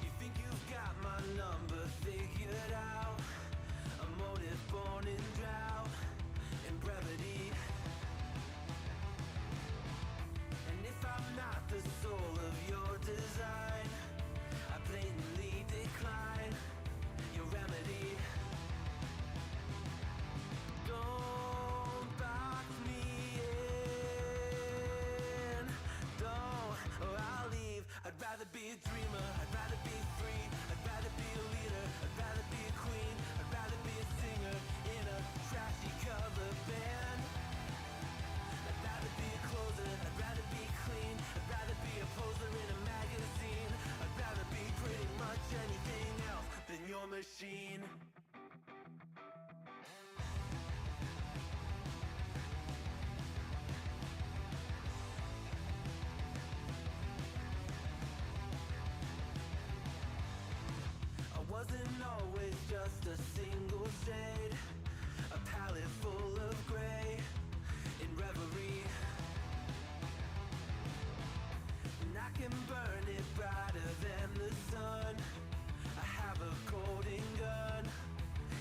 You think you've got my number figured out? A motive born in drought and brevity. And if I'm not the soul of your design, I blatantly decline your remedy. Don't box me in, don't, or I'll leave. I'd rather be a dreamer, I'd rather be free, I'd rather be a leader, I'd rather be a queen, I'd rather be a singer in a trashy cover band. I'd rather be a closer, I'd rather be clean, I'd rather be a poser in a magazine, I'd rather be pretty much anything else than your machine. I wasn't always just a single shade, a palette full of gray in reverie. And I can burn it brighter than the sun. I have a golden gun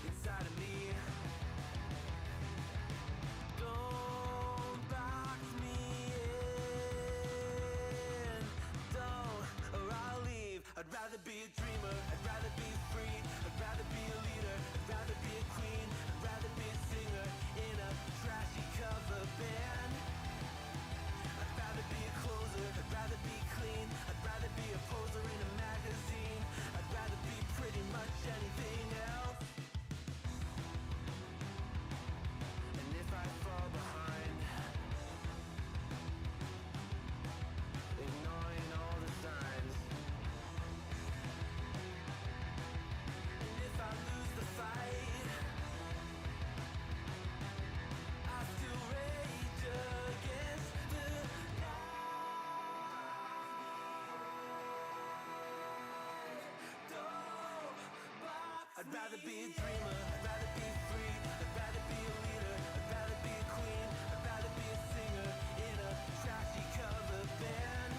inside of me. Don't box me in, don't, or I'll leave. I'd rather be a dreamer, I'd rather be free, I'd rather be a leader, I'd rather be a queen, I'd rather be a singer in a trashy cover band. I'd rather be a closer, I'd rather be clean, I'd rather be a poser in a magazine, I'd rather be pretty much anything else. And if I fall behind, ignoring all the signs, and if I lose the fight, I still rage against the night. Don't box I'd rather be a dreamer, I'd rather be free, I'd rather be a leader, I'd rather be a queen, I'd rather be a singer in a trashy cover band.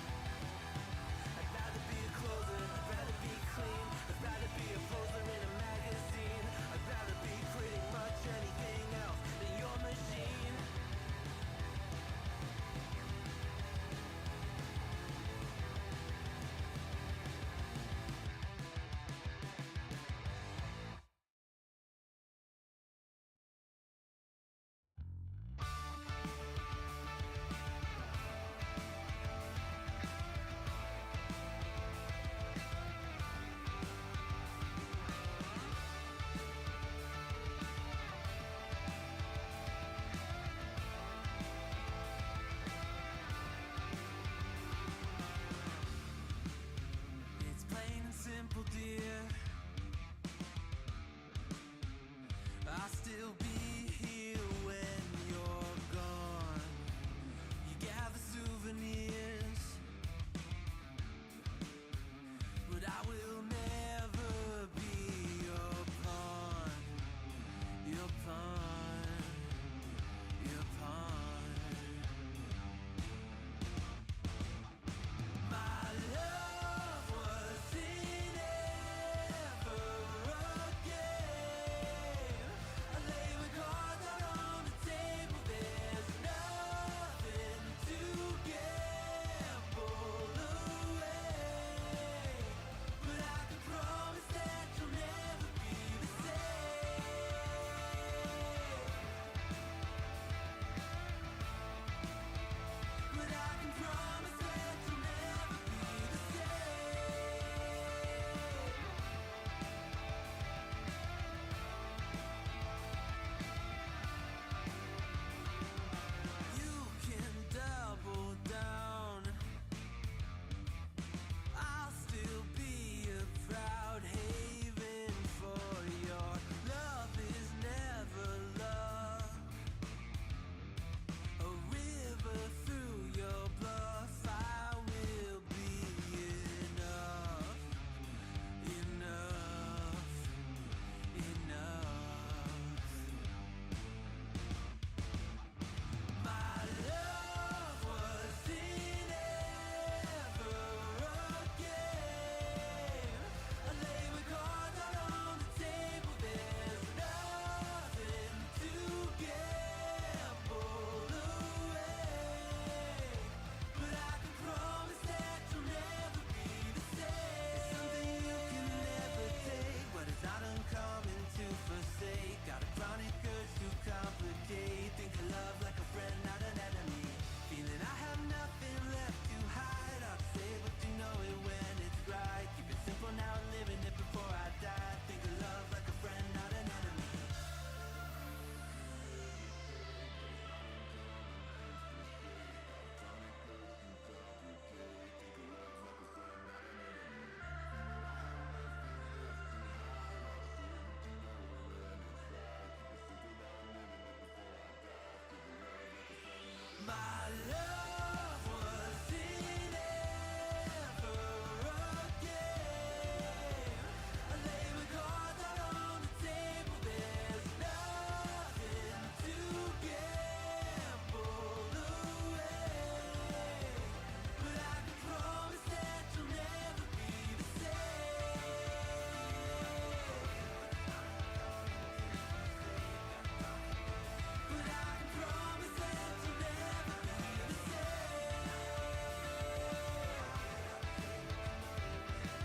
I'd rather be a closer, I'd rather be clean, I'd rather be a poser in a magazine, I'd rather be pretty much anything else than your machine.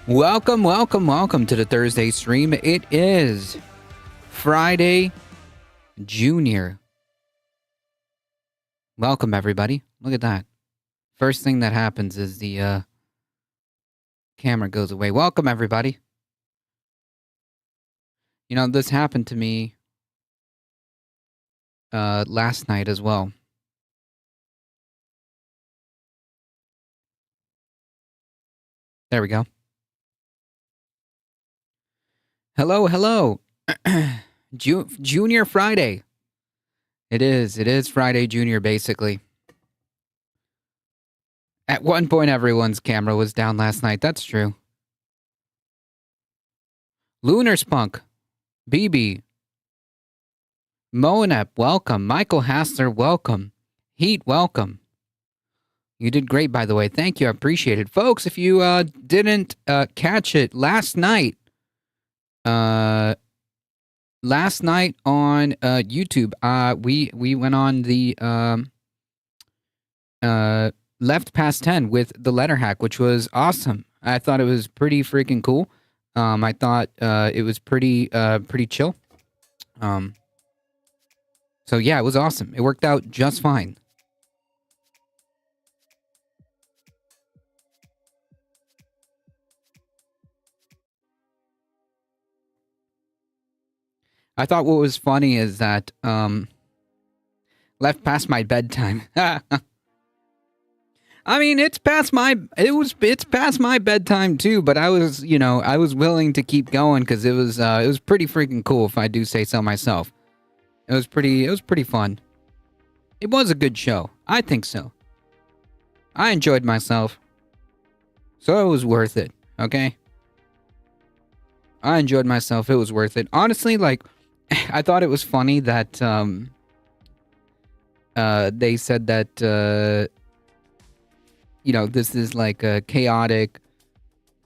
Welcome, welcome, welcome to the Thursday stream. It is Friday Junior. Welcome, everybody. Look at that. First thing that happens is the camera goes away. Welcome, everybody. You know, this happened to me last night as well. There we go. Hello, hello. Junior Friday. It is Friday Junior, basically. At one point, everyone's camera was down last night. That's true. Lunar Spunk. BB. Moanep, welcome. Michael Hassler, welcome. Heat, welcome. You did great, by the way. Thank you. I appreciate it. Folks, if you didn't catch it last night on YouTube, we went on the Left Past 10 with the letter hack, which was awesome. I thought it was pretty freaking cool. I thought it was pretty chill. So yeah, it was awesome. It worked out just fine. I thought what was funny is that left past my bedtime. I mean, it's past my bedtime too, but I was willing to keep going because it was pretty freaking cool, if I do say so myself. It was pretty fun. It was a good show. I think so. I enjoyed myself. So it was worth it, okay? I enjoyed myself. It was worth it. Honestly, like, I thought it was funny that they said that this is like a chaotic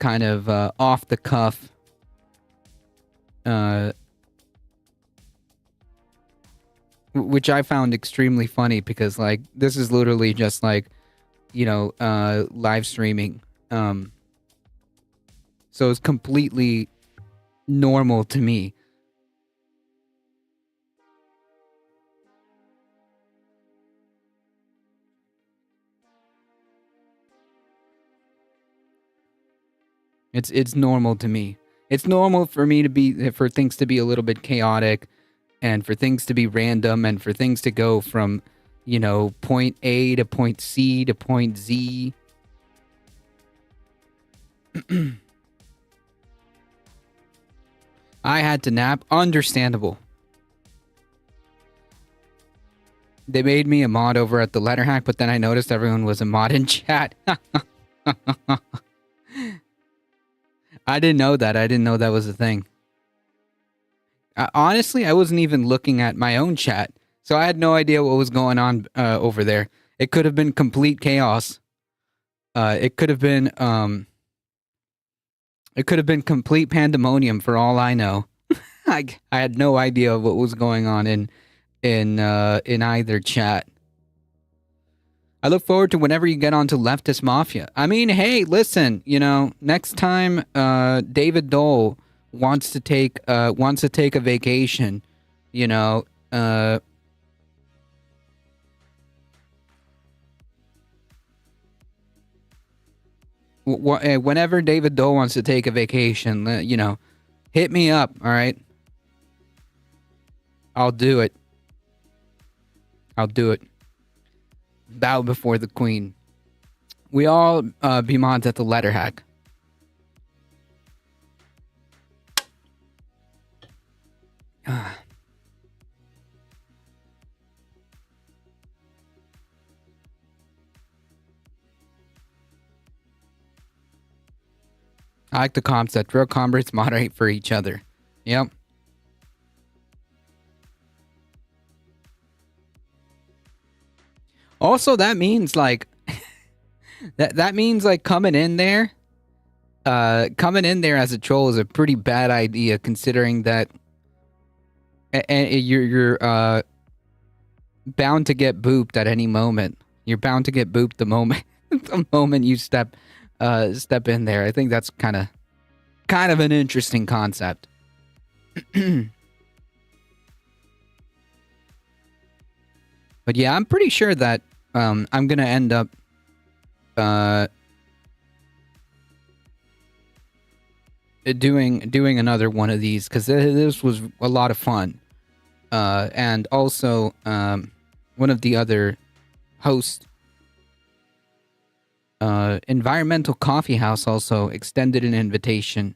kind of off the cuff which I found extremely funny because, like, this is literally just like, live streaming. So it's completely normal to me. It's normal to me. It's normal for things to be a little bit chaotic, and for things to be random, and for things to go from, point A to point C to point Z. I had to nap. Understandable. They made me a mod over at the letter hack, but then I noticed everyone was a mod in chat. I didn't know that. I didn't know that was a thing. Honestly, I wasn't even looking at my own chat, so I had no idea what was going on over there. It could have been complete chaos. It could have been complete pandemonium for all I know. I had no idea what was going on in either chat. I look forward to whenever you get onto Leftist Mafia. I mean, hey, listen, next time David Dole wants to take a vacation, whenever David Dole wants to take a vacation, hit me up, all right? I'll do it. Bow before the queen. We all be mods at the letter hack. I like the concept. Real comrades moderate for each other. Yep. Also, that means like that means like coming in there as a troll is a pretty bad idea, considering that you're bound to get booped at any moment. You're bound to get booped the moment you step in there. I think that's kind of kind of an interesting concept. But yeah, I'm pretty sure that I'm gonna end up doing another one of these because this was a lot of fun. And also, one of the other hosts, Environmental Coffee House, also extended an invitation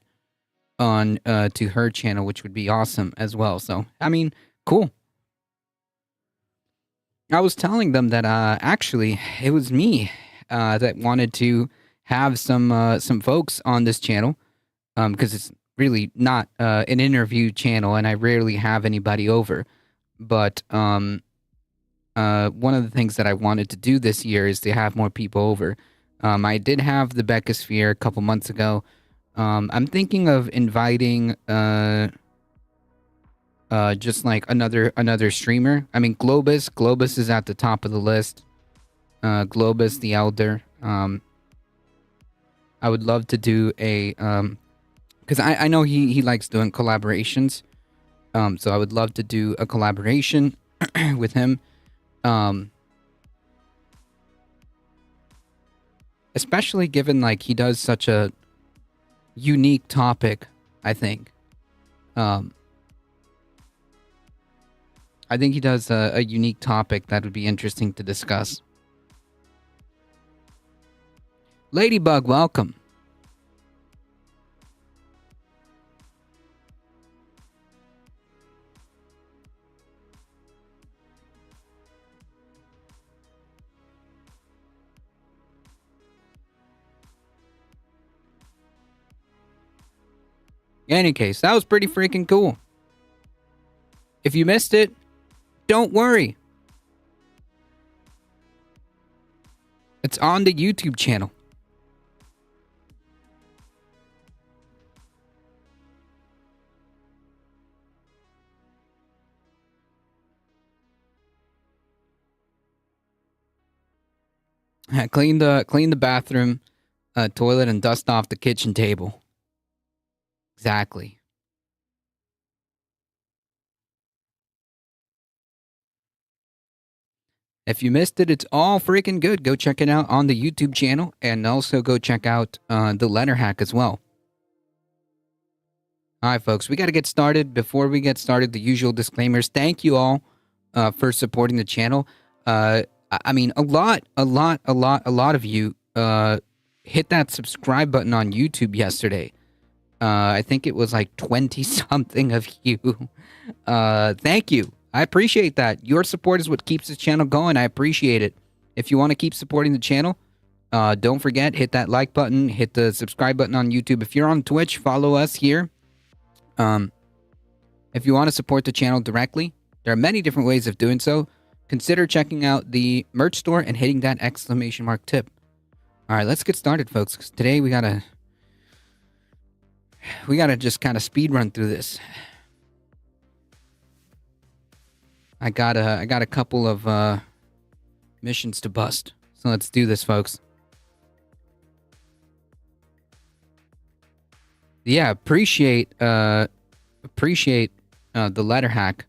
on to her channel, which would be awesome as well. So, I mean, cool. I was telling them that actually it was me that wanted to have some folks on this channel because it's really not an interview channel, and I rarely have anybody over. But one of the things that I wanted to do this year is to have more people over. I did have the Beckosphere a couple months ago. I'm thinking of inviting just like another streamer. I mean, Globus is at the top of the list. Globus the Elder. I would love to do a because I know he likes doing collaborations. So I would love to do a collaboration with him. Especially given like he does such a unique topic, I think. I think he does a unique topic that would be interesting to discuss. Ladybug, welcome. In any case, that was pretty freaking cool. If you missed it, don't worry. It's on the YouTube channel. Clean the bathroom, toilet, and dust off the kitchen table. Exactly. If you missed it, it's all freaking good. Go check it out on the YouTube channel, and also go check out the Letter Hack as well. All right, folks, we got to get started. Before we get started, the usual disclaimers. Thank you all for supporting the channel. I mean, a lot of you hit that subscribe button on YouTube yesterday. I think it was like 20 something of you. Thank you. I appreciate that. Your support is what keeps this channel going. I appreciate it. If you want to keep supporting the channel, don't forget, hit that like button, hit the subscribe button on YouTube. If you're on Twitch, follow us here. If you want to support the channel directly, there are many different ways of doing so. Consider checking out the merch store and hitting that exclamation mark tip. All right, let's get started, folks. 'Cause today we gotta just kind of speed run through this. I got a couple of missions to bust. So let's do this, folks. Yeah, appreciate the Letter Hack.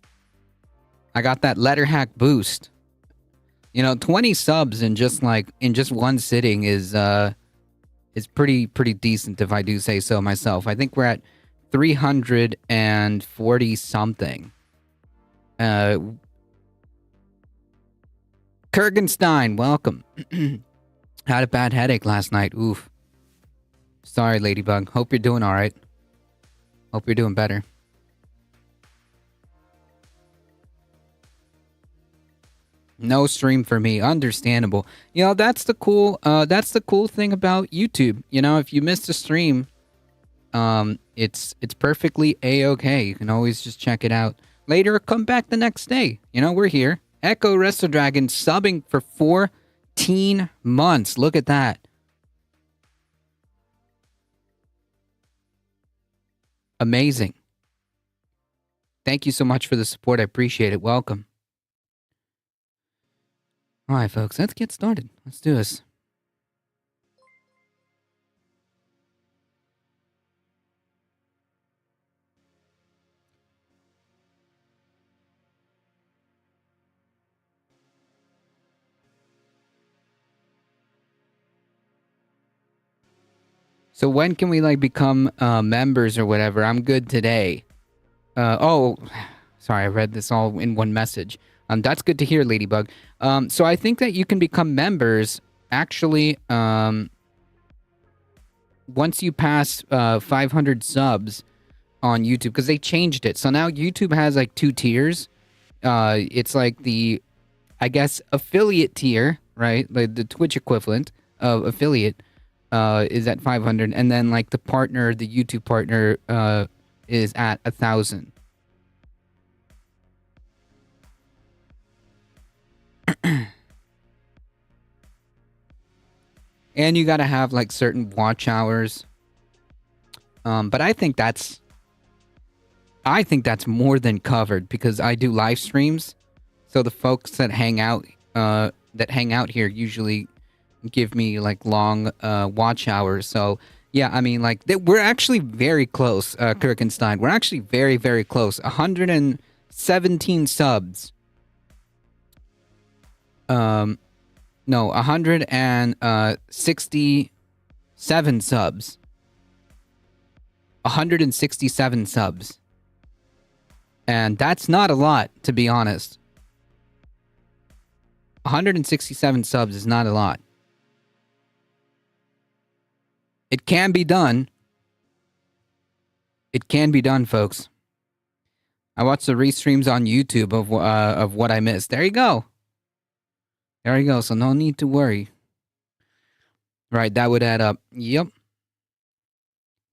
I got that Letter Hack boost. 20 subs in just one sitting is pretty decent, if I do say so myself. I think we're at 340 something. Kurgenstein, welcome. Had a bad headache last night. Oof. Sorry, Ladybug. Hope you're doing all right. Hope you're doing better. No stream for me. Understandable. That's the cool thing about YouTube. If you missed a stream, it's perfectly A-okay. You can always just check it out later or come back the next day. We're here. Echo Resto Dragon subbing for 14 months. Look at that. Amazing. Thank you so much for the support. I appreciate it. Welcome. All right, folks, let's get started. Let's do this. So when can we like become members or whatever? I'm good today. Sorry, I read this all in one message. That's good to hear, Ladybug. So I think that you can become members actually once you pass 500 subs on YouTube, because they changed it. So now YouTube has like 2 tiers. It's like the, I guess, affiliate tier, right? Like the Twitch equivalent of affiliate is at 500, and then like the partner, the YouTube partner, is at 1,000. And you got to have like certain watch hours. But I think that's more than covered, because I do live streams. So the folks that hang out here usually give me like long watch hours. So yeah, I mean, like we're actually very close, Kirkenstein. We're actually very, very close. 117 subs. No, 167 subs. 167 subs. And that's not a lot, to be honest. 167 subs is not a lot. It can be done. It can be done, folks. I watched the restreams on YouTube of what I missed. There you go. There you go. So no need to worry. Right, that would add up. Yep.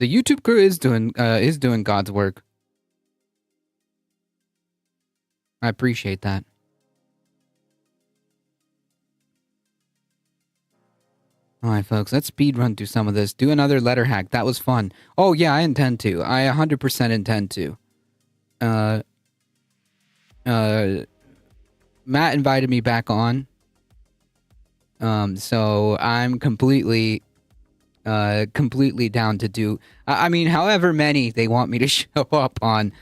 The YouTube crew is doing God's work. I appreciate that. All right, folks, let's speed run through some of this. Do another letter hack. That was fun. Oh, yeah, I intend to. I 100% intend to. Matt invited me back on. So I'm completely down to do. I mean, however many they want me to show up on,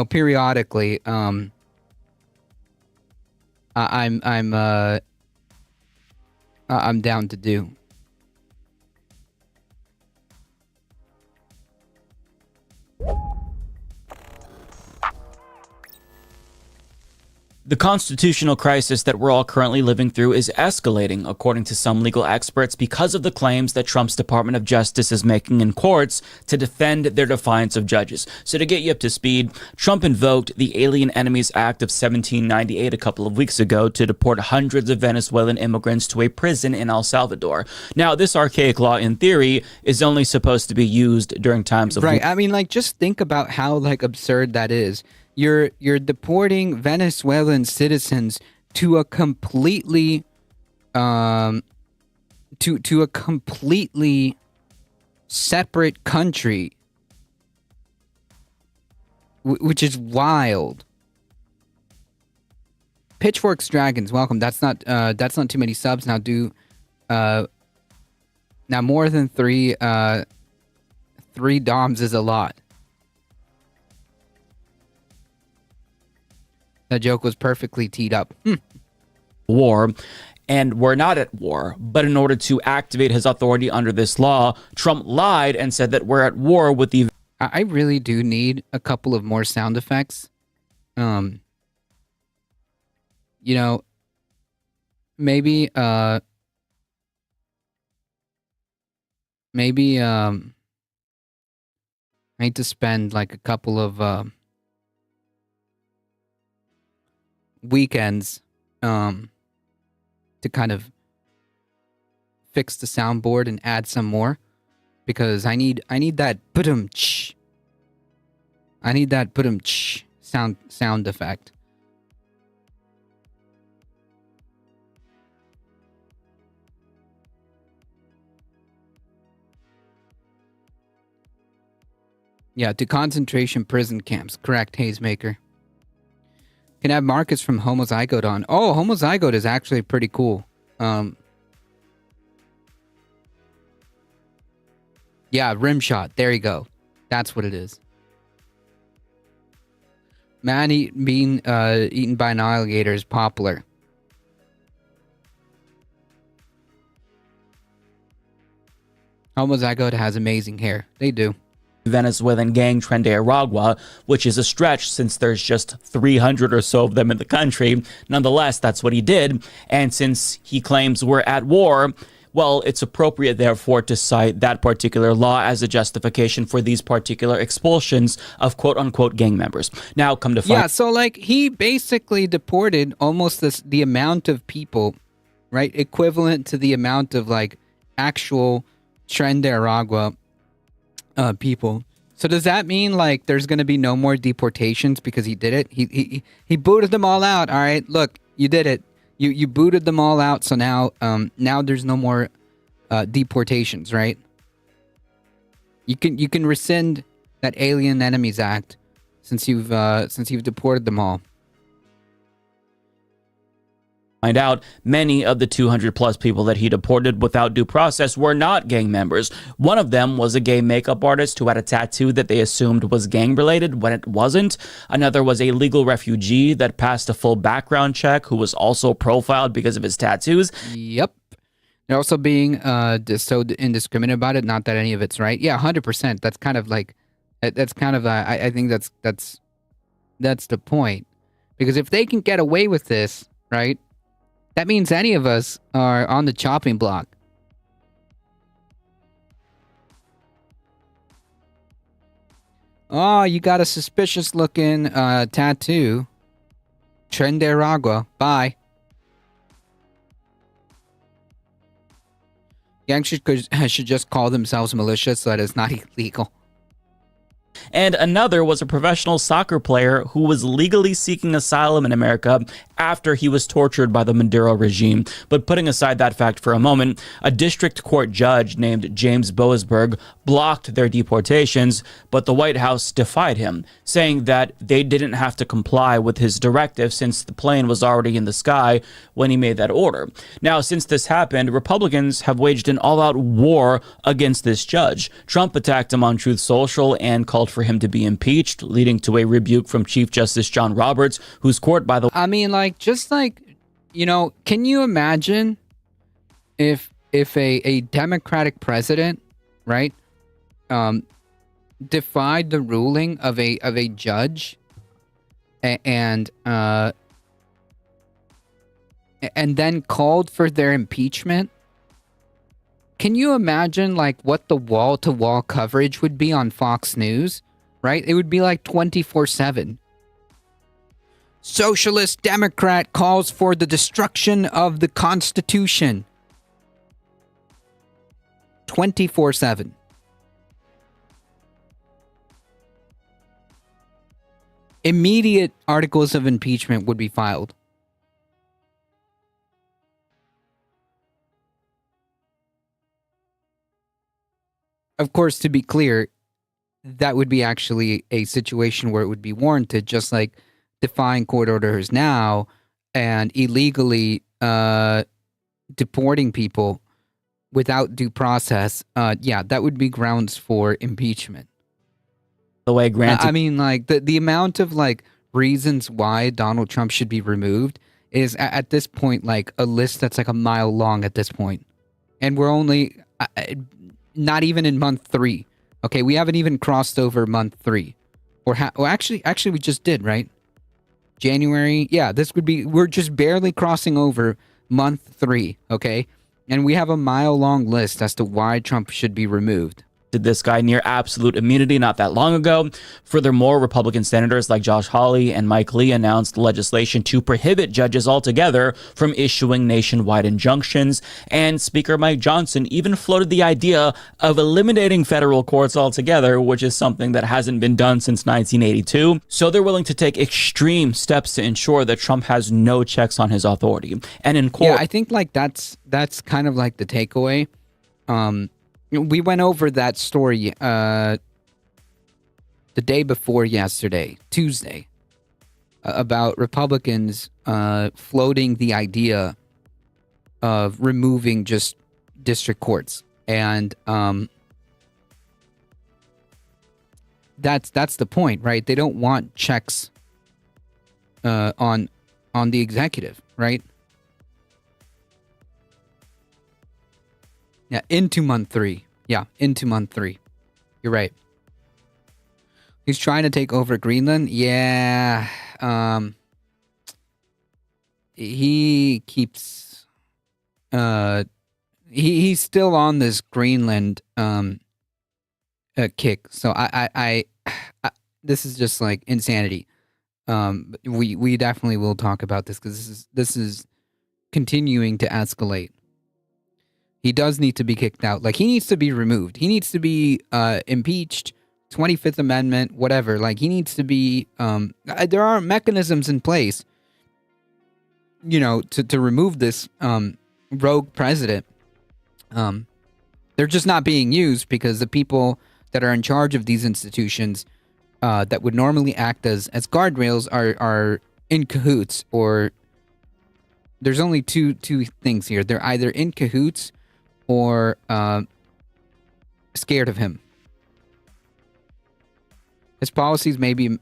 periodically. I'm down to do. The constitutional crisis that we're all currently living through is escalating, according to some legal experts, because of the claims that Trump's Department of Justice is making in courts to defend their defiance of judges. So to get you up to speed, Trump invoked the Alien Enemies Act of 1798 a couple of weeks ago to deport hundreds of Venezuelan immigrants to a prison in El Salvador. Now, this archaic law, in theory, is only supposed to be used during times of... Right, I mean, like, just think about how, like, absurd that is. You're deporting Venezuelan citizens to a completely to a completely separate country, which is wild. Pitchforks Dragons, welcome. That's not too many subs. Now now more than three DOMs is a lot. That joke was perfectly teed up. War, and we're not at war. But in order to activate his authority under this law, Trump lied and said that we're at war with the... I really do need a couple of more sound effects. Maybe I need to spend like a couple of weekends to kind of fix the soundboard and add some more, because I need that ba-dum-tsh. I need that ba-dum-tsh sound effect. Yeah, to concentration prison camps. Correct, Hazemaker. Can have Marcus from Homozygote on. Oh, Homozygote is actually pretty cool. Yeah, Rimshot. There you go. That's what it is. Man being eaten by an alligator is popular. Almost Zygote has amazing hair. They do. Venezuelan gang Tren de Aragua, which is a stretch since there's just 300 or so of them in the country. Nonetheless, that's what he did. And since he claims we're at war, well, it's appropriate, therefore, to cite that particular law as a justification for these particular expulsions of quote-unquote gang members. Now, come to find... Yeah, so, like, he basically deported almost the amount of people, right, equivalent to the amount of, like, actual Tren de Aragua people. So does that mean, like, there's going to be no more deportations because he did it? He booted them all out. All right, look, you did it. You booted them all out. So now there's no more deportations, right? You can rescind that Alien Enemies Act since you've deported them all. Find out many of the 200 plus people that he deported without due process were not gang members. One of them was a gay makeup artist who had a tattoo that they assumed was gang related when it wasn't. Another was a legal refugee that passed a full background check who was also profiled because of his tattoos. Yep. They're also being so indiscriminate about it. Not that any of it's right. Yeah, 100%. That's kind of like, that's kind of I think that's the point. Because if they can get away with this, right? That means any of us are on the chopping block. Oh, you got a suspicious looking tattoo. Tren de Aragua. Bye. Gangs should just call themselves militia so that it's not illegal. And another was a professional soccer player who was legally seeking asylum in America after he was tortured by the Maduro regime. But putting aside that fact for a moment, a district court judge named James Boasberg blocked their deportations, but the White House defied him, saying that they didn't have to comply with his directive since the plane was already in the sky when he made that order. Now, since this happened, Republicans have waged an all-out war against this judge. Trump attacked him on Truth Social and called for him to be impeached, leading to a rebuke from Chief Justice John Roberts, whose court, by the way... I mean, like, just like, you know, can you imagine if a Democratic president, right, defied the ruling of a judge and then called for their impeachment? Can you imagine, like, what the wall-to-wall coverage would be on Fox News, right? It would be like 24/7. Socialist Democrat calls for the destruction of the Constitution. 24/7. Immediate articles of impeachment would be filed. Of course, to be clear, that would be actually a situation where it would be warranted, just like defying court orders now and illegally deporting people without due process. Yeah, that would be grounds for impeachment. The way granted, I mean, like, the amount of, like, reasons why Donald Trump should be removed is at this point like a list that's like a mile long at this point. And we're only not even in month 3. Okay, we haven't even crossed over month 3. Or well, actually we just did, right? January. Yeah, we're just barely crossing over month 3, okay? And we have a mile long list as to why Trump should be removed. This guy near absolute immunity not that long ago. Furthermore, Republican senators like Josh Hawley and Mike Lee announced legislation to prohibit judges altogether from issuing nationwide injunctions. And Speaker Mike Johnson even floated the idea of eliminating federal courts altogether, which is something that hasn't been done since 1982. So they're willing to take extreme steps to ensure that Trump has no checks on his authority. And in court, yeah, I think like that's kind of like the takeaway. We went over that story the day before yesterday, Tuesday, about Republicans floating the idea of removing just district courts, and that's the point, right? They don't want checks on the executive, right? Yeah, into month 3. Yeah, into month 3. You're right. He's trying to take over Greenland. Yeah. He keeps he's still on this Greenland kick. So I this is just like insanity. We definitely will talk about this because this is continuing to escalate. He does need to be kicked out. Like, he needs to be removed. He needs to be impeached. 25th Amendment, whatever. Like, he needs to be. There are mechanisms in place, you know, to remove this rogue president. They're just not being used because the people that are in charge of these institutions that would normally act as guardrails are in cahoots, or there's only two things here. They're either in cahoots or scared of him. His policies may be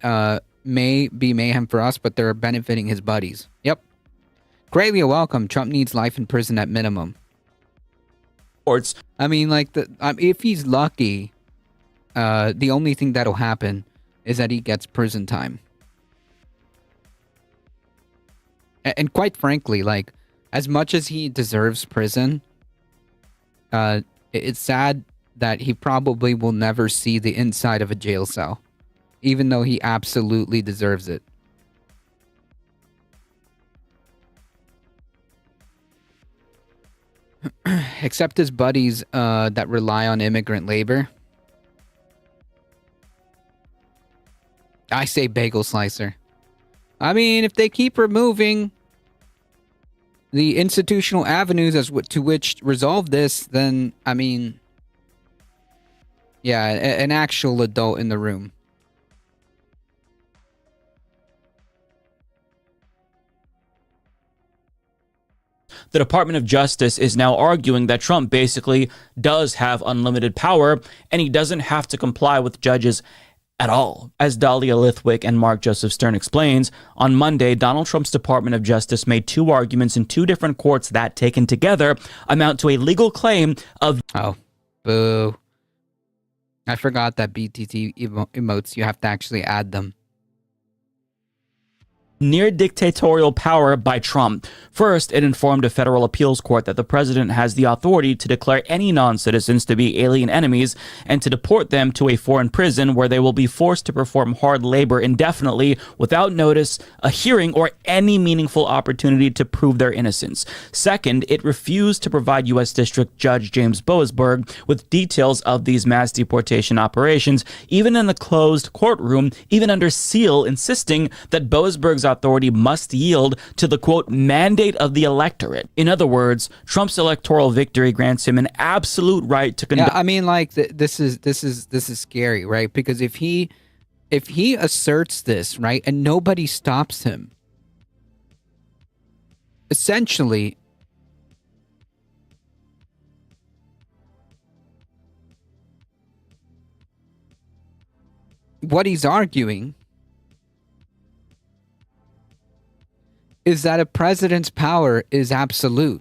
mayhem for us, but they're benefiting his buddies. Yep. Greatly a welcome. Trump needs life in prison at minimum. Courts. I mean, like, if he's lucky, the only thing that'll happen is that he gets prison time. And quite frankly, like, as much as he deserves prison, it's sad that he probably will never see the inside of a jail cell, even though he absolutely deserves it. Except his buddies that rely on immigrant labor. I say bagel slicer. I mean, if they keep removing the institutional avenues to which resolve this, then, I mean, yeah, an actual adult in the room. The Department of Justice is now arguing that Trump basically does have unlimited power and he doesn't have to comply with judges at all. As Dahlia Lithwick and Mark Joseph Stern explains, on Monday, Donald Trump's Department of Justice made 2 arguments in 2 different courts that, taken together, amount to a legal claim of... Oh, boo. I forgot that BTT emotes, you have to actually add them. Near dictatorial power by Trump. First, it informed a federal appeals court that the president has the authority to declare any non-citizens to be alien enemies and to deport them to a foreign prison where they will be forced to perform hard labor indefinitely without notice, a hearing, or any meaningful opportunity to prove their innocence. Second, it refused to provide U.S. District Judge James Boasberg with details of these mass deportation operations, even in a closed courtroom, even under seal, insisting that Boasberg's authority must yield to the, quote, mandate of the electorate. In other words, Trump's electoral victory grants him an absolute right to conduct... Yeah, I mean, like, this is scary, right? Because if he asserts this, right, and nobody stops him, essentially, what he's arguing is that a president's power is absolute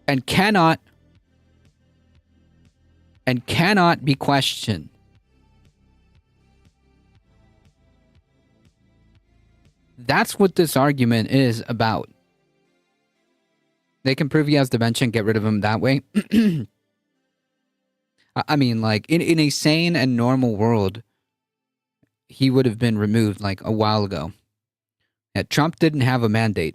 and cannot be questioned. That's what this argument is about. They can prove he has dementia and get rid of him that way. I mean, like, in a sane and normal world, he would have been removed like a while ago. Yeah, Trump didn't have a mandate.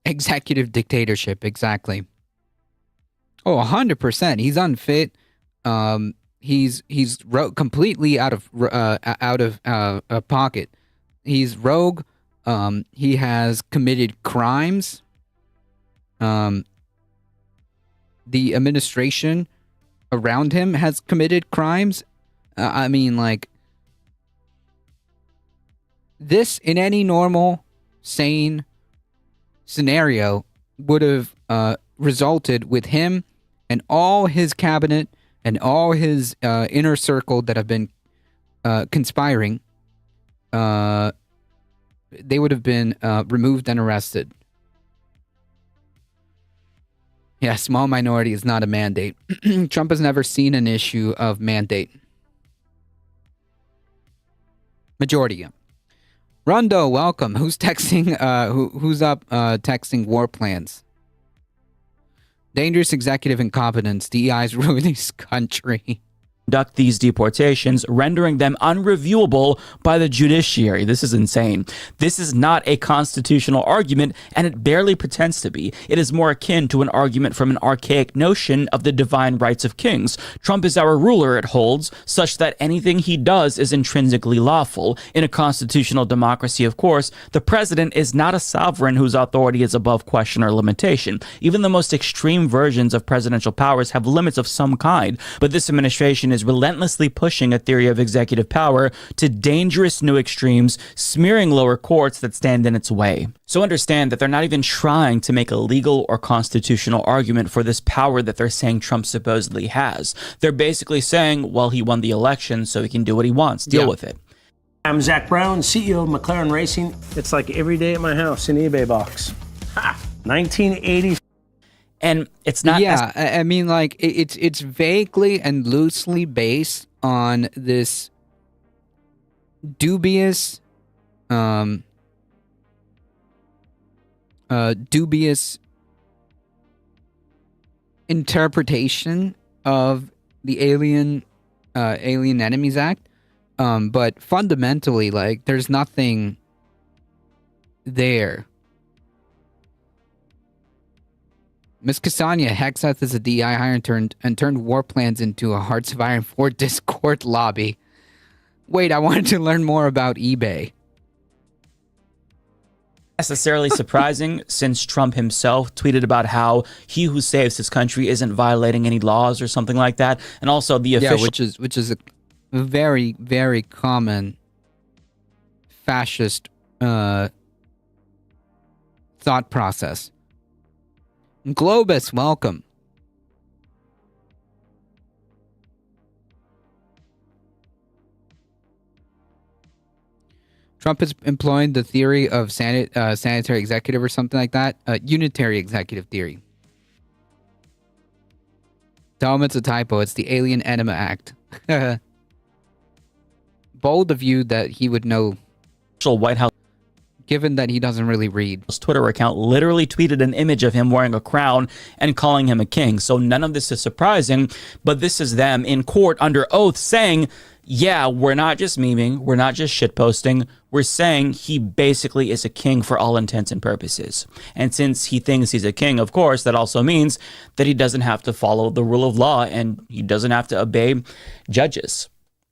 Executive dictatorship, exactly. Oh, 100%. He's unfit. He's completely out of pocket. He's rogue. He has committed crimes. The administration around him has committed crimes. I mean, like, this in any normal, sane scenario would have resulted with him and all his cabinet and all his inner circle that have been conspiring they would have been removed and arrested. Yeah, small minority is not a mandate. Trump has never seen an issue of mandate. Majority, yeah. Rondo, welcome. Who's texting? Who's up texting war plans? Dangerous executive incompetence. DEI is ruining this country. Conduct these deportations, rendering them unreviewable by the judiciary. This is insane. This is not a constitutional argument, and it barely pretends to be. It is more akin to an argument from an archaic notion of the divine rights of kings. Trump is our ruler, it holds, such that anything he does is intrinsically lawful. In a constitutional democracy, of course, the president is not a sovereign whose authority is above question or limitation. Even the most extreme versions of presidential powers have limits of some kind, but this administration is relentlessly pushing a theory of executive power to dangerous new extremes, smearing lower courts that stand in its way. So understand that they're not even trying to make a legal or constitutional argument for this power that they're saying Trump supposedly has. They're basically saying, well, he won the election, so he can do what he wants. Deal with it. I'm Zach Brown, CEO of McLaren Racing. It's like every day at my house in eBay box. Ha! 1980. And it's not. Yeah, I mean, like it's vaguely and loosely based on this dubious, dubious interpretation of the Alien Enemies Act. But fundamentally, like, there's nothing there. Miss Cassania, Hexeth is a DI hire and turned war plans into a Hearts of Iron 4 Discord lobby. Wait, I wanted to learn more about eBay. Necessarily surprising, since Trump himself tweeted about how he who saves his country isn't violating any laws or something like that, and also the official, which is a very, very common fascist thought process. Globus, welcome. Trump is employing the theory of sanitary executive or something like that. Unitary executive theory. Tell him it's a typo. It's the Alien Enema Act. Bold of you that he would know. White House, given that he doesn't really read. Twitter account literally tweeted an image of him wearing a crown and calling him a king. So none of this is surprising, but this is them in court under oath saying, yeah, we're not just memeing, we're not just shitposting, we're saying he basically is a king for all intents and purposes. And since he thinks he's a king, of course, that also means that he doesn't have to follow the rule of law and he doesn't have to obey judges.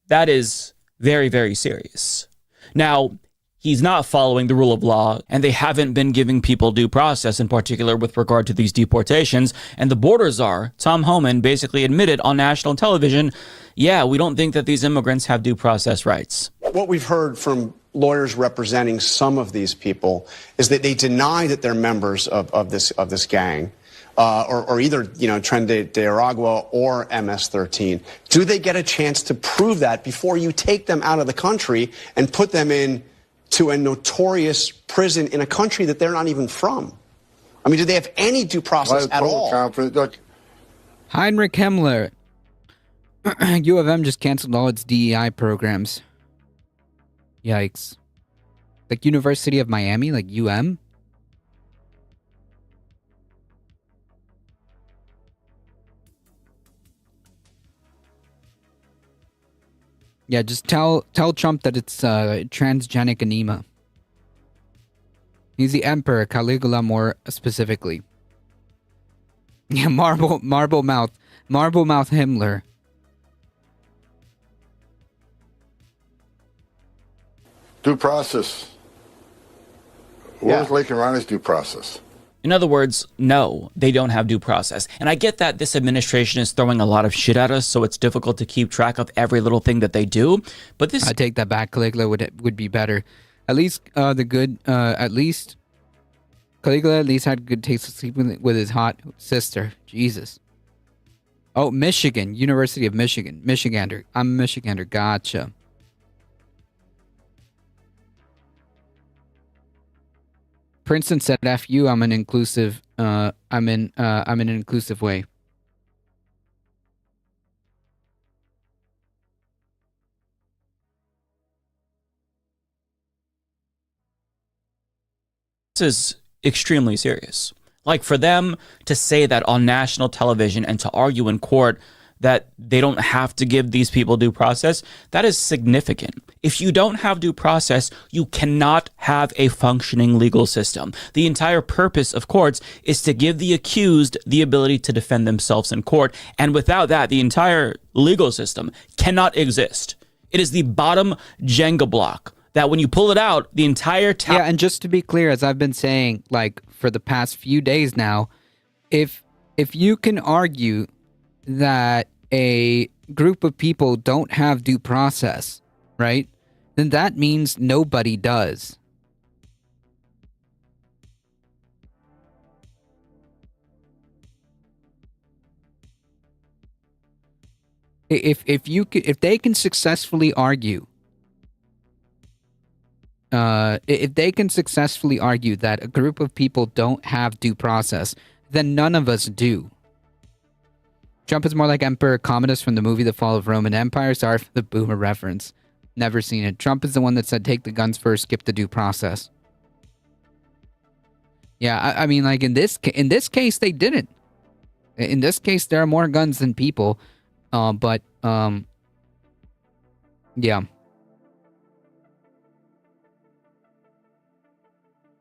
That is very, very serious. Now, he's not following the rule of law, and they haven't been giving people due process, in particular with regard to these deportations. And the border czar, Tom Homan, basically admitted on national television, yeah, we don't think that these immigrants have due process rights. What we've heard from lawyers representing some of these people is that they deny that they're members of this gang, or either Tren de Aragua or MS-13. Do they get a chance to prove that before you take them out of the country and put them in to a notorious prison in a country that they're not even from? I mean, do they have any due process at all? Heinrich Himmler. U of M just canceled all its DEI programs. Yikes. Like University of Miami, like UM? Yeah, just tell Trump that it's transgenic anema. He's the emperor, Caligula more specifically. Yeah, marble mouth Himmler. Due process. Where's Lake and Ronnie's due process? In other words, no, they don't have due process. And I get that this administration is throwing a lot of shit at us, so it's difficult to keep track of every little thing that they do. But this, I take that back. Caligula would be better. At least Caligula at least had good taste of sleeping with his hot sister. Jesus. Oh, Michigan, University of Michigan, Michigander. I'm a Michigander. Gotcha. Princeton said, "F you, I'm an inclusive. I'm in an inclusive way." This is extremely serious. Like, for them to say that on national television and to argue in court that they don't have to give these people due process, that is significant. If you don't have due process, you cannot have a functioning legal system. The entire purpose of courts is to give the accused the ability to defend themselves in court. And without that, the entire legal system cannot exist. It is the bottom Jenga block that when you pull it out, the entire Yeah, and just to be clear, as I've been saying, like, for the past few days now, if you can argue that a group of people don't have due process, right, then that means nobody does. If they can successfully argue, if they can successfully argue that a group of people don't have due process, then none of us do. Trump is more like Emperor Commodus from the movie The Fall of Roman Empire. Sorry for the boomer reference. Never seen it. Trump is the one that said, take the guns first, skip the due process. Yeah, I mean, like, in this case, they didn't. In this case, there are more guns than people. Yeah.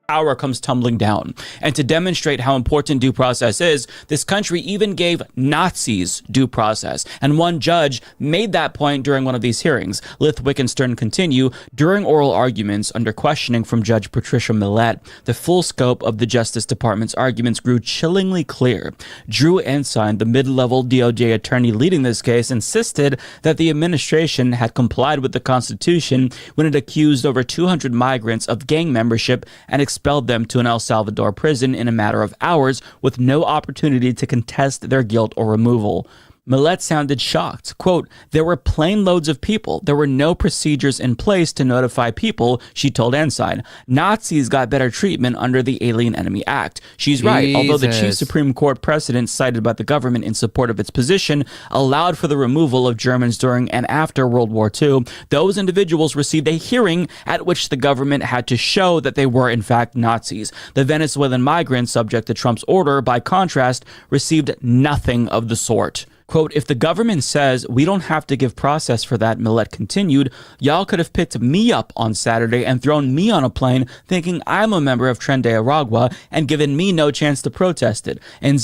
Power comes tumbling down. And to demonstrate how important due process is, this country even gave Nazis due process. And one judge made that point during one of these hearings. Lithwick and Stern continue. During oral arguments under questioning from Judge Patricia Millett, the full scope of the Justice Department's arguments grew chillingly clear. Drew Ensign, the mid-level DOJ attorney leading this case, insisted that the administration had complied with the Constitution when it accused over 200 migrants of gang membership and expelled them to an El Salvador prison in a matter of hours with no opportunity to contest their guilt or removal. Millett sounded shocked. Quote, there were plane loads of people. There were no procedures in place to notify people, she told Ensign. Nazis got better treatment under the Alien Enemy Act. She's right. Although the chief Supreme Court precedent cited by the government in support of its position allowed for the removal of Germans during and after World War II, those individuals received a hearing at which the government had to show that they were in fact Nazis. The Venezuelan migrants subject to Trump's order, by contrast, received nothing of the sort. Quote, if the government says we don't have to give process for that, Millett continued, y'all could have picked me up on Saturday and thrown me on a plane thinking I'm a member of Tren de Aragua and given me no chance to protest it. And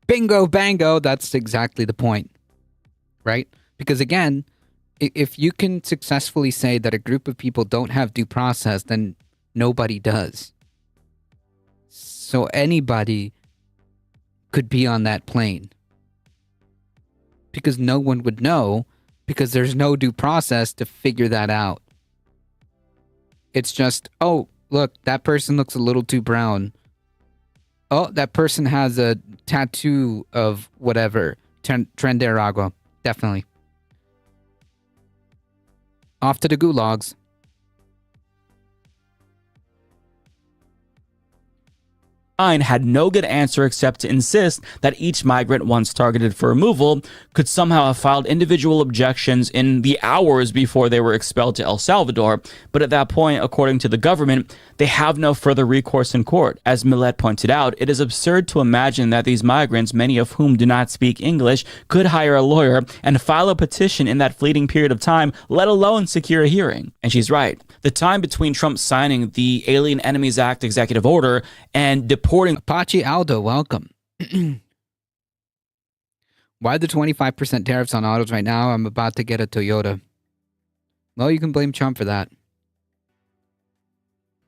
bingo, bango, that's exactly the point, right? Because again, if you can successfully say that a group of people don't have due process, then nobody does. So anybody could be on that plane. Because no one would know, because there's no due process to figure that out. It's just, oh, look, that person looks a little too brown. Oh, that person has a tattoo of whatever. Tren de Aragua. Definitely. Off to the gulags. had no good answer except to insist that each migrant once targeted for removal could somehow have filed individual objections in the hours before they were expelled to El Salvador. But at that point, according to the government, they have no further recourse in court. As Millett pointed out, it is absurd to imagine that these migrants, many of whom do not speak English, could hire a lawyer and file a petition in that fleeting period of time, let alone secure a hearing. And she's right. The time between Trump signing the Alien Enemies Act executive order and deporting Apache Aldo, welcome. Why the 25% tariffs on autos right now? I'm about to get a Toyota. Well, you can blame Trump for that.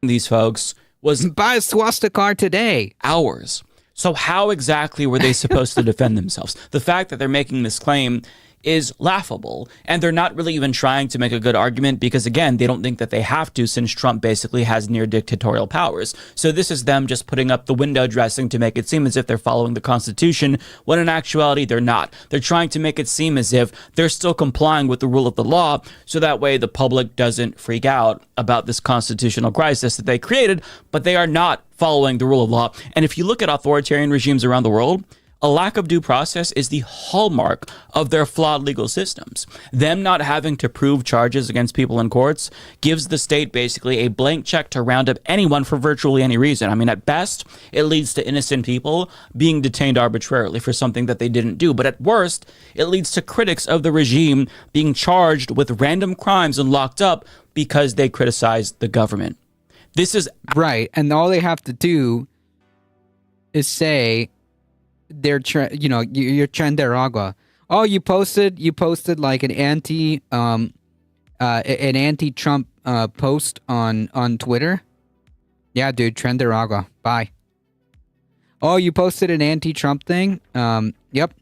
These folks was buy a Swastika car today. Hours. So how exactly were they supposed to defend themselves? The fact that they're making this claim is laughable. And they're not really even trying to make a good argument because, again, they don't think that they have to, since Trump basically has near dictatorial powers. So this is them just putting up the window dressing to make it seem as if they're following the Constitution, when in actuality they're not. They're trying to make it seem as if they're still complying with the rule of the law, so that way the public doesn't freak out about this constitutional crisis that they created, but they are not following the rule of law. And if you look at authoritarian regimes around the world, a lack of due process is the hallmark of their flawed legal systems. Them not having to prove charges against people in courts gives the state basically a blank check to round up anyone for virtually any reason. I mean, at best, it leads to innocent people being detained arbitrarily for something that they didn't do. But at worst, it leads to critics of the regime being charged with random crimes and locked up because they criticized the government. This is Right. And all they have to do is say, you're Chandaragua. Oh, you posted like an anti-Trump post on Twitter. Yeah, dude, Chandaragua. Bye. Oh, you posted an anti-Trump thing. Yep.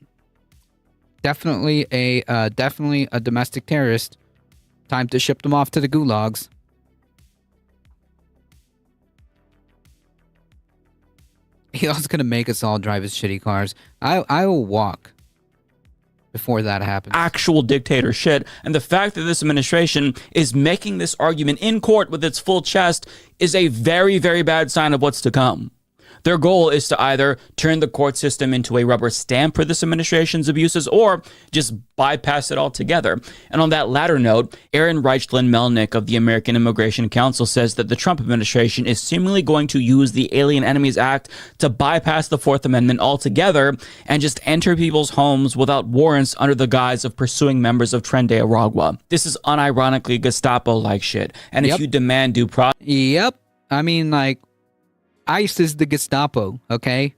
Definitely a domestic terrorist. Time to ship them off to the gulags. Elon's gonna make us all drive his shitty cars. I will walk before that happens. Actual dictator shit. And the fact that this administration is making this argument in court with its full chest is a very, very bad sign of what's to come. Their goal is to either turn the court system into a rubber stamp for this administration's abuses or just bypass it altogether. And on that latter note, Aaron Reichlin-Melnick of the American Immigration Council says that the Trump administration is seemingly going to use the Alien Enemies Act to bypass the Fourth Amendment altogether and just enter people's homes without warrants under the guise of pursuing members of Tren de Aragua. This is unironically Gestapo-like shit. And if you demand due process... Yep. I mean, like, ICE is the Gestapo, okay?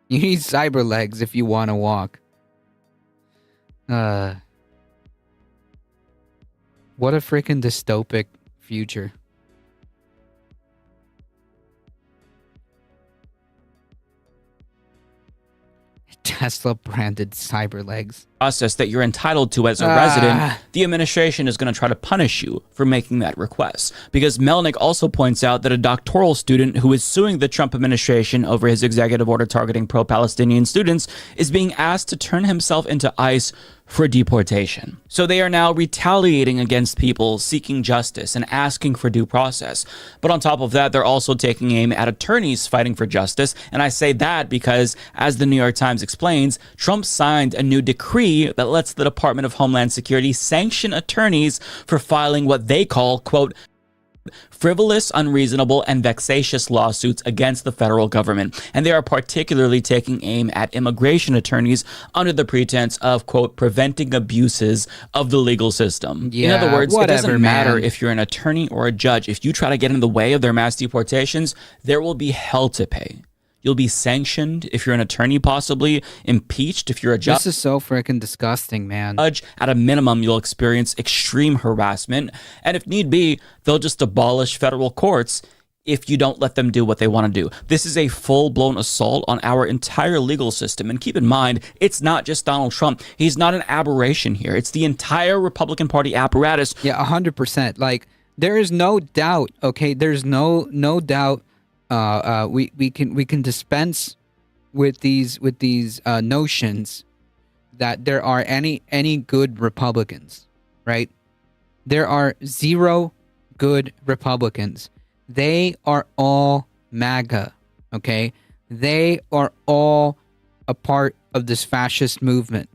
You need cyber legs if you want to walk. What a freaking dystopic future. Tesla branded cyber legs. Process that you're entitled to as a resident, the administration is going to try to punish you for making that request. Because Melnick also points out that a doctoral student who is suing the Trump administration over his executive order targeting pro-Palestinian students is being asked to turn himself into ICE for deportation. So they are now retaliating against people seeking justice and asking for due process. But on top of that, they're also taking aim at attorneys fighting for justice. And I say that because, as the New York Times explains, Trump signed a new decree that lets the Department of Homeland Security sanction attorneys for filing what they call, quote, frivolous, unreasonable, and vexatious lawsuits against the federal government. And they are particularly taking aim at immigration attorneys under the pretense of, quote, preventing abuses of the legal system. Yeah, in other words, whatever, it doesn't matter man. if you're an attorney or a judge. If you try to get in the way of their mass deportations, there will be hell to pay. You'll be sanctioned if you're an attorney, possibly impeached if you're a judge. This is so freaking disgusting, man. At a minimum, you'll experience extreme harassment. And if need be, they'll just abolish federal courts if you don't let them do what they want to do. This is a full-blown assault on our entire legal system. And keep in mind, it's not just Donald Trump. He's not an aberration here. It's the entire Republican Party apparatus. Yeah, 100%. Like, there is no doubt, okay? There's no doubt. We can dispense with these notions that there are any good Republicans, right? There are zero good Republicans. They are all MAGA, okay? They are all a part of this fascist movement.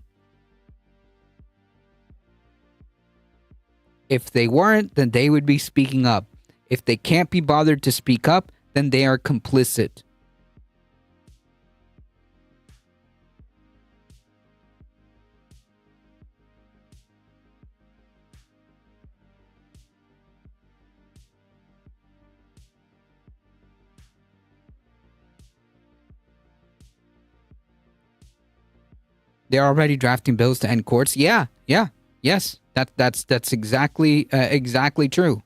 If they weren't, then they would be speaking up. If they can't be bothered to speak up, then they are complicit. They're already drafting bills to end courts. Yes. That's exactly true.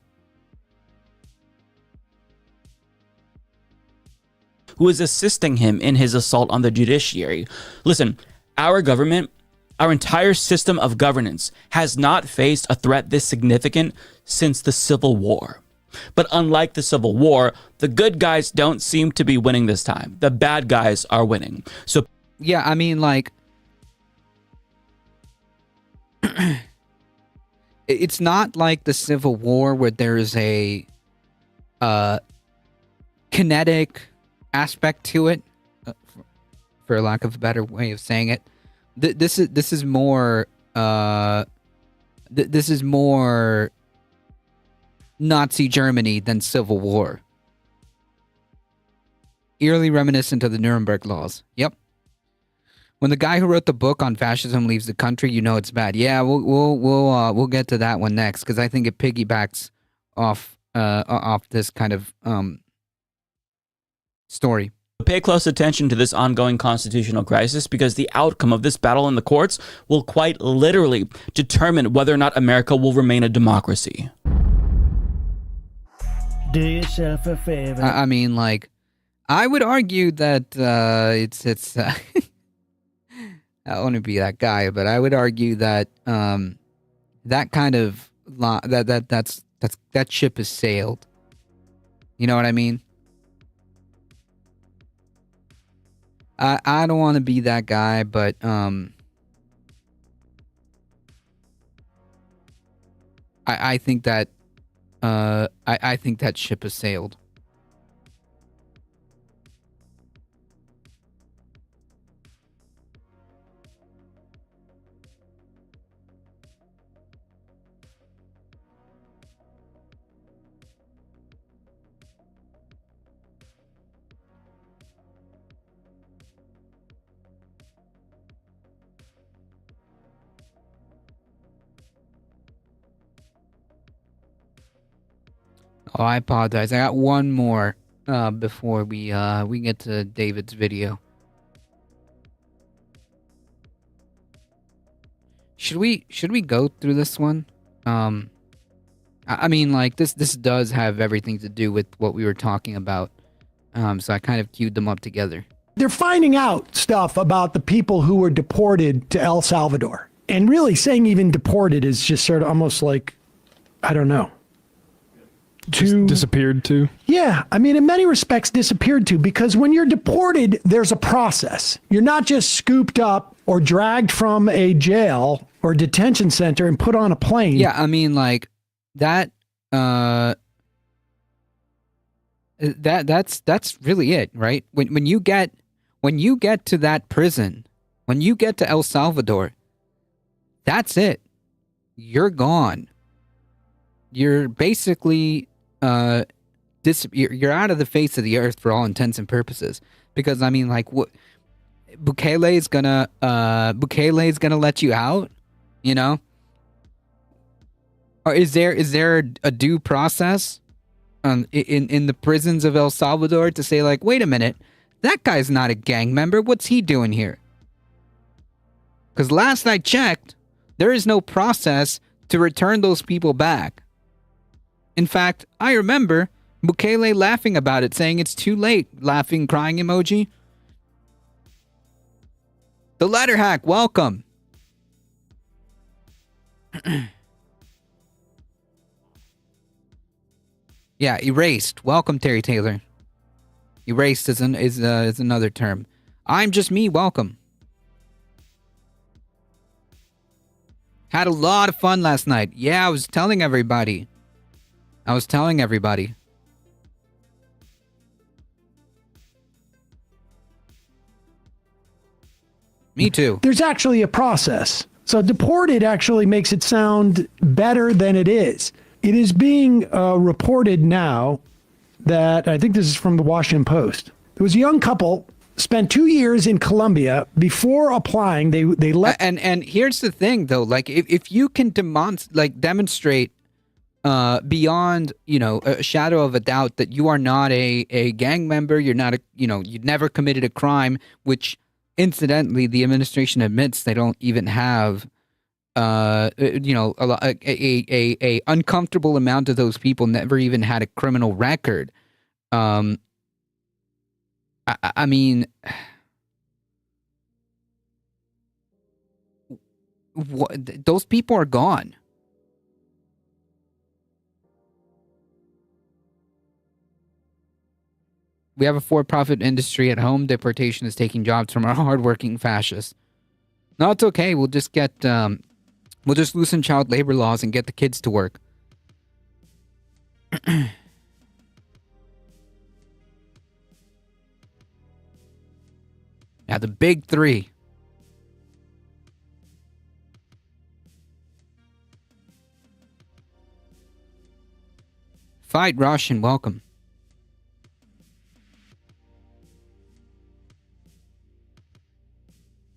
Who is assisting him in his assault on the judiciary. Listen, our government Our entire system of governance has not faced a threat this significant since the Civil War. But unlike the Civil War, the good guys don't seem to be winning this time. The bad guys are winning. So Yeah, I mean, like, it's not like the Civil War where there's a kinetic aspect to it, for lack of a better way of saying it. This is more this is more Nazi Germany than Civil War. Eerily reminiscent of the Nuremberg laws. Yep. When the guy who wrote the book on fascism leaves the country, you know it's bad. Yeah, we'll get to that one next because I think it piggybacks off this kind of story. pay close attention to this ongoing constitutional crisis because the outcome of this battle in the courts will quite literally determine whether or not America will remain a democracy. Do yourself a favor. I mean, like, I would argue that it's. I don't want to be that guy, but I would argue that that kind of that ship has sailed. You know what I mean? I don't want to be that guy, but I think that I think that ship has sailed. Oh, I apologize. I got one more before we get to David's video. Should we go through this one? I mean, like, this does have everything to do with what we were talking about. So I kind of queued them up together. They're finding out stuff about the people who were deported to El Salvador. And really saying even deported is just sort of almost like, I don't know. Disappeared to? Yeah, I mean, in many respects, disappeared to, because when you're deported, there's a process. You're not just scooped up or dragged from a jail or detention center and put on a plane. Yeah, I mean, like, that's really it, right? When you get to that prison, when you get to El Salvador, that's it. You're gone. You're basically you're out of the face of the earth for all intents and purposes. Because I mean, like, what Bukele is gonna let you out, you know? Or is there a due process in the prisons of El Salvador to say, like, wait a minute, that guy's not a gang member, what's he doing here? Because last I checked, there is no process to return those people back. In fact, I remember Bukele laughing about it, saying it's too late. Laughing, crying emoji. The Letter Hack, welcome. Yeah, erased. Welcome, Terry Taylor. Erased is another term. I'm just me, welcome. Had a lot of fun last night. Yeah, I was telling everybody. Me too. There's actually a process. So deported actually makes it sound better than it is. It is being reported now that, I think this is from the Washington Post. There was a young couple, spent 2 years in Colombia before applying. They left. And here's the thing, though. Like, if you can demonstrate beyond, you know, a shadow of a doubt that you are not a gang member, you're not you'd never committed a crime, which incidentally the administration admits they don't even have, a uncomfortable amount of those people never even had a criminal record. I mean, those people are gone. We have a for-profit industry at home. Deportation is taking jobs from our hardworking fascists. No, it's okay. We'll just loosen child labor laws and get the kids to work. Yeah, the big three. Fight Russian, welcome.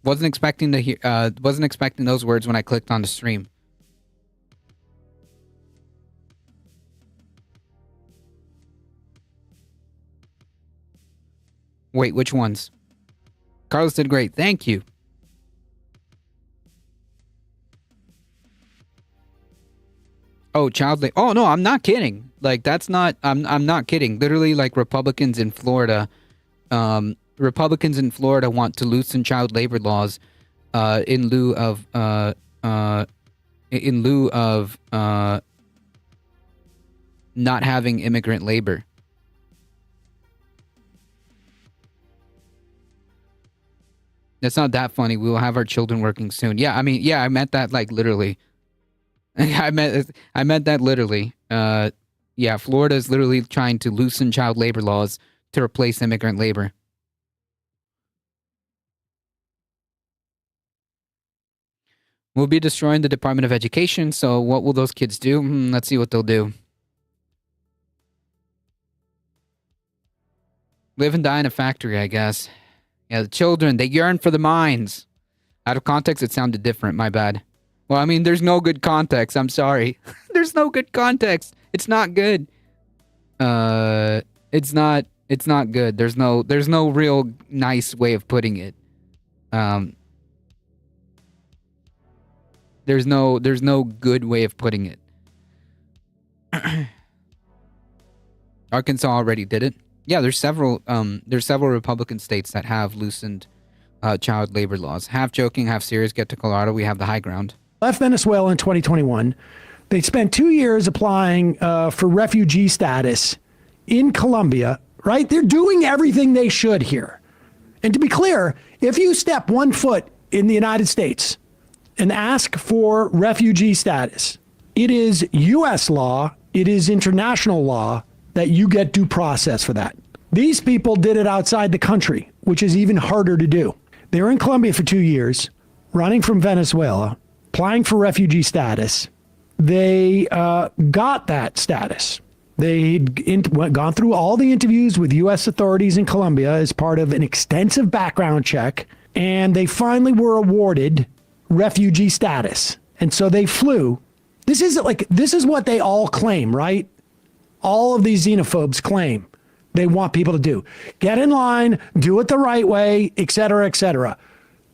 Wasn't expecting those words when I clicked on the stream. Wait, which ones? Carlos did great. Thank you. Oh, child labor. Oh no, I'm not kidding. Like that's not. I'm not kidding. Literally, like Republicans in Florida want to loosen child labor laws in lieu of not having immigrant labor. That's not that funny. We will have our children working soon. Yeah, I mean, yeah, I meant that like literally. I meant that literally. Yeah, Florida is literally trying to loosen child labor laws to replace immigrant labor. We'll be destroying the Department of Education, so what will those kids do? Let's see what they'll do. Live and die in a factory, I guess. Yeah, the children, they yearn for the mines. Out of context, it sounded different. My bad. Well, I mean, there's no good context. I'm sorry. There's no good context. It's not good. It's not good. There's no real nice way of putting it. There's no good way of putting it. Arkansas already did it. Yeah, there's several Republican states that have loosened child labor laws. Half joking, half serious. Get to Colorado, we have the high ground. Left Venezuela in 2021. They spent 2 years applying for refugee status in Colombia, right? They're doing everything they should here. And to be clear, if you step 1 foot in the United States and ask for refugee status, it is U.S. law, it is international law that you get due process for that. These people did it outside the country, which is even harder to do. They were in Colombia for 2 years, running from Venezuela, applying for refugee status. They got that status. They'd gone through all the interviews with U.S. authorities in Colombia as part of an extensive background check, and they finally were awarded refugee status. And so they flew. This is what they all claim, right? All of these xenophobes claim they want people to do. Get in line, do it the right way, et cetera, et cetera.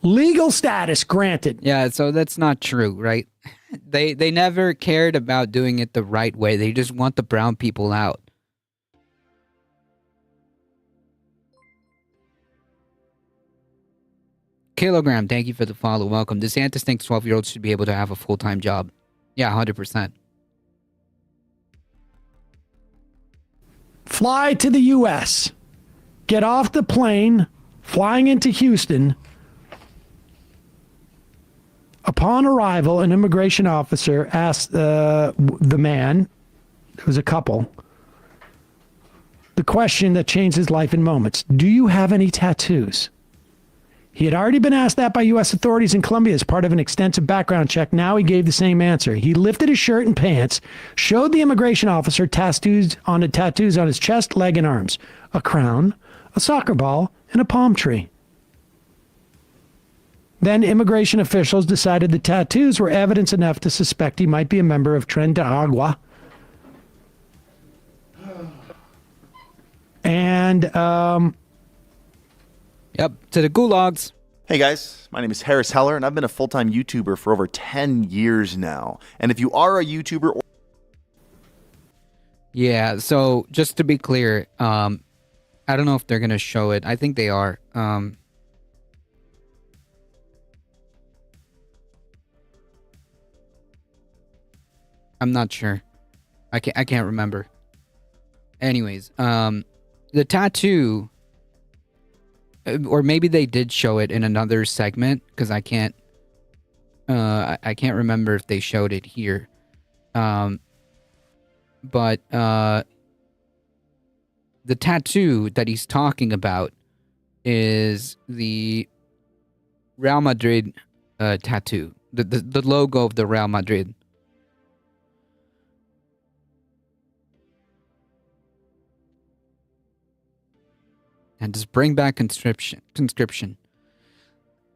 Legal status granted. Yeah, so that's not true, right? They never cared about doing it the right way. They just want the brown people out. Kilogram, thank you for the follow. Welcome. DeSantis thinks 12-year-olds should be able to have a full-time job. Yeah, 100%. Fly to the U.S. Get off the plane, flying into Houston. Upon arrival, an immigration officer asked the man, it was a couple, the question that changed his life in moments. Do you have any tattoos? He had already been asked that by U.S. authorities in Colombia as part of an extensive background check. Now he gave the same answer. He lifted his shirt and pants, showed the immigration officer tattoos on his chest, leg, and arms. A crown, a soccer ball, and a palm tree. Then immigration officials decided the tattoos were evidence enough to suspect he might be a member of Tren de Agua. And, Yep, to the gulags. Hey guys, my name is Harris Heller, and I've been a full-time YouTuber for over 10 years now. And if you are a YouTuber... Yeah, so just to be clear, I don't know if they're going to show it. I think they are. I'm not sure. I can't remember. Anyways, the tattoo, or maybe they did show it in another segment because I can't remember if they showed it here. But the tattoo that he's talking about is the Real Madrid tattoo, the logo of the Real Madrid. And just bring back conscription.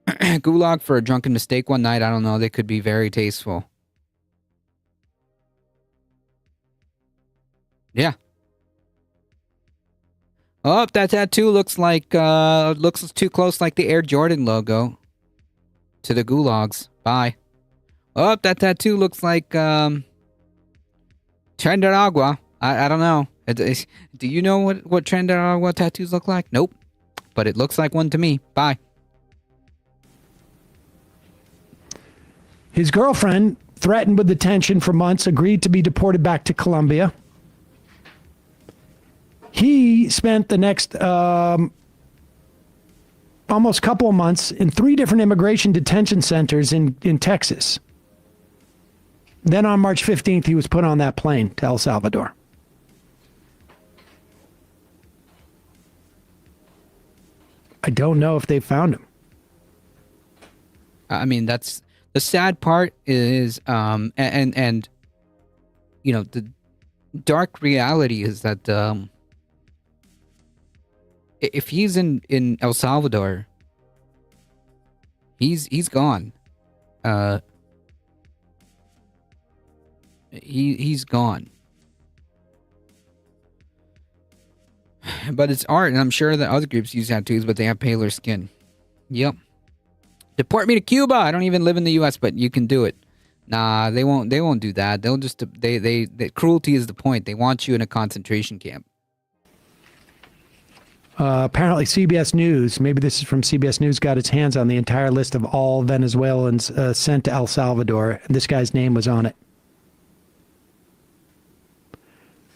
Gulag for a drunken mistake one night. I don't know. They could be very tasteful. Yeah. Oh, that tattoo looks too close like the Air Jordan logo to the gulags. Bye. Oh, that tattoo looks like Trenderagua. I don't know. Do you know what Trenderagua tattoos look like? Nope. But it looks like one to me. Bye. His girlfriend, threatened with detention for months, agreed to be deported back to Colombia. He spent the next almost couple of months in 3 different immigration detention centers in Texas. Then on March 15th, he was put on that plane to El Salvador. I don't know if they found him. I mean, that's the sad part is, and you know, the dark reality is that if he's in El Salvador, he's gone. He's gone. But it's art, and I'm sure that other groups use tattoos, but they have paler skin. Yep. Deport me to Cuba. I don't even live in the U.S., but you can do it. Nah, they won't do that. They'll just cruelty is the point. They want you in a concentration camp. Apparently, CBS News, maybe this is from CBS News, got its hands on the entire list of all Venezuelans sent to El Salvador. This guy's name was on it.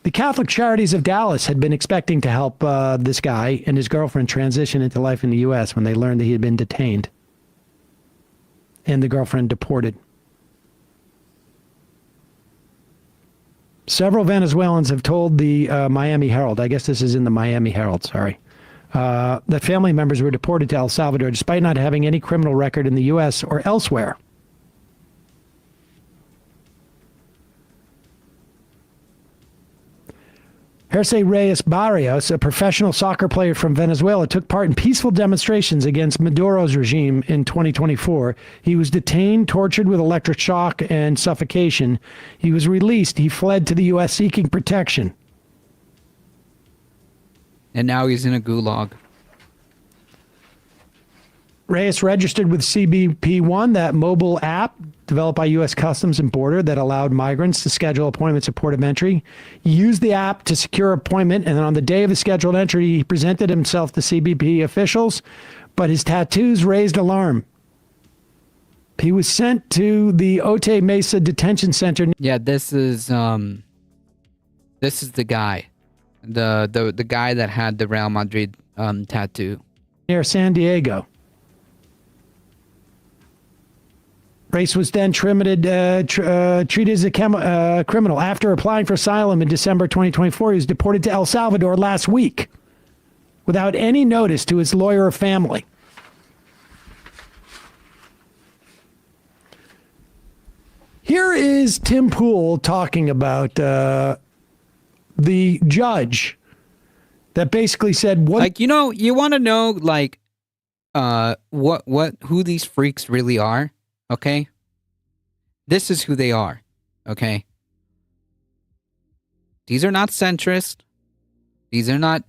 The Catholic Charities of Dallas had been expecting to help this guy and his girlfriend transition into life in the U.S. when they learned that he had been detained and the girlfriend deported. Several Venezuelans have told the Miami Herald, I guess this is in the Miami Herald, sorry, that family members were deported to El Salvador despite not having any criminal record in the U.S. or elsewhere. Jersey Reyes Barrios, a professional soccer player from Venezuela, took part in peaceful demonstrations against Maduro's regime in 2024. He was detained, tortured with electric shock and suffocation. He was released. He fled to the U.S. seeking protection. And now he's in a gulag. Reyes registered with CBP One, that mobile app developed by U.S. Customs and Border that allowed migrants to schedule appointments at port of entry. He used the app to secure an appointment, and then on the day of his scheduled entry, he presented himself to CBP officials, but his tattoos raised alarm. He was sent to the Otay Mesa Detention Center. Yeah, this is the guy, the guy that had the Real Madrid tattoo near San Diego. Reyes was then treated as a criminal. After applying for asylum in December 2024, he was deported to El Salvador last week without any notice to his lawyer or family. Here is Tim Pool talking about the judge that basically said, "What?" Like, you know, you want to know, like, who these freaks really are. Okay? This is who they are. Okay? These are not centrist. These are not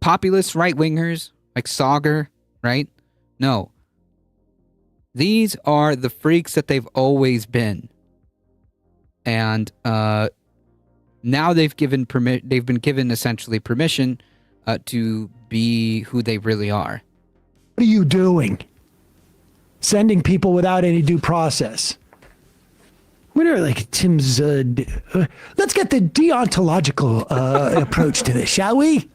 populist right-wingers like Sauger, right? No. These are the freaks that they've always been. And now they've been given essentially permission to be who they really are. What are you doing? Sending people without any due process. What are like Tim's? Let's get the deontological approach to this, shall we?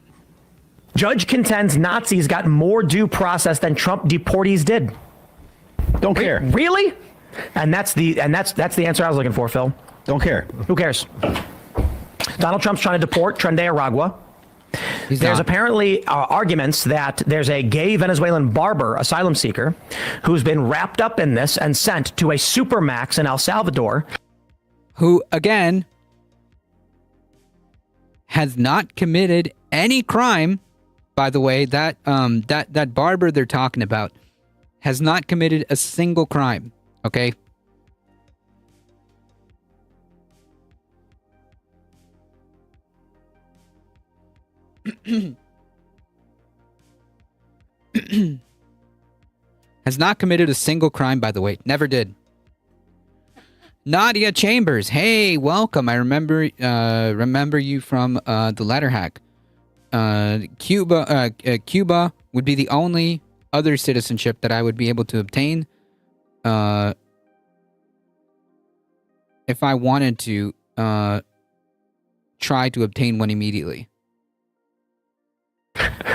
Judge contends Nazis got more due process than Trump deportees did. Don't care. Really? And that's the answer I was looking for, Phil. Don't care. Who cares? Donald Trump's trying to deport Trende Aragua. There's apparently arguments that there's a gay Venezuelan barber asylum seeker who's been wrapped up in this and sent to a supermax in El Salvador. Who, again, has not committed any crime. By the way, that barber they're talking about has not committed a single crime. Okay. Has not committed a single crime, by the way. Never did. Nadia Chambers, hey, welcome. I remember you from the letter hack. Cuba would be the only other citizenship that I would be able to obtain if I wanted to try to obtain one immediately.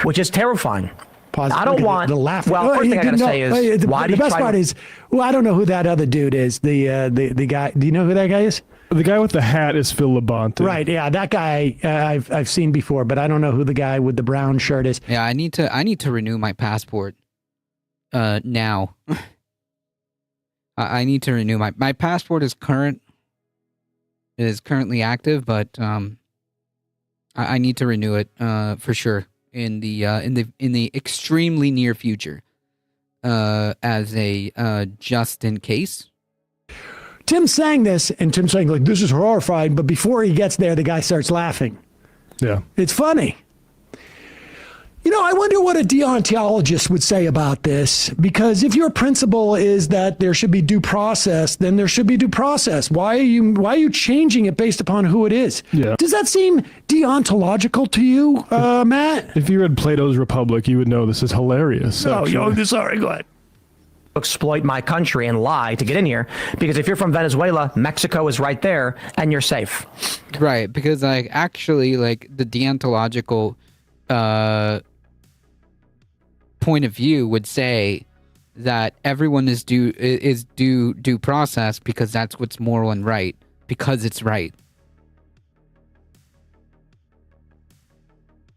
Which is terrifying. Pause. I don't want the laugh. Well, first thing I gotta say is why do the you best try part to, is, well, I don't know who that other dude is. The guy. Do you know who that guy is? The guy with the hat is Phil Labonte. Right. Yeah, that guy I've seen before, but I don't know who the guy with the brown shirt is. Yeah, I need to renew my passport. Now. I need to renew my passport is current. It is currently active, but I need to renew it for sure in the extremely near future as a just in case. Tim's saying this, and Tim's saying, like, this is horrifying, but before he gets there, the guy starts laughing. Yeah. It's funny. You know, I wonder what a deontologist would say about this, because if your principle is that there should be due process, then there should be due process. Why are you changing it based upon who it is? Yeah. Does that seem deontological to you, Matt? If you read Plato's Republic, you would know this is hilarious. Oh, sorry, go ahead. exploit my country and lie to get in here, because if you're from Venezuela, Mexico is right there and you're safe. Right, because like actually like the deontological point of view would say that everyone is due process because that's what's moral and right, because it's right.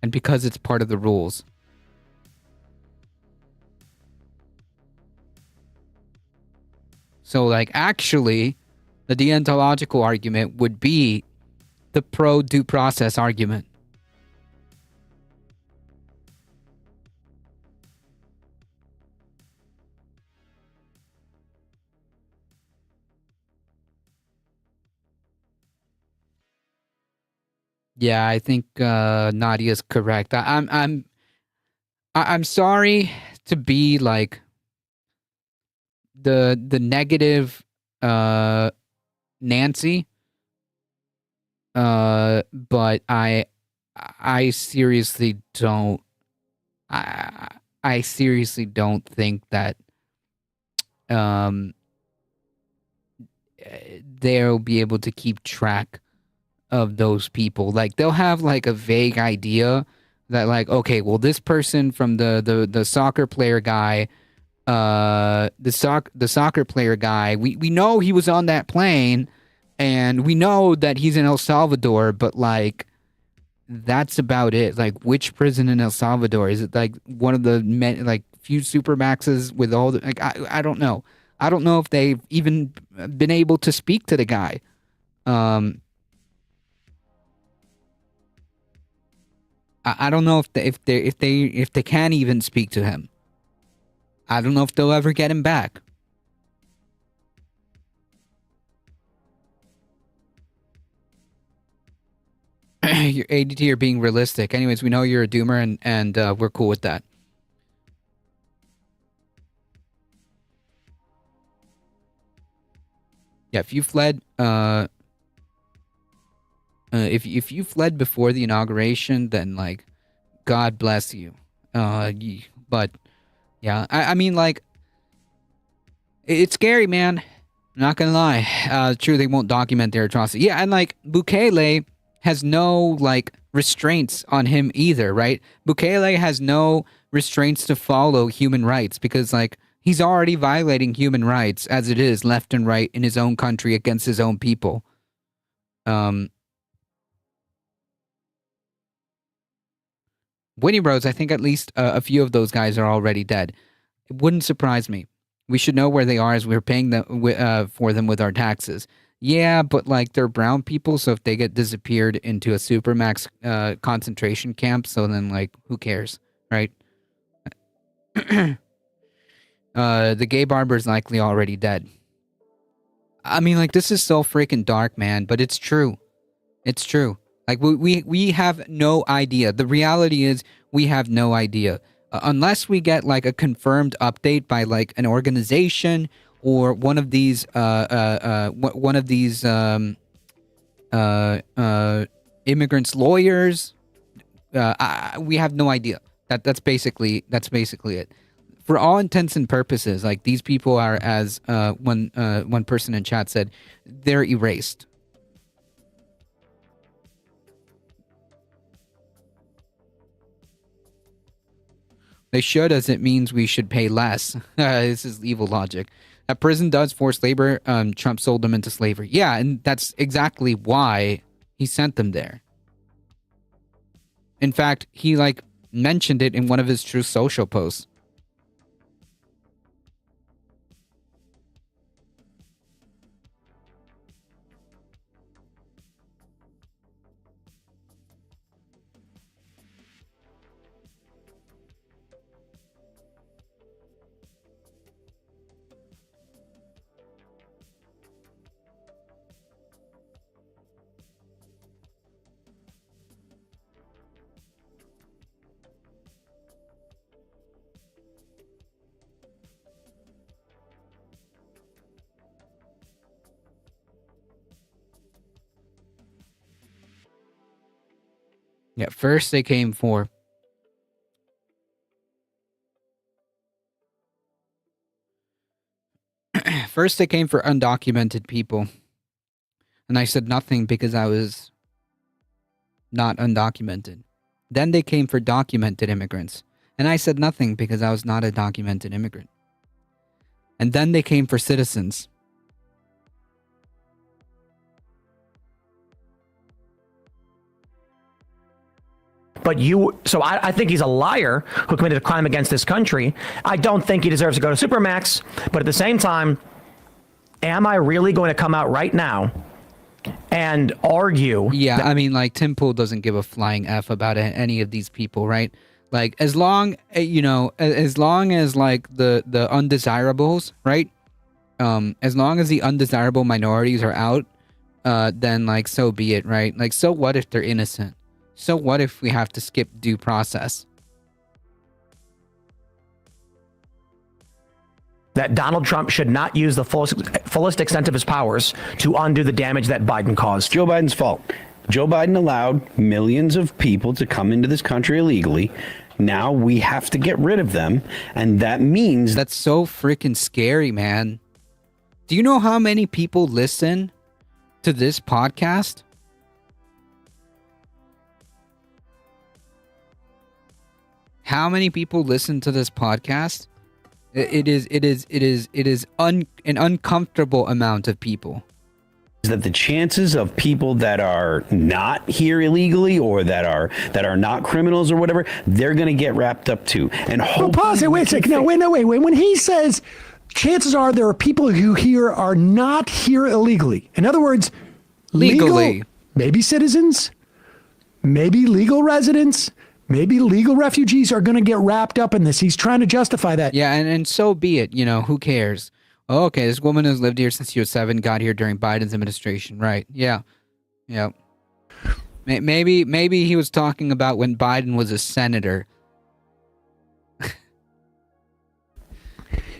And because it's part of the rules. So, like, actually, the deontological argument would be the pro-due process argument. Yeah, I think Nadia's correct. I'm sorry to be like the negative Nancy, but I seriously don't. I seriously don't think that they'll be able to keep track of those people. Like, they'll have like a vague idea that like, okay, well, this person from the soccer player guy, the soccer player guy, we know he was on that plane and we know that he's in El Salvador, but like that's about it. Like, which prison in El Salvador? Is it like one of the like few supermaxes with all the like I don't know. I don't know if they've even been able to speak to the guy. I don't know if they can even speak to him. I don't know if they'll ever get him back. Your ADT are being realistic. Anyways, we know you're a doomer, and we're cool with that. Yeah, if you fled, if you fled before the inauguration, then like, God bless you. But yeah, I mean, like, it's scary, man. Not gonna lie. True, they won't document their atrocity. Yeah, and like Bukele has no like restraints on him either, right? Bukele has no restraints to follow human rights because like he's already violating human rights as it is, left and right, in his own country against his own people. Winnie Rose, I think at least a few of those guys are already dead. It wouldn't surprise me. We should know where they are as we're paying them for them with our taxes. Yeah, but like they're brown people, so if they get disappeared into a supermax concentration camp, so then like who cares, right? The gay barber is likely already dead. I mean, like this is so freaking dark, man, but it's true. It's true. Like we have no idea. The reality is we have no idea. Unless we get like a confirmed update by like an organization or one of these immigrants' lawyers, we have no idea. That's basically it. For all intents and purposes, like these people are, as one person in chat said, they're erased. They should, as it means we should pay less. This is evil logic. That prison does force labor. Trump sold them into slavery. Yeah, and that's exactly why he sent them there. In fact, he like mentioned it in one of his Truth Social posts. Yeah, first they came for undocumented people. And I said nothing because I was not undocumented. Then they came for documented immigrants. And I said nothing because I was not a documented immigrant. And then they came for citizens. But I think he's a liar who committed a crime against this country. I don't think he deserves to go to Supermax. But at the same time, am I really going to come out right now and argue? Yeah, I mean, like Tim Pool doesn't give a flying F about any of these people, right? Like as long as like the undesirables, right? As long as the undesirable minorities are out, then like so be it, right? Like so what if they're innocent? So what if we have to skip due process? That Donald Trump should not use the fullest extent of his powers to undo the damage that Biden caused. Joe Biden's fault. Joe Biden allowed millions of people to come into this country illegally. Now we have to get rid of them. And that means... That's so freaking scary, man. Do you know how many people listen to this podcast? How many people listen to this podcast? It is an uncomfortable amount of people. Is that the chances of people that are not here illegally or that are not criminals or whatever, they're going to get wrapped up too. And pause it. Wait a second. No, wait. When he says chances are there are people who here are not here illegally. In other words, legally, maybe citizens, maybe legal residents. Maybe legal refugees are going to get wrapped up in this. He's trying to justify that. Yeah, and so be it. You know, who cares? Oh, okay, this woman has lived here since she was 7, got here during Biden's administration. Right, yeah. Maybe he was talking about when Biden was a senator.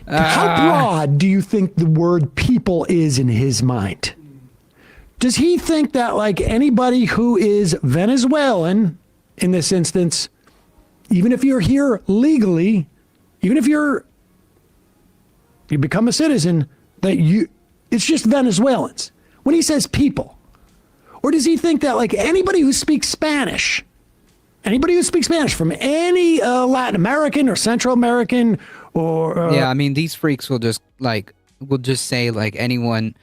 How broad do you think the word people is in his mind? Does he think that like anybody who is Venezuelan... in this instance, even if you're here legally, even if you become a citizen, that it's just Venezuelans when he says people? Or does he think that like anybody who speaks Spanish from any Latin American or Central American or yeah, I mean these freaks will just say like anyone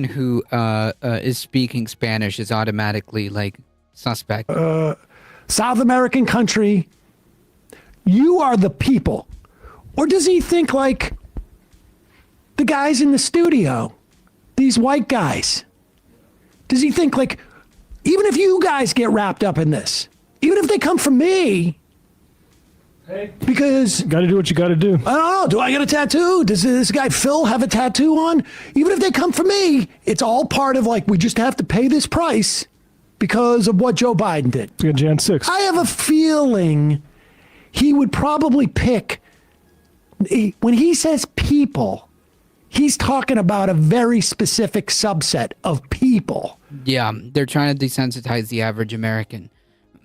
who is speaking Spanish is automatically like suspect. South American country, you are the people. Or does he think like the guys in the studio, these white guys? Does he think like, even if you guys get wrapped up in this, even if they come from me, because got to do what you got to do. I don't know. Do I get a tattoo? Does this guy Phil have a tattoo on? Even if they come from me, it's all part of like, we just have to pay this price because of what Joe Biden did. Yeah, Jan 6th. I have a feeling he would probably pick, when he says people, he's talking about a very specific subset of people. Yeah, they're trying to desensitize the average American.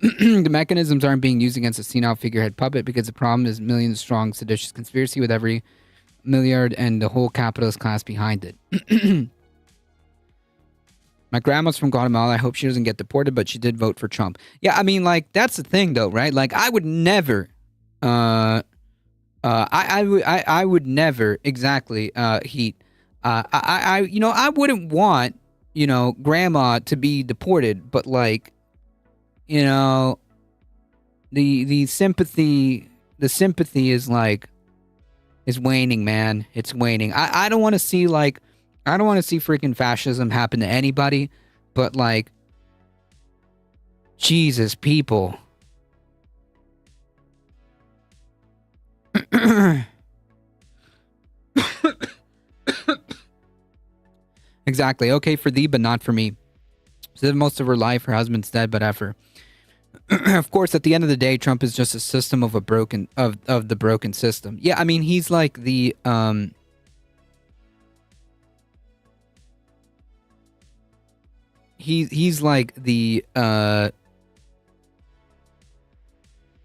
The mechanisms aren't being used against a senile figurehead puppet because the problem is millions strong seditious conspiracy with every milliard and the whole capitalist class behind it. My grandma's from Guatemala. I hope she doesn't get deported, but she did vote for Trump. Yeah, I mean, like, that's the thing, though, right? Like, I would never, I would never exactly, Heat. I wouldn't want, grandma to be deported, but like, the sympathy is like, is waning, man. It's waning. I don't want to see freaking fascism happen to anybody, but like, Jesus, people. Exactly. Okay for thee, but not for me. She lived most of her life. Her husband's dead, but ever. Of course, at the end of the day, Trump is just a system of the broken system. Yeah, I mean, he's like the he's like the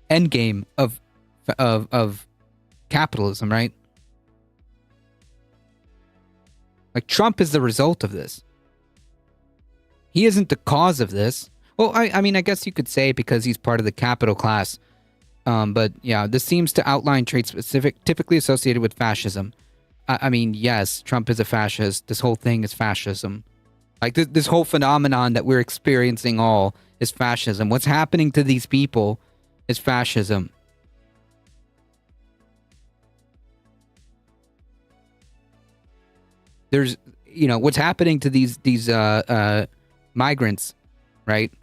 end game of capitalism, right? Like, Trump is the result of this. He isn't the cause of this. Well, I mean, I guess you could say because he's part of the capital class. But yeah, this seems to outline traits typically associated with fascism. I mean, yes, Trump is a fascist. This whole thing is fascism. Like, this whole phenomenon that we're experiencing all is fascism. What's happening to these people is fascism. There's, what's happening to these migrants, right,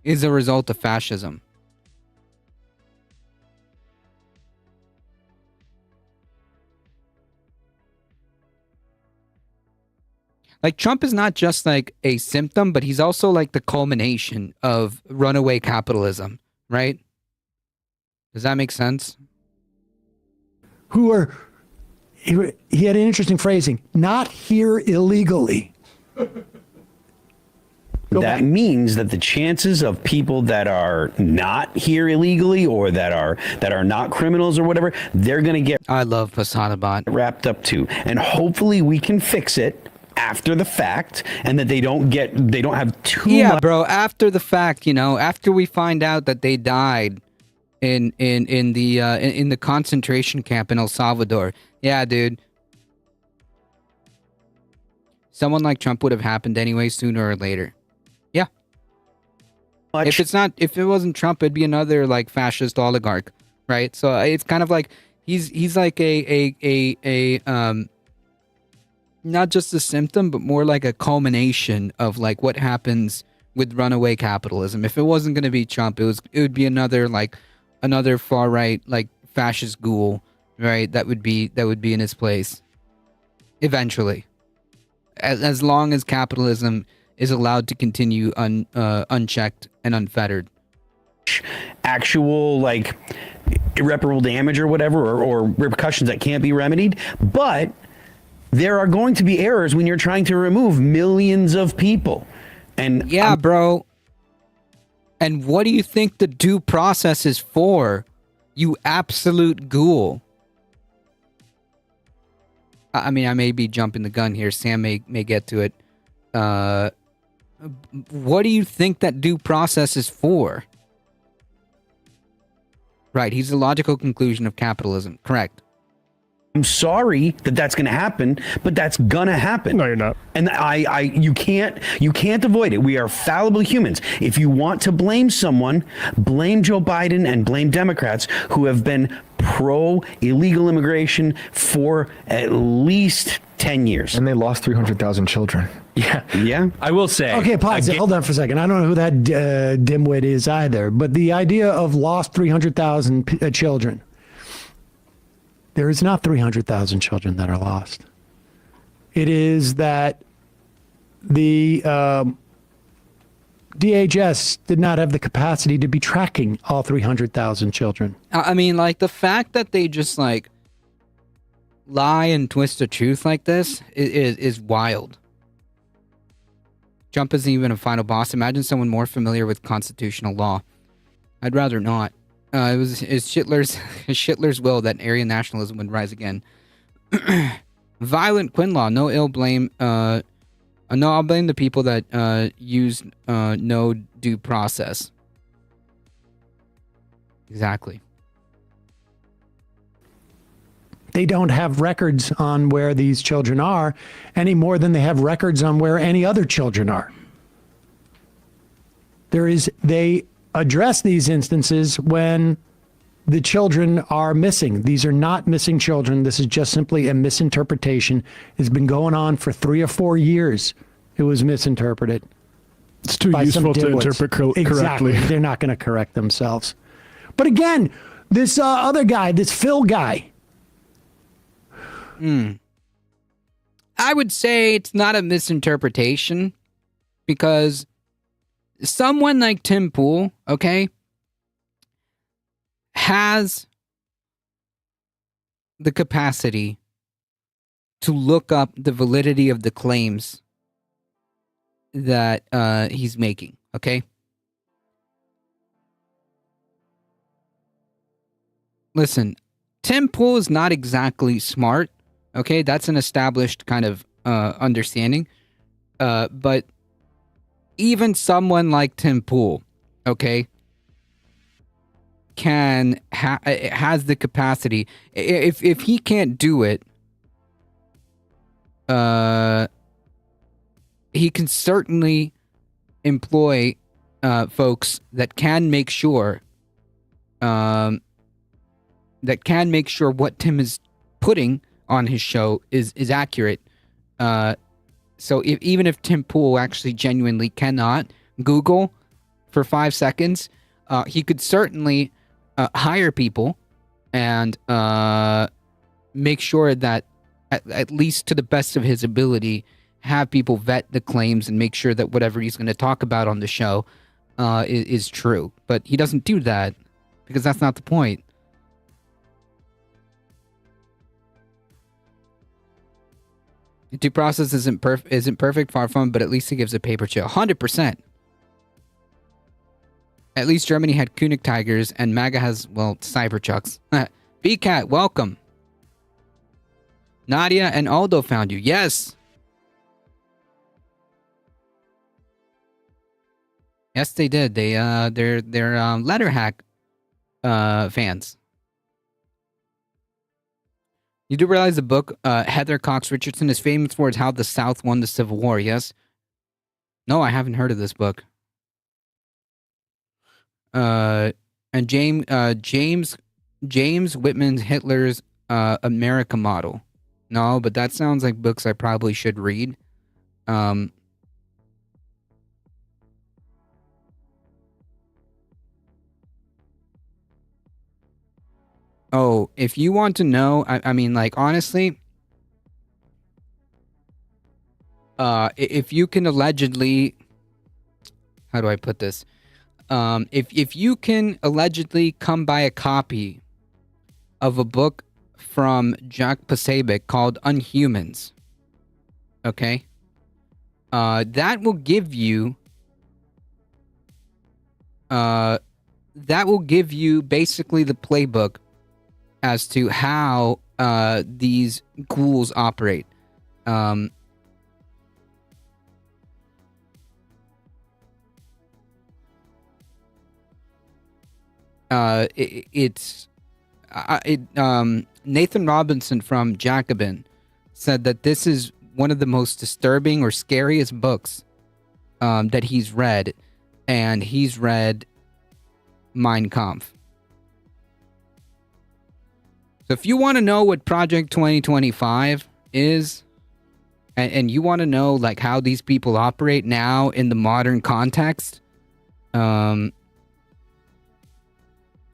is a result of fascism. Like, Trump is not just like a symptom, but he's also like the culmination of runaway capitalism, right? Does that make sense? Who are, he had an interesting phrasing, not here illegally. That means that the chances of people that are not here illegally or that are not criminals or whatever, they're going to get, I love Posadabot, wrapped up too. And hopefully we can fix it after the fact, and that they don't have too much. Bro, after the fact, after we find out that they died in the concentration camp in El Salvador. Yeah, dude. Someone like Trump would have happened anyway, sooner or later. Yeah. If it wasn't Trump, it'd be another like fascist oligarch, right? So it's kind of like he's like a not just a symptom, but more like a culmination of like what happens with runaway capitalism. If it wasn't going to be Trump, it would be another far right like fascist ghoul, right? That would be in his place eventually. As long as capitalism is allowed to continue unchecked and unfettered. Actual like irreparable damage or whatever, or repercussions that can't be remedied, but there are going to be errors when you're trying to remove millions of people. And yeah, bro. And what do you think the due process is for? You absolute ghoul. I mean, I may be jumping the gun here. Sam may get to it. What do you think that due process is for? Right, he's the logical conclusion of capitalism. Correct. I'm sorry that that's going to happen, but that's going to happen. No, you're not. And you can't avoid it. We are fallible humans. If you want to blame someone, blame Joe Biden and blame Democrats who have been pro illegal immigration for at least 10 years. And they lost 300,000 children. Yeah. I will say. Okay, pause. Hold on for a second. I don't know who that dimwit is either, but the idea of lost 300,000 children. There is not 300,000 children that are lost. It is that the DHS did not have the capacity to be tracking all 300,000 children. I mean, like, the fact that they just, like, lie and twist the truth like this is wild. Trump isn't even a final boss. Imagine someone more familiar with constitutional law. I'd rather not. It's Hitler's will that Aryan nationalism would rise again. Violent Quinlaw, no ill blame. No, I'll blame the people that use no due process. Exactly. They don't have records on where these children are any more than they have records on where any other children are. They address these instances when the children are missing. These are not missing children. This is just simply a misinterpretation. It's been going on for 3 or 4 years. It was misinterpreted. It's too useful to interpret correctly. Exactly. They're not going to correct themselves. But again, this other guy, this Phil guy. I would say it's not a misinterpretation because someone like Tim Pool, okay, has the capacity to look up the validity of the claims that he's making, okay? Listen, Tim Pool is not exactly smart, okay? That's an established kind of understanding. But even someone like Tim Pool, okay, has the capacity. If he can't do it, he can certainly employ folks that can make sure what Tim is putting on his show is accurate. So even if Tim Pool actually genuinely cannot Google for 5 seconds, he could certainly hire people and make sure that at least to the best of his ability, have people vet the claims and make sure that whatever he's going to talk about on the show is true. But he doesn't do that because that's not the point. Due process isn't perfect, far from, but at least it gives a paper trail. 100%. At least Germany had Koenig Tigers, and MAGA has, well, Cybertrucks. BCat, welcome. Nadia and Aldo found you. Yes. Yes, they did. They're letter hack fans. You do realize the book Heather Cox Richardson is famous for how the South won the Civil War, yes? No, I haven't heard of this book. And James Whitman's Hitler's America Model. No, but that sounds like books I probably should read. Oh, if you want to know, I mean, like, honestly, if you can allegedly, how do I put this? If you can allegedly come by a copy of a book from Jack Posobiec called Unhumans, okay, that will give you basically the playbook as to how these ghouls operate. Nathan Robinson from Jacobin said that this is one of the most disturbing or scariest books that he's read, and he's read Mein Kampf. So if you want to know what Project 2025 is, and you want to know like how these people operate now in the modern context,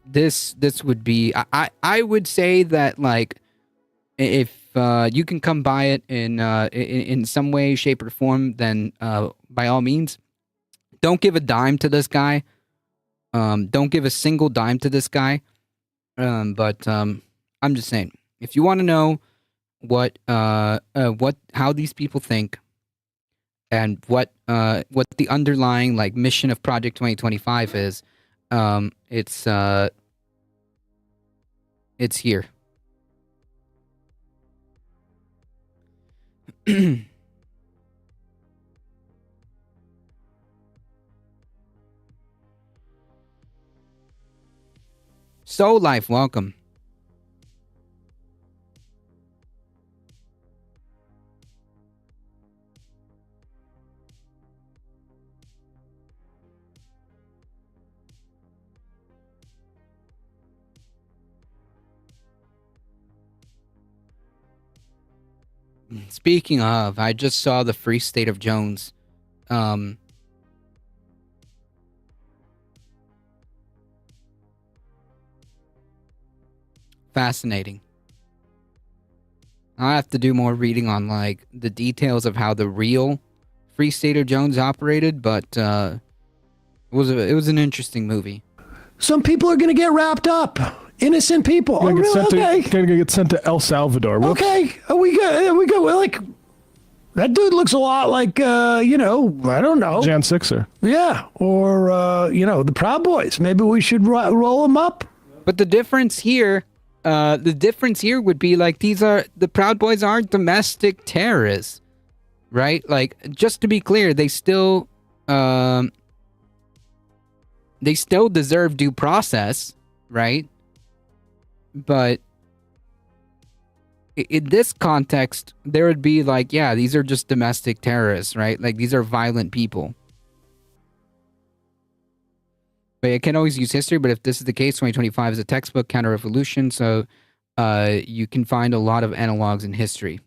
this would be, I would say that, like, if you can come by it in some way, shape, or form, then by all means, don't give a dime to this guy. Don't give a single dime to this guy. But I'm just saying, if you want to know how these people think, and what the underlying like mission of Project 2025 is, it's here. Soul Life, welcome. Speaking of, I just saw the Free State of Jones. Fascinating. I have to do more reading on like the details of how the real Free State of Jones operated, but it was an interesting movie. Some people are going to get wrapped up. Innocent people. Gonna get sent to El Salvador. Whoops. Okay, we go. Like that dude looks a lot like I don't know, Jan Sixer. Yeah, or the Proud Boys. Maybe we should roll them up. But the difference here would be like the Proud Boys aren't domestic terrorists, right? Like, just to be clear, they still deserve due process, right? But in this context, there would be like, yeah, these are just domestic terrorists, right? Like, these are violent people. But I can't always use history, but if this is the case, 2025 is a textbook counter-revolution, so you can find a lot of analogs in history.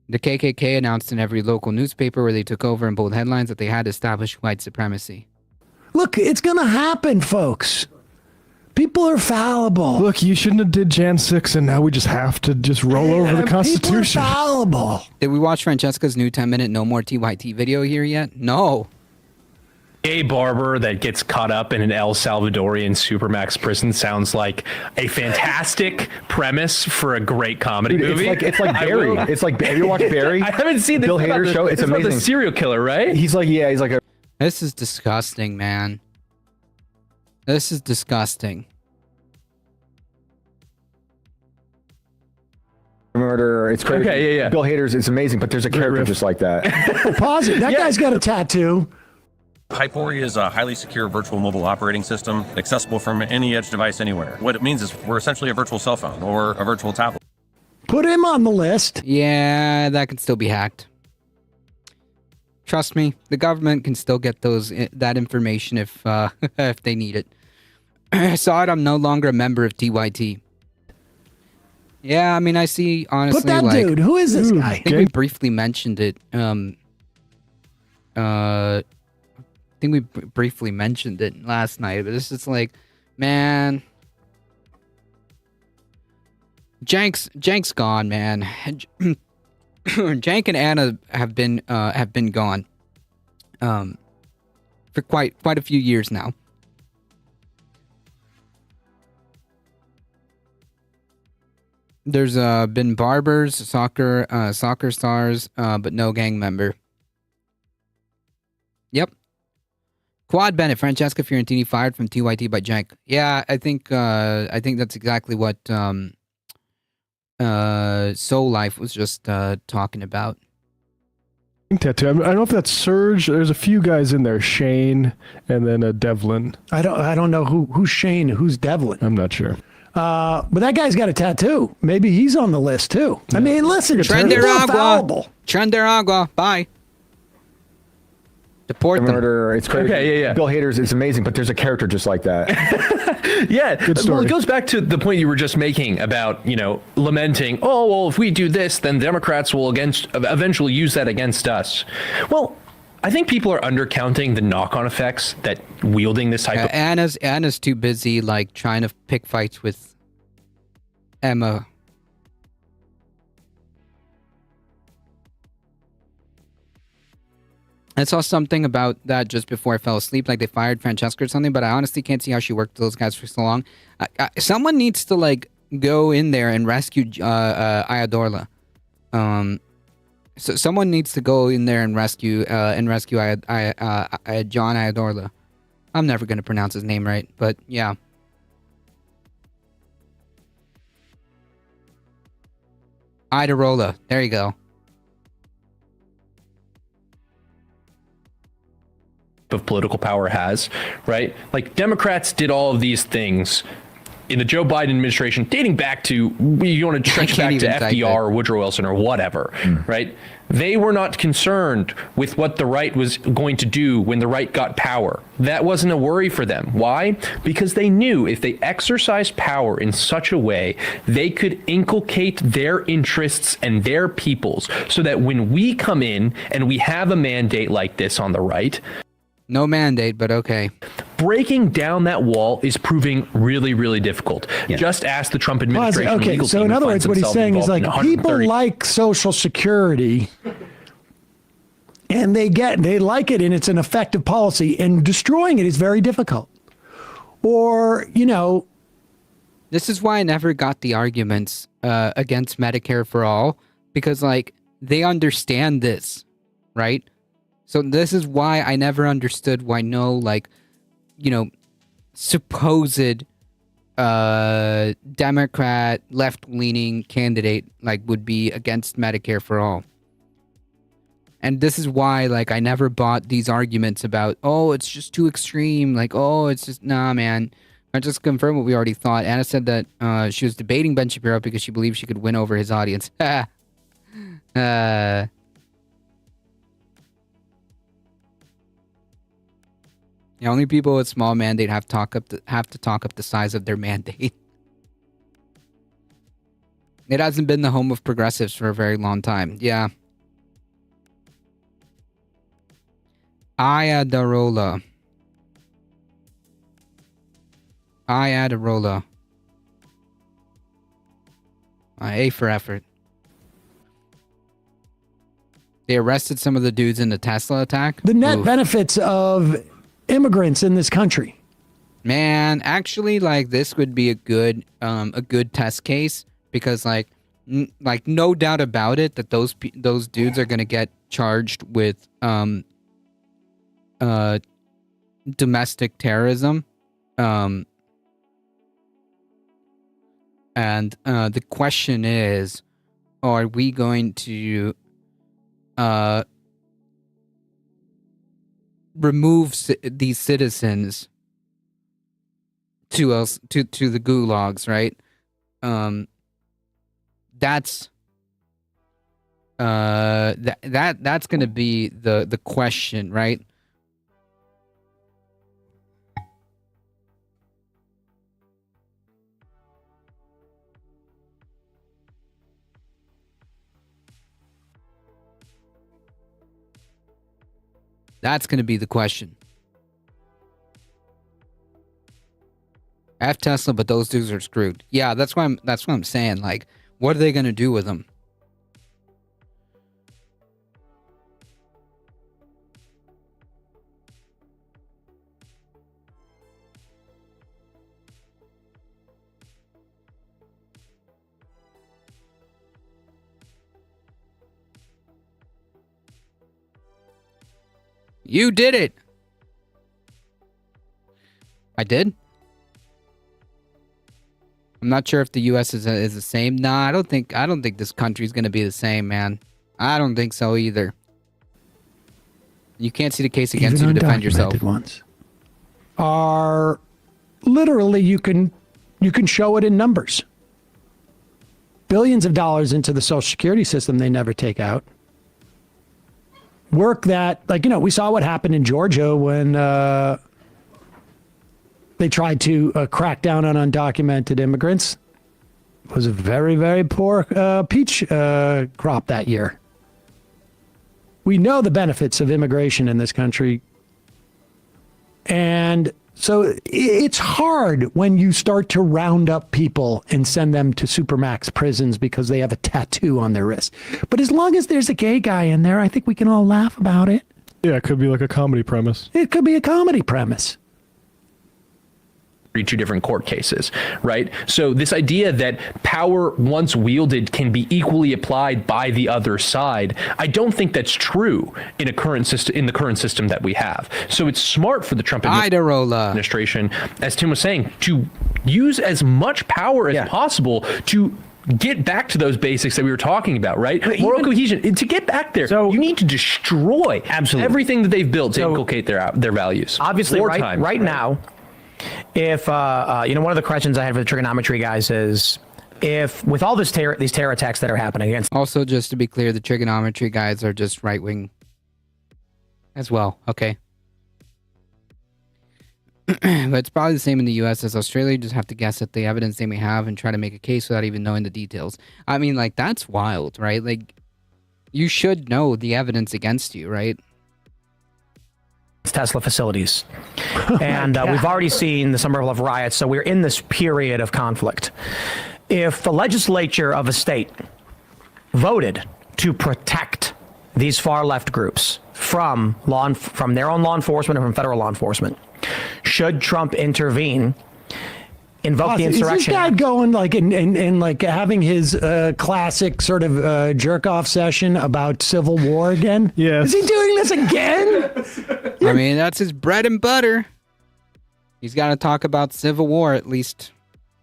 The KKK announced in every local newspaper where they took over in bold headlines that they had established white supremacy. Look, it's gonna happen, folks. People are fallible. Look, you shouldn't have did Jan 6, and now we just have to just roll over the Constitution. People are fallible. Did we watch Francesca's new 10-minute No More TYT video here yet? No. A barber that gets caught up in an El Salvadorian supermax prison sounds like a fantastic premise for a great comedy movie. It's like Barry. It's like, have you watched Barry? I haven't seen the Bill Hader show. It's amazing. The serial killer, right? He's like a. This is disgusting, man. This is disgusting. Murder. It's crazy. Okay, yeah. Bill Hader's. It's amazing, but there's a character just like that. Pause it. That guy's got a tattoo. Hypori is a highly secure virtual mobile operating system, accessible from any edge device anywhere. What it means is we're essentially a virtual cell phone or a virtual tablet. Put him on the list. Yeah, that can still be hacked. Trust me, the government can still get that information if if they need it. I saw it. I'm no longer a member of TYT. Yeah, I mean, I see, honestly, Put that dude. Who is this guy? I think we briefly mentioned it. I think we briefly mentioned it last night, but it's just like, man, Jank's gone, man. Jank and Anna have been gone for quite a few years now. There's been barbers, soccer stars, but no gang member. Yep. Quad Bennett, Francesca Fiorentini fired from TYT by Jank. Yeah, I think that's exactly what Soul Life was just talking about. Tattoo. I don't know if that's Surge. There's a few guys in there, Shane, and then Devlin. I don't know who's Shane, who's Devlin. I'm not sure. But that guy's got a tattoo. Maybe he's on the list too. I mean, listen, people are fallible. Trenderagua. Bye. Deport them. Murder. It's crazy. Okay, yeah. Bill Hader's. It's amazing, but there's a character just like that. Yeah. Good story. Well, it goes back to the point you were just making about, lamenting, oh, well, if we do this, then Democrats will eventually use that against us. Well, I think people are undercounting the knock-on effects that wielding this type of... Anna's too busy, trying to pick fights with Emma. I saw something about that just before I fell asleep, like they fired Francesca or something, but I honestly can't see how she worked with those guys for so long. Someone needs to, go in there and rescue Ayadorla. So someone needs to go in there and rescue John Ayadorla. I'm never going to pronounce his name right, but yeah. Ayadorla. There you go. of political power has, right? Like Democrats did all of these things in the Joe Biden administration, dating back to, you want to stretch back to FDR or Woodrow Wilson or whatever, right? They were not concerned with what the right was going to do when the right got power. That wasn't a worry for them. Why? Because they knew if they exercised power in such a way, they could inculcate their interests and their people's, so that when we come in and we have a mandate like this on the right, no mandate, but okay. Breaking down that wall is proving really, really difficult. Yeah. Just ask the Trump administration. Okay, so in other words, what he's saying is like people like Social Security, and they like it, and it's an effective policy, and destroying it is very difficult. Or, you know, this is why I never got the arguments against Medicare for all, because like they understand this, right? So this is why I never understood why no, like, you know, supposed Democrat left-leaning candidate like would be against Medicare for all. And this is why like I never bought these arguments about, oh, it's just too extreme, like, oh, it's just, nah, man. I just confirmed what we already thought. Anna said that she was debating Ben Shapiro because she believed she could win over his audience. The only people with small mandate have to talk up the size of their mandate. It hasn't been the home of progressives for a very long time. Yeah. Ayadorla. A for effort. They arrested some of the dudes in the Tesla attack. The net benefits of immigrants in this country. Man, actually, like this would be a good test case, because like no doubt about it that those dudes are gonna get charged with domestic terrorism, and the question is, are we going to remove these citizens to the gulags, right? That's that's going to be the question, right? That's going to be the question. F Tesla, but those dudes are screwed. Yeah, that's what I'm saying. Like, what are they going to do with them? You did it. I did? I'm not sure if the U.S. is the same. Nah, I don't think this country's going to be the same, man. I don't think so either. You can't see the case against you to defend yourself. Even undocumented ones are literally, you can show it in numbers. Billions of dollars into the Social Security system they never take out. Work that, like, you know, we saw what happened in Georgia when they tried to crack down on undocumented immigrants. It was a very, very poor peach crop that year. We know the benefits of immigration in this country. And so it's hard when you start to round up people and send them to supermax prisons because they have a tattoo on their wrist. But as long as there's a gay guy in there, I think we can all laugh about it. Yeah, it could be like a comedy premise. It could be a comedy premise. Two different court cases, right? So this idea that power once wielded can be equally applied by the other side, I don't think that's true in the current system that we have. So it's smart for the Trump administration, as Tim was saying, to use as much power as possible to get back to those basics that we were talking about, right? Moral cohesion. To get back there, so you need to destroy everything that they've built to inculcate their values. Obviously, right now, if one of the questions I had for the trigonometry guys is, if with all these terror attacks that are happening against. Also, just to be clear, the trigonometry guys are just right wing as well. Okay. But it's probably the same in the U.S. as Australia. You just have to guess at the evidence they may have and try to make a case without even knowing the details. I mean, like, that's wild, right? Like, you should know the evidence against you, right? Tesla facilities. And we've already seen the Summer of Love riots, so we're in this period of conflict. If the legislature of a state voted to protect these far left groups from their own law enforcement and from federal law enforcement, should Trump intervene, invoke the insurrection? Is this guy going like and like having his classic sort of jerk off session about Civil War again? Yes. Is he doing this again? I mean, that's his bread and butter. He's got to talk about Civil War at least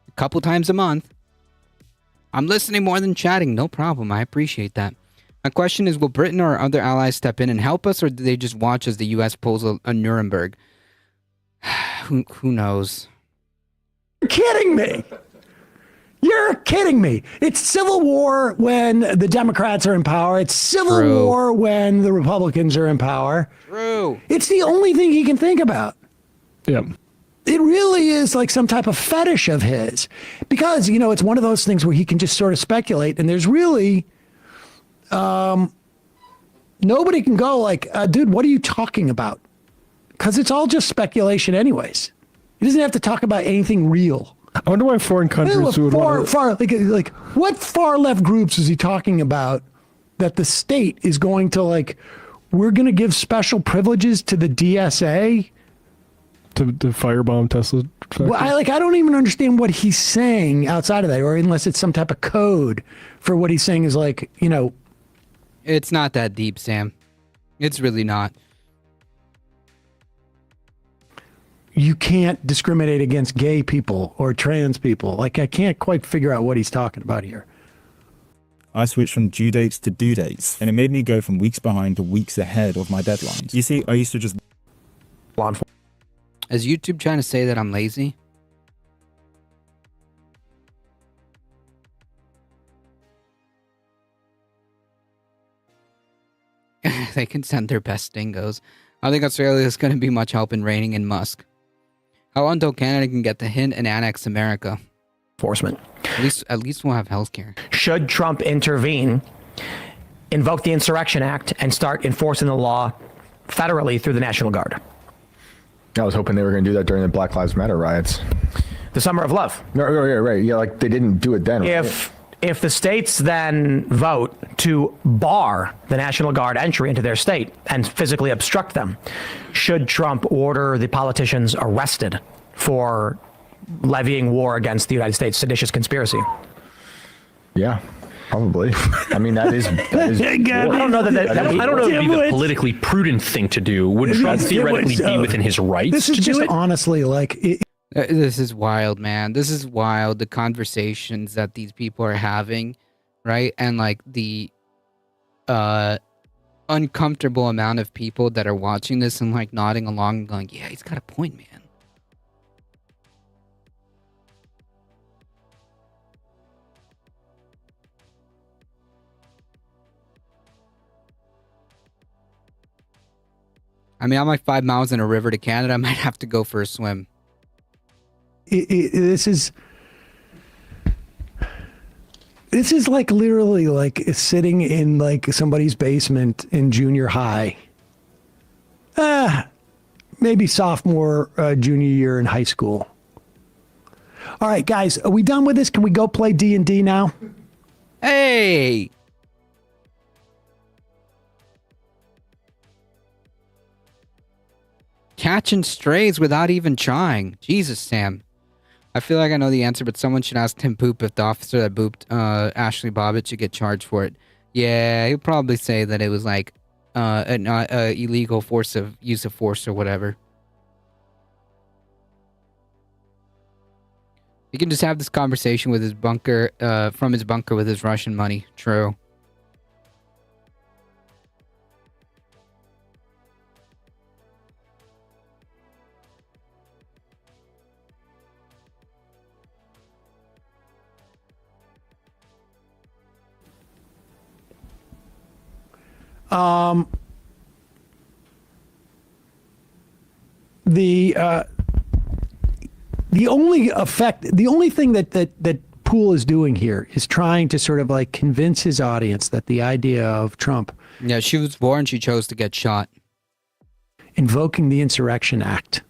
a couple times a month. I'm listening more than chatting. No problem. I appreciate that. My question is, will Britain or other allies step in and help us, or do they just watch as the U.S. pulls a Nuremberg? Who knows? You're kidding me. You're kidding me. It's Civil War when the Democrats are in power. It's Civil War when the Republicans are in power. True. It's the only thing he can think about. Yep. It really is like some type of fetish of his. Because, you know, it's one of those things where he can just sort of speculate. And there's really, nobody can go like, dude, what are you talking about? Because it's all just speculation anyways. He doesn't have to talk about anything real. I wonder why foreign countries would want to... like what far left groups is he talking about that the state is going to like, we're going to give special privileges to the DSA? To firebomb Tesla factories? Well, I don't even understand what he's saying outside of that, or unless it's some type of code for what he's saying is like, you know. It's not that deep, Sam. It's really not. You can't discriminate against gay people or trans people. Like, I can't quite figure out what he's talking about here. I switched from due dates to due dates, and it made me go from weeks behind to weeks ahead of my deadlines. You see, I used to just... Is YouTube trying to say that I'm lazy? They can send their best dingoes. I think Australia is going to be much help in reining in Musk. How until Canada can get the hint and annex America? Enforcement. At least we'll have healthcare. Should Trump intervene, invoke the Insurrection Act, and start enforcing the law federally through the National Guard? I was hoping they were going to do that during the Black Lives Matter riots. The Summer of Love. No, right. Yeah, like they didn't do it then. If the states then vote to bar the National Guard entry into their state and physically obstruct them, should Trump order the politicians arrested for levying war against the United States seditious conspiracy? Yeah, probably. I mean, that is. I don't know that I don't know if it would be the politically prudent thing to do. Would Trump theoretically be within his rights? This is just honestly like. This is wild, man. This is wild. The conversations that these people are having, right? And like the uncomfortable amount of people that are watching this and like nodding along and going, yeah, he's got a point, man. I mean, I'm like 5 miles in a river to Canada. I might have to go for a swim. This is like literally like sitting in like somebody's basement in junior high. Maybe sophomore, junior year in high school. All right, guys, are we done with this? Can we go play D&D now? Hey! Catching strays without even trying. Jesus, Sam. I feel like I know the answer, but someone should ask Tim Poop if the officer that booped Ashley Bobbitt should get charged for it. Yeah, he'll probably say that it was like an illegal use of force or whatever. He can just have this conversation with his bunker, from his bunker with his Russian money. True. The only thing that Poole is doing here is trying to sort of like convince his audience that the idea of Trump. Yeah, she was born, she chose to get shot. Invoking the Insurrection Act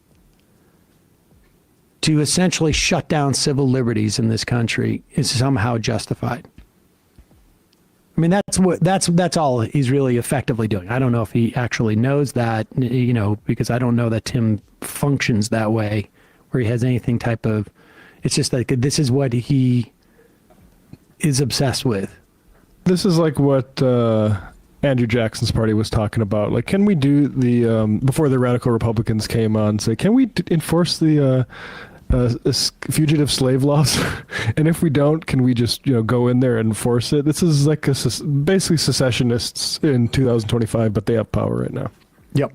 to essentially shut down civil liberties in this country is somehow justified. I mean, that's all he's really effectively doing. I don't know if he actually knows that, you know, because I don't know that Tim functions that way, where he has anything type of. It's just like this is what he is obsessed with. This is like what Andrew Jackson's party was talking about. Like, can we do the before the radical Republicans came on? Say, can we enforce the fugitive slave laws? And if we don't, can we just go in there and enforce it? This is like basically secessionists in 2025, but they have power right now. Yep.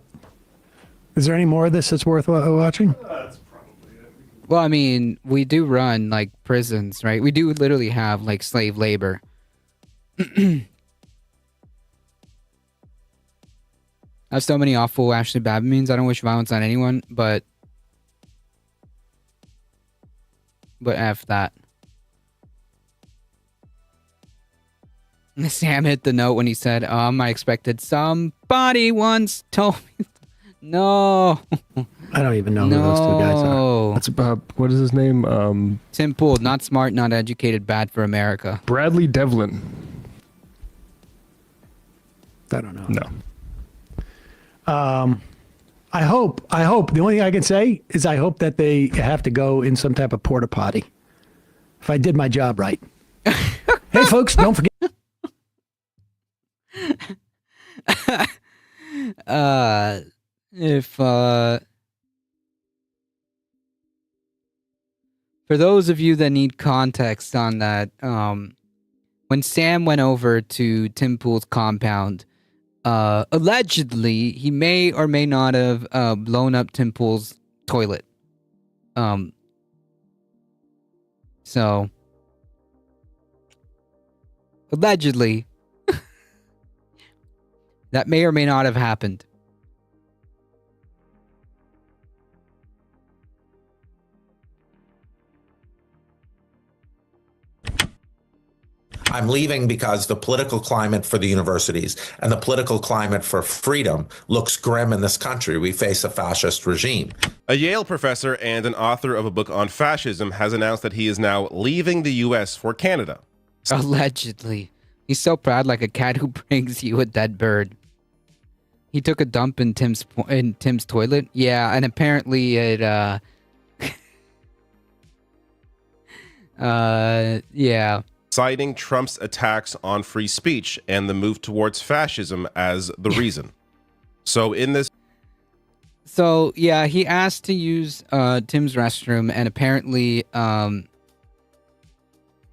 Is there any more of this that's worth watching? That's probably it. Well, I mean, we do run like prisons, right? We do literally have like slave labor. I have so many awful Ashley Babbitt memes. I don't wish violence on anyone, but F that. Sam hit the note when he said, I expected somebody once told me. No. I don't even know who those two guys are. That's about, what is his name? Tim Poole, not smart, not educated, bad for America. Bradley Devlin. I don't know. No. I hope, the only thing I can say is I hope that they have to go in some type of porta potty. If I did my job right. Hey, folks, don't forget. For those of you that need context on that, when Sam went over to Tim Poole's compound, allegedly, he may or may not have blown up Tim Poole's toilet. So, allegedly, that may or may not have happened. I'm leaving because the political climate for the universities and the political climate for freedom looks grim in this country. We face a fascist regime. A Yale professor and an author of a book on fascism has announced that he is now leaving the U.S. for Canada. Allegedly. He's so proud, like a cat who brings you a dead bird. He took a dump in Tim's toilet. Yeah, and apparently it yeah. Citing Trump's attacks on free speech and the move towards fascism as the reason. So in this So yeah, he asked to use Tim's restroom, and apparently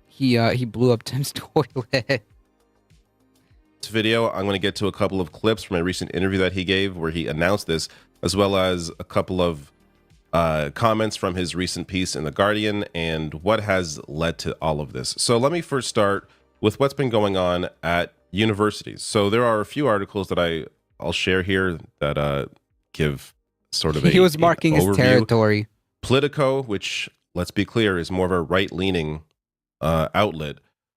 he blew up Tim's toilet. This video, I'm going to get to a couple of clips from a recent interview that he gave where he announced this, as well as a couple of comments from his recent piece in The Guardian and what has led to all of this. So let me first start with what's been going on at universities. So there are a few articles that I'll share here that give sort of he was marking his territory. Politico, which, let's be clear, is more of a right-leaning outlet,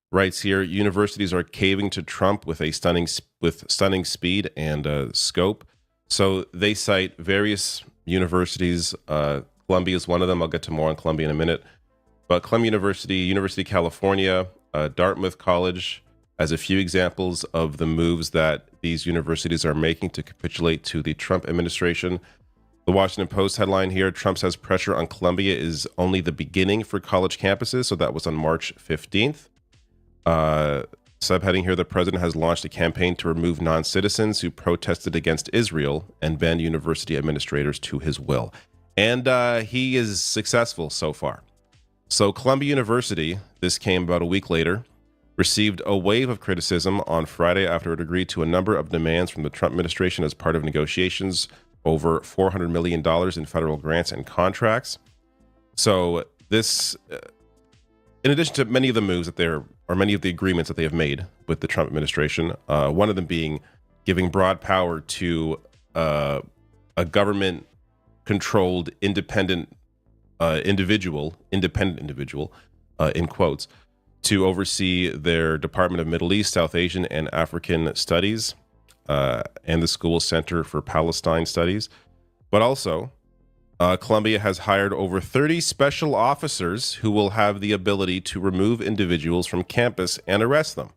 writes here: universities are caving to Trump with stunning speed and scope. So they cite various universities. Columbia is one of them. I'll get to more on Columbia in a minute. But Columbia University, University of California, Dartmouth College, as a few examples of the moves that these universities are making to capitulate to the Trump administration. The Washington Post headline here: Trump says pressure on Columbia is only the beginning for college campuses. So that was on March 15th. Subheading here: the president has launched a campaign to remove non-citizens who protested against Israel and bend university administrators to his will. And he is successful so far. So Columbia University, this came about a week later, received a wave of criticism on Friday after it agreed to a number of demands from the Trump administration as part of negotiations over $400 million in federal grants and contracts. So this, in addition to many of the moves that many of the agreements that they have made with the Trump administration, one of them being giving broad power to a government-controlled independent individual, in quotes, to oversee their Department of Middle East, South Asian, and African Studies, and the School Center for Palestine Studies. But also, Columbia has hired over 30 special officers who will have the ability to remove individuals from campus and arrest them.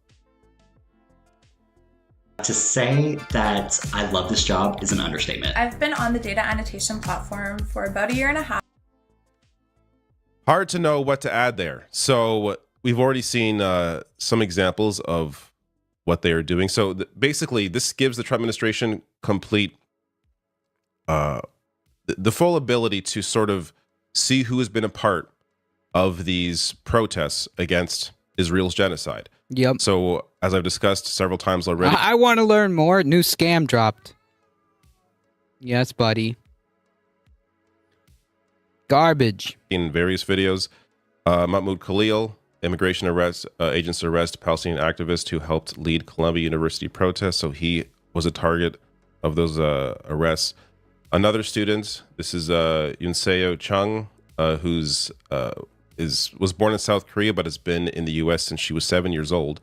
To say that I love this job is an understatement. I've been on the data annotation platform for about a year and a half. Hard to know what to add there. So we've already seen some examples of what they are doing. So basically, this gives the Trump administration complete, the full ability to sort of see who has been a part of these protests against Israel's genocide. Yep. So as I've discussed several times already, I want to learn more. New scam dropped. Yes, buddy. Garbage. In various videos, Mahmoud Khalil, immigration agents arrest Palestinian activist who helped lead Columbia University protests. So he was a target of those arrests. Another student, this is Yunseo Chung, who's was born in South Korea but has been in the U.S. since she was 7 years old,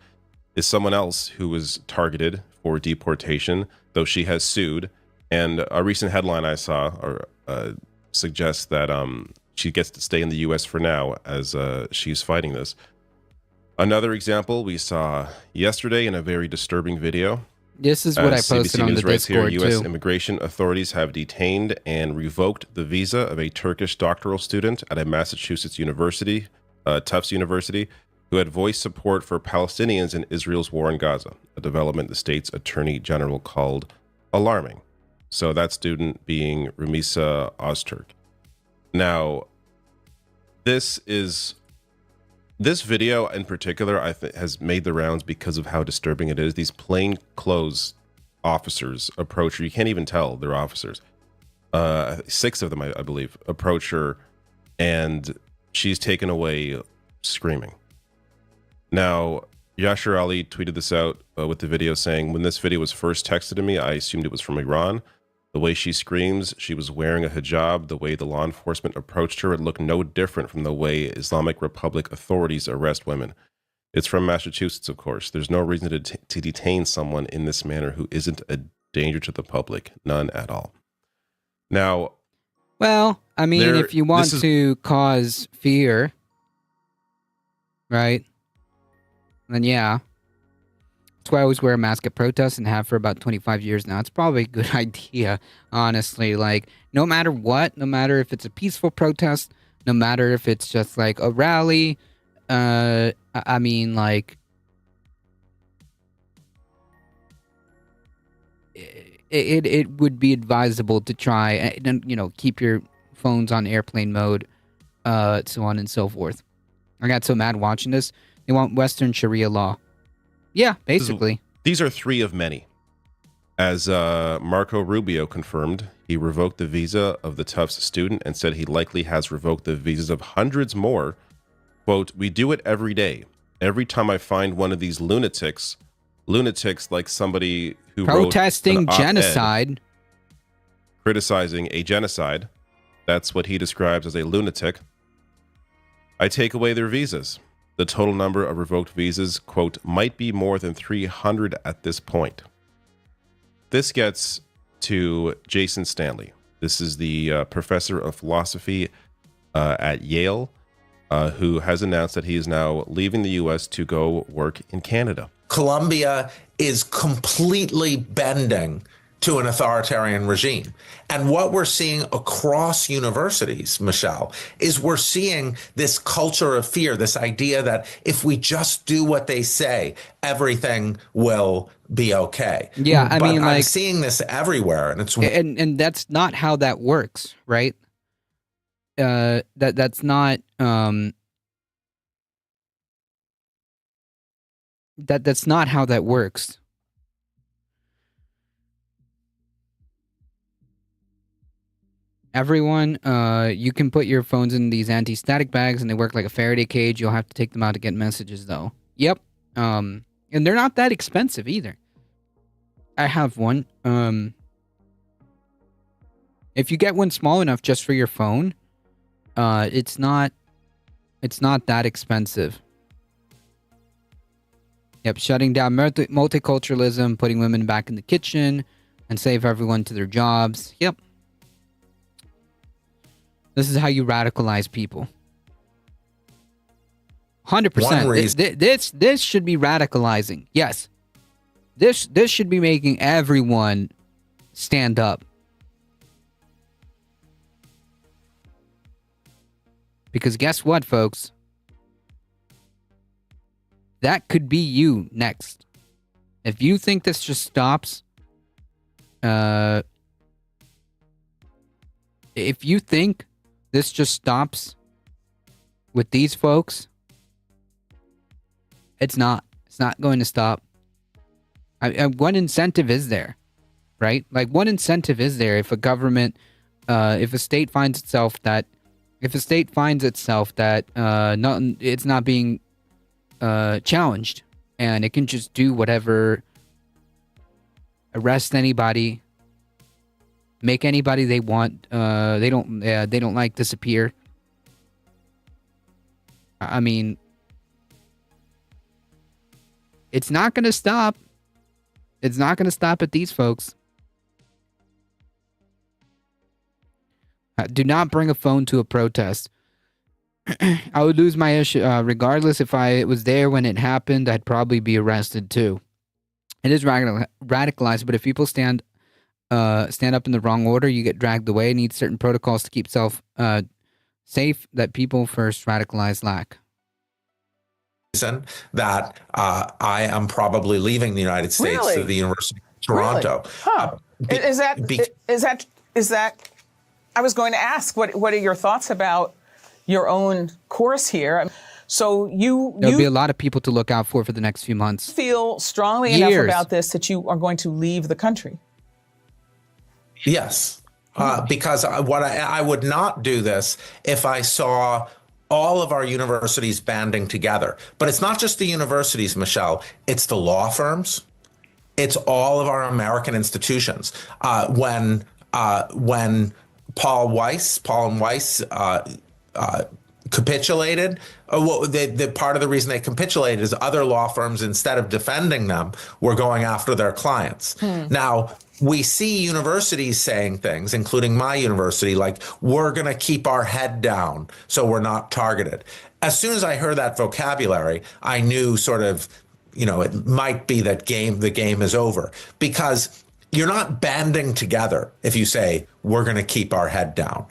is someone else who was targeted for deportation, though she has sued. And a recent headline I saw suggests that she gets to stay in the U.S. for now as she's fighting this. Another example we saw yesterday in a very disturbing video. This is what I posted CBC on News the writes Discord, here, U.S. too. immigration authorities have detained and revoked the visa of a Turkish doctoral student at a Massachusetts university, Tufts University, who had voiced support for Palestinians in Israel's war in Gaza, a development the state's attorney general called alarming. So that student being Rumisa Ozturk. Now, this video in particular, I think, has made the rounds because of how disturbing it is. These plainclothes officers approach her. You can't even tell they're officers. 6 of them, I believe, approach her, and she's taken away screaming. Now, Yashar Ali tweeted this out with the video saying, when this video was first texted to me, I assumed it was from Iran. The way she screams, she was wearing a hijab. The way the law enforcement approached her, it looked no different from the way Islamic Republic authorities arrest women. It's from Massachusetts, of course. There's no reason to detain someone in this manner who isn't a danger to the public. None at all. Now, well, I mean, if you want to cause fear, right, then yeah. That's why I always wear a mask at protests and have for about 25 years now. It's probably a good idea, honestly. Like, no matter what, no matter if it's a peaceful protest, no matter if it's just like a rally, I mean, like, it would be advisable to try and, you know, keep your phones on airplane mode, so on and so forth. I got so mad watching this. They want Western Sharia law. Yeah, basically. These are 3 of many. As Marco Rubio confirmed, he revoked the visa of the Tufts student and said he likely has revoked the visas of hundreds more. Quote, "We do it every day. Every time I find one of these lunatics like somebody who protesting wrote an op-ed genocide, criticizing a genocide, that's what he describes as a lunatic, I take away their visas. The total number of revoked visas, quote, might be more than 300 at this point." This gets to Jason Stanley. This is the professor of philosophy at Yale, who has announced that he is now leaving the U.S. to go work in Canada. Colombia is completely bending to an authoritarian regime. And what we're seeing across universities, Michelle, is we're seeing this culture of fear, this idea that if we just do what they say, everything will be okay. Yeah, I mean, like, I'm seeing this everywhere, and it's and that's not how that works, right? That's not that's not how that works. Everyone, you can put your phones in these anti-static bags and they work like a Faraday cage. You'll have to take them out to get messages though. Yep. And they're not that expensive either. I have one. If you get one small enough just for your phone, it's not that expensive. Yep, shutting down multiculturalism, putting women back in the kitchen, and save everyone to their jobs. Yep. This is how you radicalize people. 100%. This should be radicalizing. Yes. This should be making everyone stand up. Because guess what, folks? That could be you next. If you think this just stops, if you think this just stops with these folks, it's not. It's not going to stop. What incentive is there, right? Like, what incentive is there if a government, if a state finds itself that it's not being challenged, and it can just do whatever, arrest anybody, make anybody they want, they don't like disappear. I mean, it's not going to stop. It's not going to stop at these folks. Do not bring a phone to a protest. I would lose my issue regardless. If I was there when it happened, I'd probably be arrested too. It is radicalized, but if people stand up in the wrong order, you get dragged away. Need certain protocols to keep self safe that people first radicalized lack. That I am probably leaving the United States to the University of Toronto. Really? Is that? I was going to ask, what are your thoughts about your own course here? So there'll be a lot of people to look out for the next few months. Feel strongly enough about this that you are going to leave the country? Yes, because I would not do this if I saw all of our universities banding together. But it's not just the universities, Michelle. It's the law firms. It's all of our American institutions. When Paul and Weiss capitulated, the part of the reason they capitulated is other law firms, instead of defending them, were going after their clients. Now, we see universities saying things, including my university, like, we're going to keep our head down so we're not targeted. As soon as I heard that vocabulary, I knew sort of, it might be that the game is over, because you're not banding together if you say, we're going to keep our head down.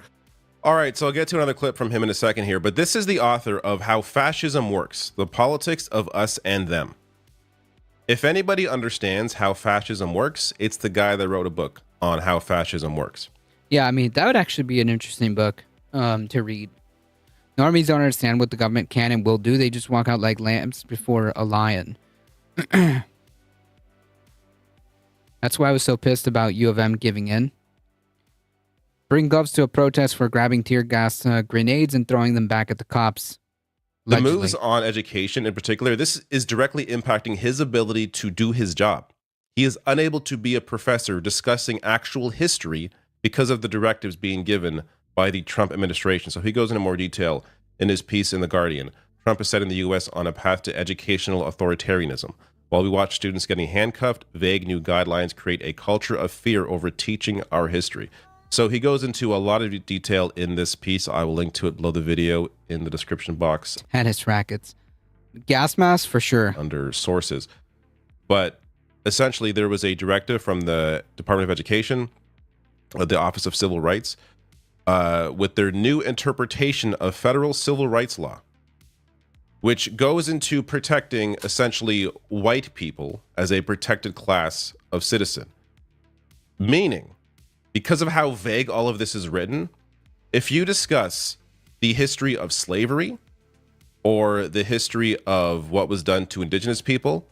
All right, so I'll get to another clip from him in a second here, but this is the author of How Fascism Works, The Politics of Us and Them. If anybody understands how fascism works, it's the guy that wrote a book on how fascism works. Yeah, I mean, that would actually be an interesting book to read. Normies don't understand what the government can and will do. They just walk out like lambs before a lion. That's why I was so pissed about U of M giving in. Bring gloves to a protest for grabbing tear gas grenades and throwing them back at the cops. The moves on education in particular, this is directly impacting his ability to do his job. He is unable to be a professor discussing actual history because of the directives being given by the Trump administration. So he goes into more detail in his piece in The Guardian. Trump is setting the U.S. on a path to educational authoritarianism. While we watch students getting handcuffed, vague new guidelines create a culture of fear over teaching our history. So he goes into a lot of detail in this piece. I will link to it below the video in the description box. Had his rackets. Gas mask for sure. Under sources. But essentially there was a directive from the Department of Education, the Office of Civil Rights, with their new interpretation of federal civil rights law, which goes into protecting essentially white people as a protected class of citizen. Meaning, because of how vague all of this is written, if you discuss the history of slavery or the history of what was done to indigenous people,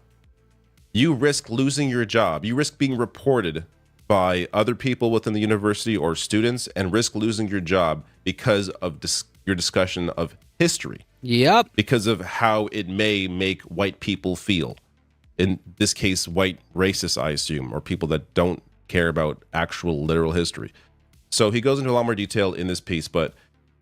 you risk losing your job. You risk being reported by other people within the university or students and risk losing your job because of your discussion of history. Yep. Because of how it may make white people feel. In this case, white racists, I assume, or people that don't care about actual literal history. So he goes into a lot more detail in this piece, but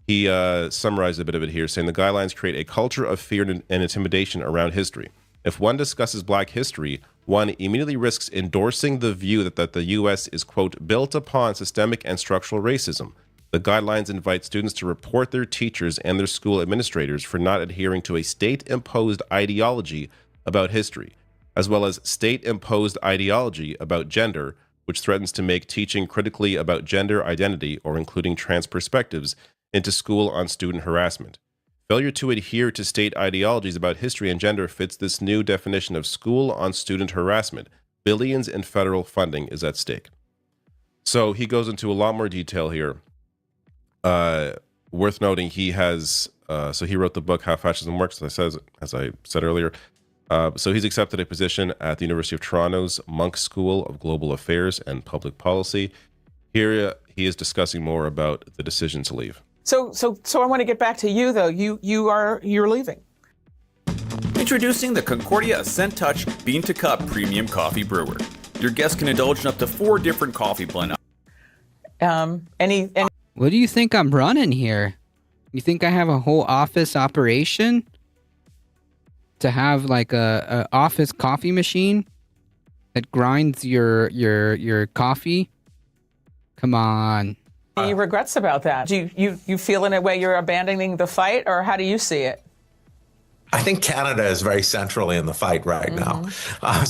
he summarized a bit of it here, saying the guidelines create a culture of fear and intimidation around history. If one discusses Black history, one immediately risks endorsing the view that the U.S. is, quote, built upon systemic and structural racism. The guidelines invite students to report their teachers and their school administrators for not adhering to a state-imposed ideology about history, as well as state-imposed ideology about gender, which threatens to make teaching critically about gender identity or including trans perspectives into school on student harassment. Failure to adhere to state ideologies about history and gender fits this new definition of school on student harassment. Billions in federal funding is at stake. So he goes into a lot more detail here. Worth noting, he has, so he wrote the book, How Fascism Works, as I said earlier. So he's accepted a position at the University of Toronto's Munk School of Global Affairs and Public Policy. Here he is discussing more about the decision to leave. So I want to get back to you though. You're leaving. Introducing the Concordia Ascent Touch Bean to Cup Premium Coffee Brewer. Your guests can indulge in up to 4 different coffee blends. What do you think I'm running here? You think I have a whole office operation to have like a office coffee machine that grinds your coffee? Come on. Any regrets about that? Do you feel in a way you're abandoning the fight, or how do you see it? I think Canada is very centrally in the fight right now. I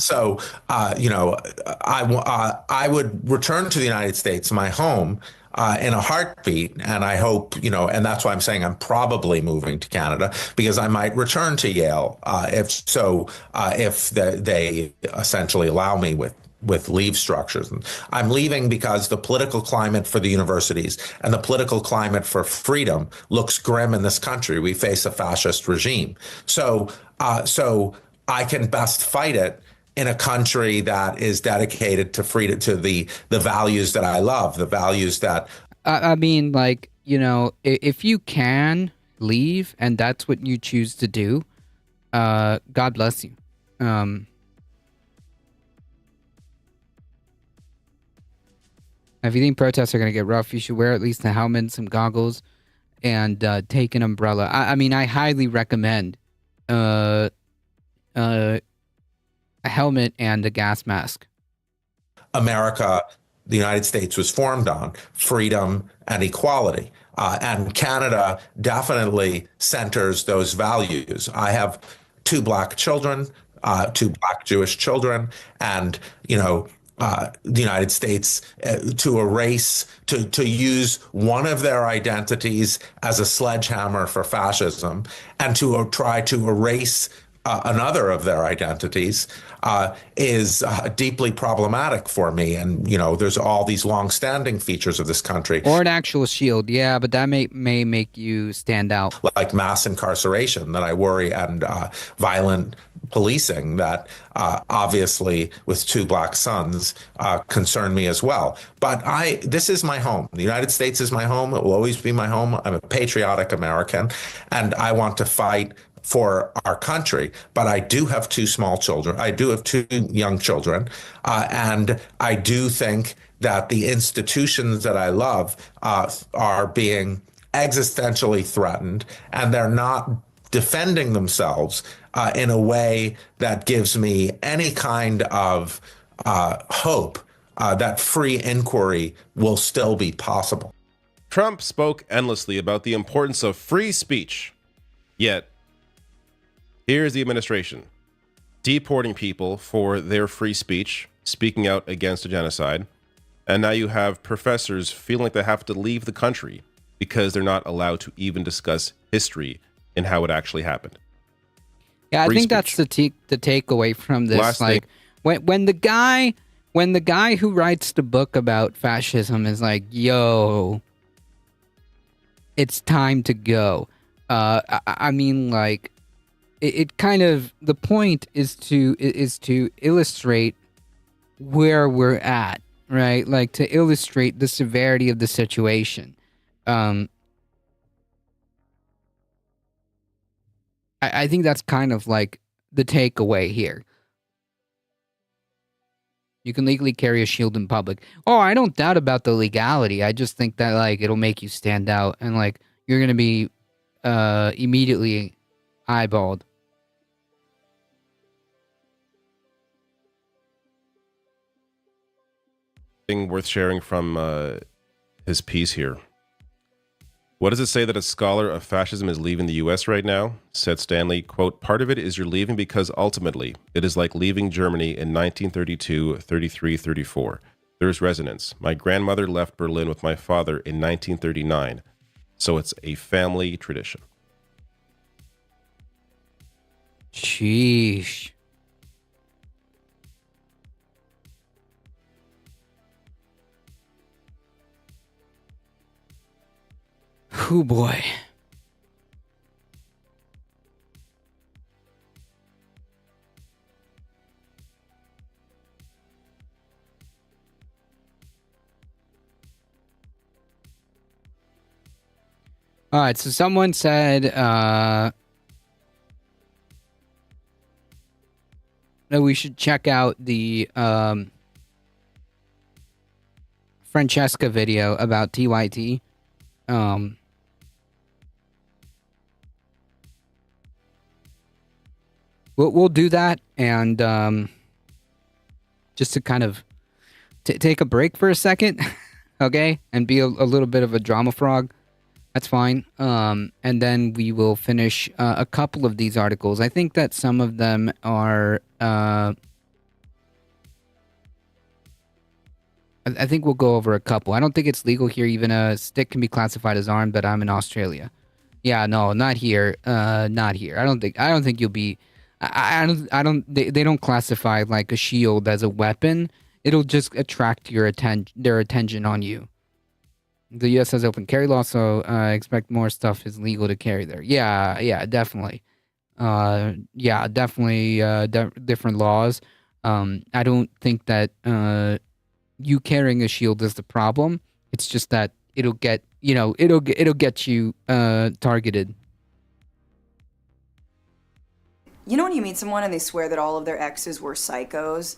would return to the United States, my home, in a heartbeat. And I hope, and that's why I'm saying I'm probably moving to Canada, because I might return to Yale if they essentially allow me with leave structures. And I'm leaving because the political climate for the universities and the political climate for freedom looks grim in this country. We face a fascist regime. So I can best fight it in a country that is dedicated to freedom, to the values that I love, the values that... I mean, like, if you can leave and that's what you choose to do, God bless you. If you think protests are going to get rough, you should wear at least a helmet, some goggles, and take an umbrella. I mean, I highly recommend a helmet and a gas mask. America, the United States, was formed on freedom and equality. And Canada definitely centers those values. I have 2 Black children, 2 Black Jewish children, and, the United States to use one of their identities as a sledgehammer for fascism and to try to erase another of their identities is deeply problematic for me. And, there's all these long-standing features of this country. Or an actual shield, yeah, but that may make you stand out. Like mass incarceration that I worry, and violent policing that obviously with two black sons concern me as well. But this is my home. The United States is my home. It will always be my home. I'm a patriotic American, and I want to fight for our country. But I do have two small children. I do have two young children. And I do think that the institutions that I love are being existentially threatened, and they're not defending themselves in a way that gives me any kind of hope that free inquiry will still be possible. Trump spoke endlessly about the importance of free speech, yet here's the administration deporting people for their free speech, speaking out against a genocide, and now you have professors feeling like they have to leave the country because they're not allowed to even discuss history and how it actually happened. Yeah, I Free think speech. that's the takeaway from this. Last like when the guy who writes the book about fascism is like, "Yo, it's time to go." I mean, like, it kind of, the point is to illustrate where we're at, right? Like, to illustrate the severity of the situation. I think that's kind of like the takeaway here. You can legally carry a shield in public. Oh, I don't doubt about the legality. I just think that, like, it'll make you stand out, and, like, you're gonna be immediately eyeballed. Thing worth sharing from his piece here. What does it say that a scholar of fascism is leaving the U.S. right now? Said Stanley, quote, "Part of it is you're leaving because ultimately it is like leaving Germany in 1932, 33, 34. There's resonance. My grandmother left Berlin with my father in 1939. So it's a family tradition." Sheesh. Oh boy. All right, so someone said that we should check out the Francesca video about TYT. We'll do that, and just to kind of take a break for a second, okay, and be a little bit of a drama frog. That's fine. And then we will finish a couple of these articles. I think that some of them are. I think we'll go over a couple. I don't think it's legal here. Even a stick can be classified as armed, but I'm in Australia. Yeah, no, not here. Not here. I don't think you'll be. I don't. They don't classify like a shield as a weapon. It'll just attract their attention on you. The U.S. has open carry law, so I expect more stuff is legal to carry there. Yeah, definitely. Different laws. I don't think that you carrying a shield is the problem. It's just that it'll get you targeted. You know when you meet someone and they swear that all of their exes were psychos,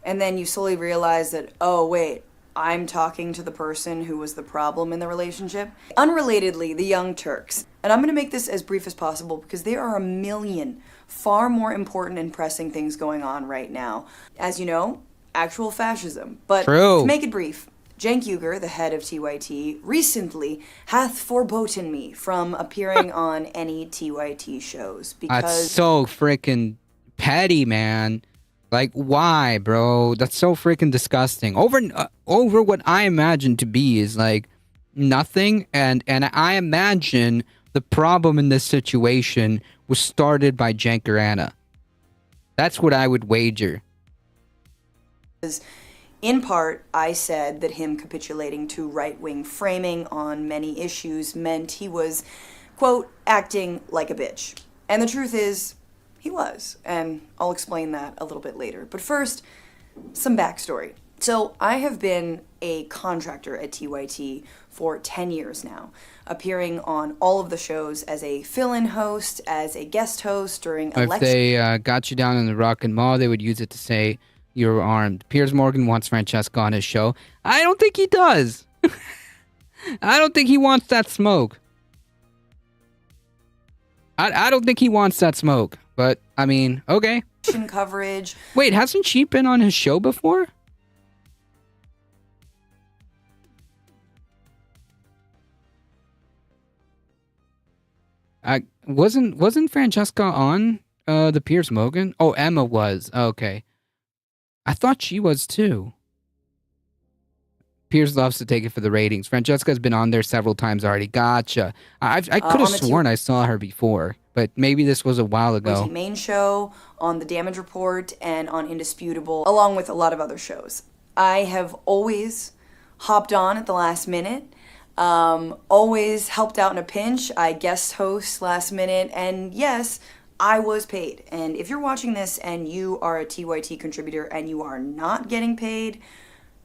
and then you slowly realize that, oh wait, I'm talking to the person who was the problem in the relationship? Unrelatedly, the Young Turks. And I'm going to make this as brief as possible because there are a million far more important and pressing things going on right now. As you know, actual fascism. But True. To make it brief, Cenk Uygur, the head of TYT, recently hath forboten me from appearing on any TYT shows because That's so freaking petty, man. Like, why, bro? That's so freaking disgusting. Over what I imagine to be is like nothing, and I imagine the problem in this situation was started by Cenk Uygur. That's what I would wager. In part, I said that him capitulating to right-wing framing on many issues meant he was, quote, acting like a bitch. And the truth is, he was. And I'll explain that a little bit later. But first, some backstory. So I have been a contractor at TYT for 10 years now, appearing on all of the shows as a fill-in host, as a guest host during If election. they got you down in the Rock and Mall, they would use it to say you're armed. Piers Morgan wants Francesca on his show. I don't think he does. I don't think he wants that smoke. I don't think he wants that smoke. But, I mean, okay. Coverage. Wait, hasn't she been on his show before? Wasn't Francesca on the Piers Morgan? Oh, Emma was. Okay. I thought she was too. Piers loves to take it for the ratings. Francesca's been on there several times already. Gotcha. I could have sworn I saw her before, but maybe this was a while ago. Main show, on The Damage Report, and on Indisputable, along with a lot of other shows. I have always hopped on at the last minute, always helped out in a pinch. I guest host last minute, and yes, I was paid. And if you're watching this and you are a TYT contributor and you are not getting paid,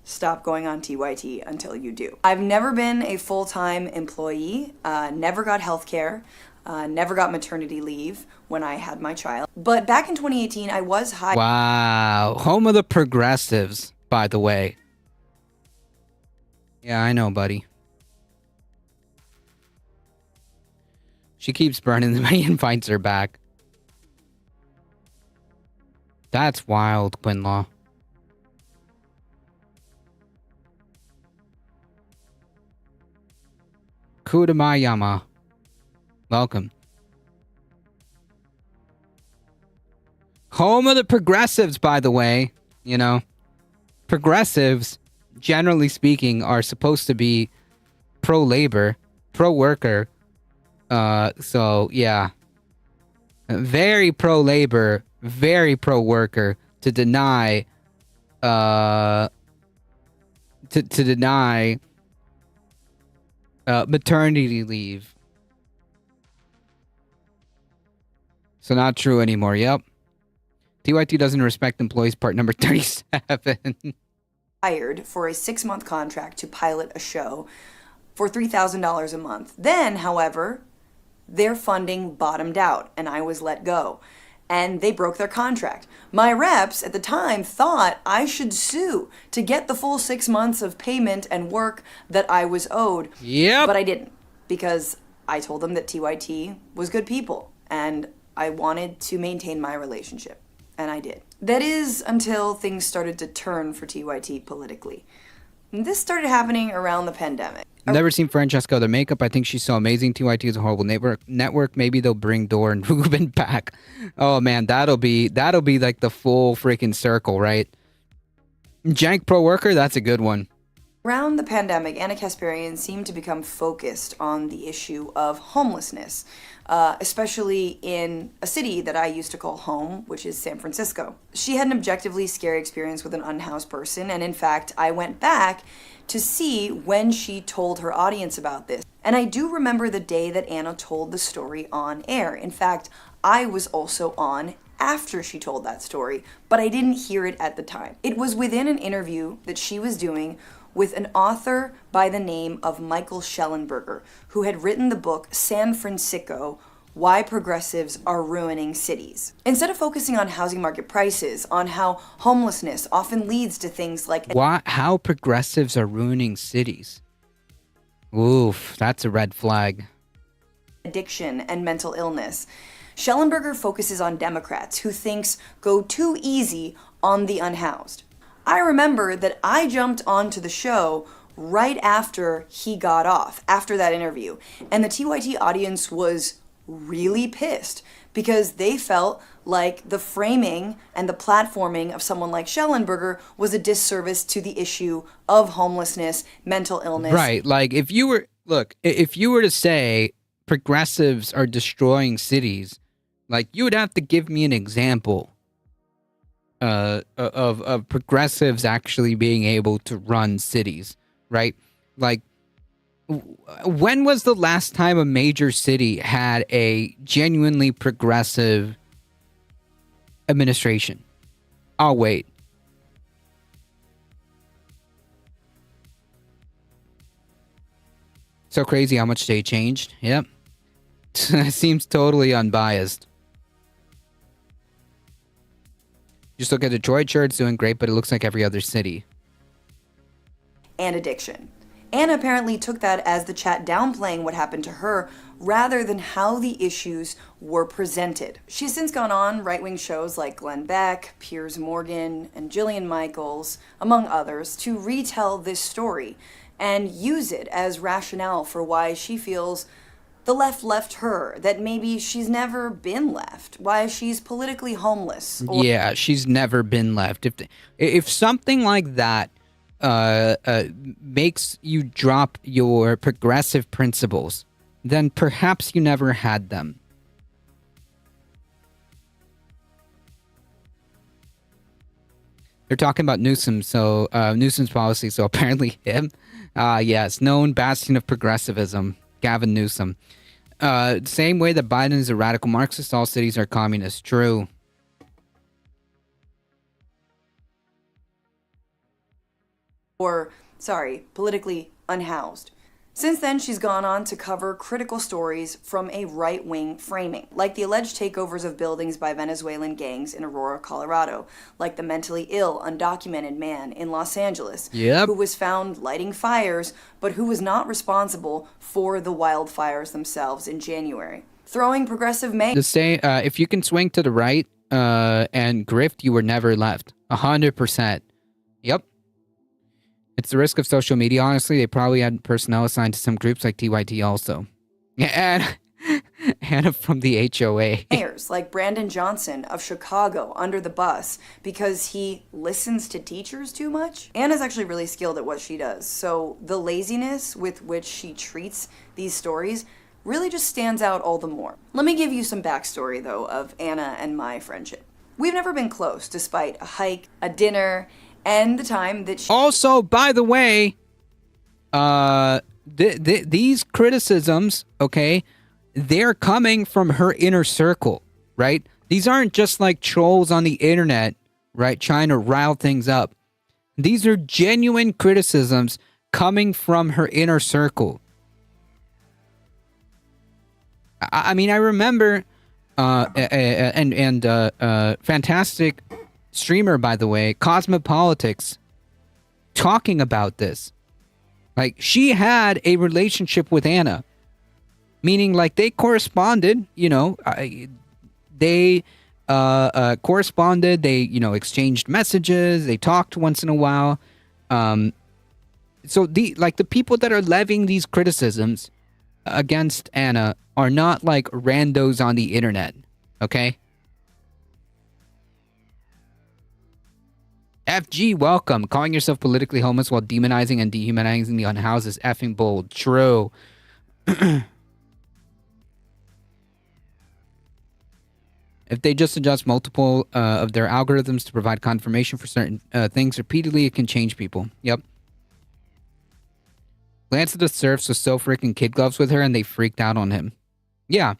stop going on TYT until you do. I've never been a full-time employee, never got healthcare, never got maternity leave when I had my child. But back in 2018, I was hired. Wow. Home of the progressives, by the way. Yeah, I know, buddy. She keeps burning them. He invites her back. That's wild, Quinlaw. Kudamayama. Welcome. Home of the progressives, by the way. You know, progressives, generally speaking, are supposed to be pro-labor, pro-worker. So, yeah. Very pro-labor, very pro-worker to deny, to deny maternity leave. So not true anymore. Yep. TYT doesn't respect employees, part number 37. Hired for a 6-month contract to pilot a show for $3,000 a month. Then, however, their funding bottomed out and I was let go. And they broke their contract. My reps at the time thought I should sue to get the full 6 months of payment and work that I was owed. Yep. But I didn't, because I told them that TYT was good people and I wanted to maintain my relationship. And I did. That is until things started to turn for TYT politically. And this started happening around the pandemic. Never seen Francesca the makeup. I think she's so amazing. TYT is a horrible network. Maybe they'll bring Dor and Ruben back. Oh man, that'll be like the full freaking circle, right? Jank Pro Worker, that's a good one. Around the pandemic, Anna Kasparian seemed to become focused on the issue of homelessness, especially in a city that I used to call home, which is San Francisco. She had an objectively scary experience with an unhoused person, and in fact, I went back to see when she told her audience about this. And I do remember the day that Anna told the story on air. In fact, I was also on after she told that story, but I didn't hear it at the time. It was within an interview that she was doing with an author by the name of Michael Schellenberger, who had written the book San Francisco, Why Progressives Are Ruining Cities. Instead of focusing on housing market prices, on how homelessness often leads to things like how progressives are ruining cities. Oof, that's a red flag. Addiction and mental illness, Schellenberger focuses on Democrats who thinks go too easy on the unhoused. I remember that I jumped onto the show right after he got off, after that interview, and the TYT audience was really pissed because they felt like the framing and the platforming of someone like Schellenberger was a disservice to the issue of homelessness, mental illness. Right, like if you were to say progressives are destroying cities, like you would have to give me an example of progressives actually being able to run cities, right? Like, when was the last time a major city had a genuinely progressive administration? I'll wait. So crazy how much they changed. Yep. Seems totally unbiased. Just look at Detroit, sure, it's doing great, but it looks like every other city. And addiction. Anna apparently took that as the chat downplaying what happened to her rather than how the issues were presented. She's since gone on right-wing shows like Glenn Beck, Piers Morgan, and Jillian Michaels, among others, to retell this story and use it as rationale for why she feels the left left her, that maybe she's never been left, why she's politically homeless. Yeah, she's never been left. If something like that makes you drop your progressive principles, then perhaps you never had them. They're talking about Newsom, so Newsom's policy, so apparently him. Yes, known bastion of progressivism, Gavin Newsom. Same way that Biden is a radical Marxist, all cities are communist. True. Or, politically unhoused. Since then, she's gone on to cover critical stories from a right-wing framing, like the alleged takeovers of buildings by Venezuelan gangs in Aurora, Colorado, like the mentally ill, undocumented man in Los Angeles, who was found lighting fires, but who was not responsible for the wildfires themselves in January. Throwing progressive if you can swing to the right and grift, you were never left. 100%. Yep. It's the risk of social media, honestly. They probably had personnel assigned to some groups like TYT also. And Hannah from the HOA. Mayors like Brandon Johnson of Chicago under the bus because he listens to teachers too much. Anna's actually really skilled at what she does, so the laziness with which she treats these stories really just stands out all the more. Let me give you some backstory, though, of Anna and my friendship. We've never been close, despite a hike, a dinner, and the time that she... Also, by the way, these criticisms, okay, they're coming from her inner circle, right? These aren't just like trolls on the internet, right, trying to rile things up. These are genuine criticisms coming from her inner circle. I mean, I remember, fantastic streamer, by the way, Cosmopolitics, talking about this. Like, she had a relationship with Anna, meaning like they corresponded, you know, they corresponded, they, you know, exchanged messages, they talked once in a while. So the people that are levying these criticisms against Anna are not like randos on the internet, okay? FG, welcome. Calling yourself politically homeless while demonizing and dehumanizing the unhoused is effing bold. True. If they just adjust multiple of their algorithms to provide confirmation for certain things repeatedly, it can change people. Yep. Lance of the Surfs was so freaking kid gloves with her and they freaked out on him. Yeah.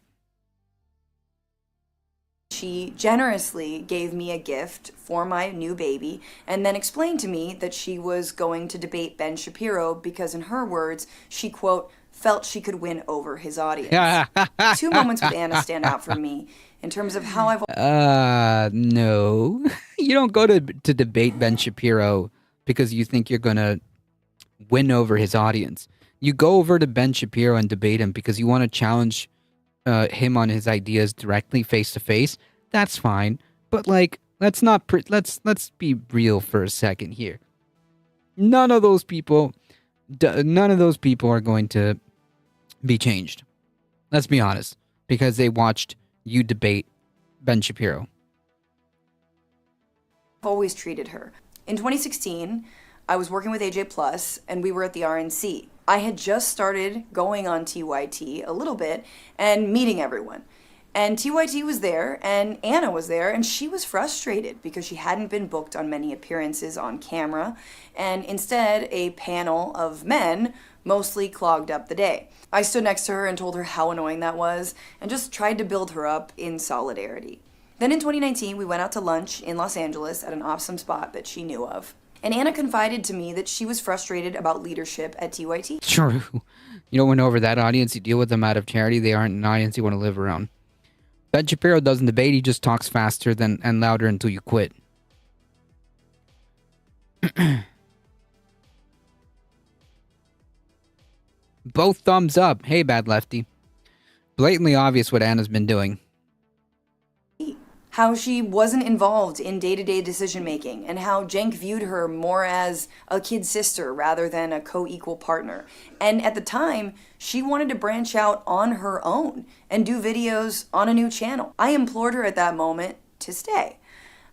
She generously gave me a gift for my new baby and then explained to me that she was going to debate Ben Shapiro because, in her words, she, quote, felt she could win over his audience. 2 moments with Anna stand out for me in terms of how I've... No. You don't go to debate Ben Shapiro because you think you're going to win over his audience. You go over to Ben Shapiro and debate him because you want to challenge him on his ideas directly face to face. That's fine, but like let's be real for a second here. None of those people are going to be changed. Let's be honest, because they watched you debate Ben Shapiro. I've always treated her. In 2016, I was working with AJ Plus and we were at the RNC. I had just started going on TYT a little bit and meeting everyone. And TYT was there, and Anna was there, and she was frustrated because she hadn't been booked on many appearances on camera, and instead a panel of men mostly clogged up the day. I stood next to her and told her how annoying that was, and just tried to build her up in solidarity. Then in 2019, we went out to lunch in Los Angeles at an awesome spot that she knew of. And Anna confided to me that she was frustrated about leadership at TYT. True. You don't win over that audience. You deal with them out of charity. They aren't an audience you want to live around. Ben Shapiro doesn't debate. He just talks faster and louder until you quit. Both thumbs up. Hey, Bad Lefty. Blatantly obvious what Anna's been doing. How she wasn't involved in day-to-day decision-making, and how Cenk viewed her more as a kid sister rather than a co-equal partner. And at the time, she wanted to branch out on her own and do videos on a new channel. I implored her at that moment to stay.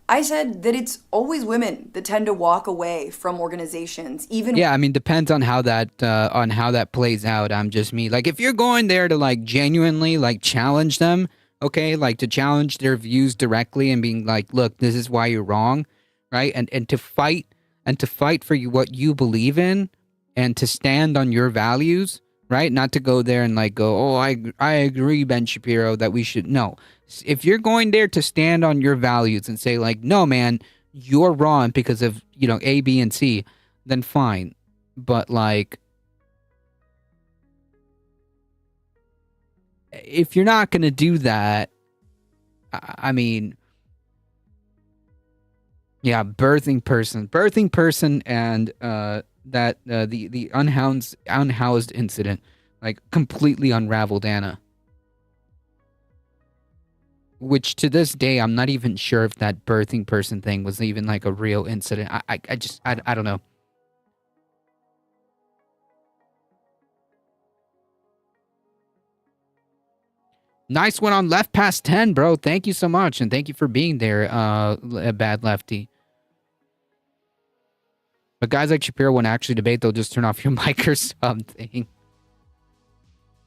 I said that it's always women that tend to walk away from organizations, even... Yeah, I mean, depends on how that plays out. I'm just me. Like, if you're going there to, like, genuinely, like, challenge them... Okay, like to challenge their views directly and being like, look, this is why you're wrong, right? And to fight for what you believe in and to stand on your values, right? Not to go there and like go, oh, I agree, Ben Shapiro, that we should. No, if you're going there to stand on your values and say like, no, man, you're wrong because of, you know, A, B, and C, then fine. But like, if you're not going to do that, I mean, yeah, birthing person and the unhoused incident, like completely unraveled Anna. Which to this day, I'm not even sure if that birthing person thing was even like a real incident. I don't know. Nice one on Left Past 10, bro. Thank you so much. And thank you for being there, Bad Lefty. But guys like Shapiro won't actually debate. They'll just turn off your mic or something.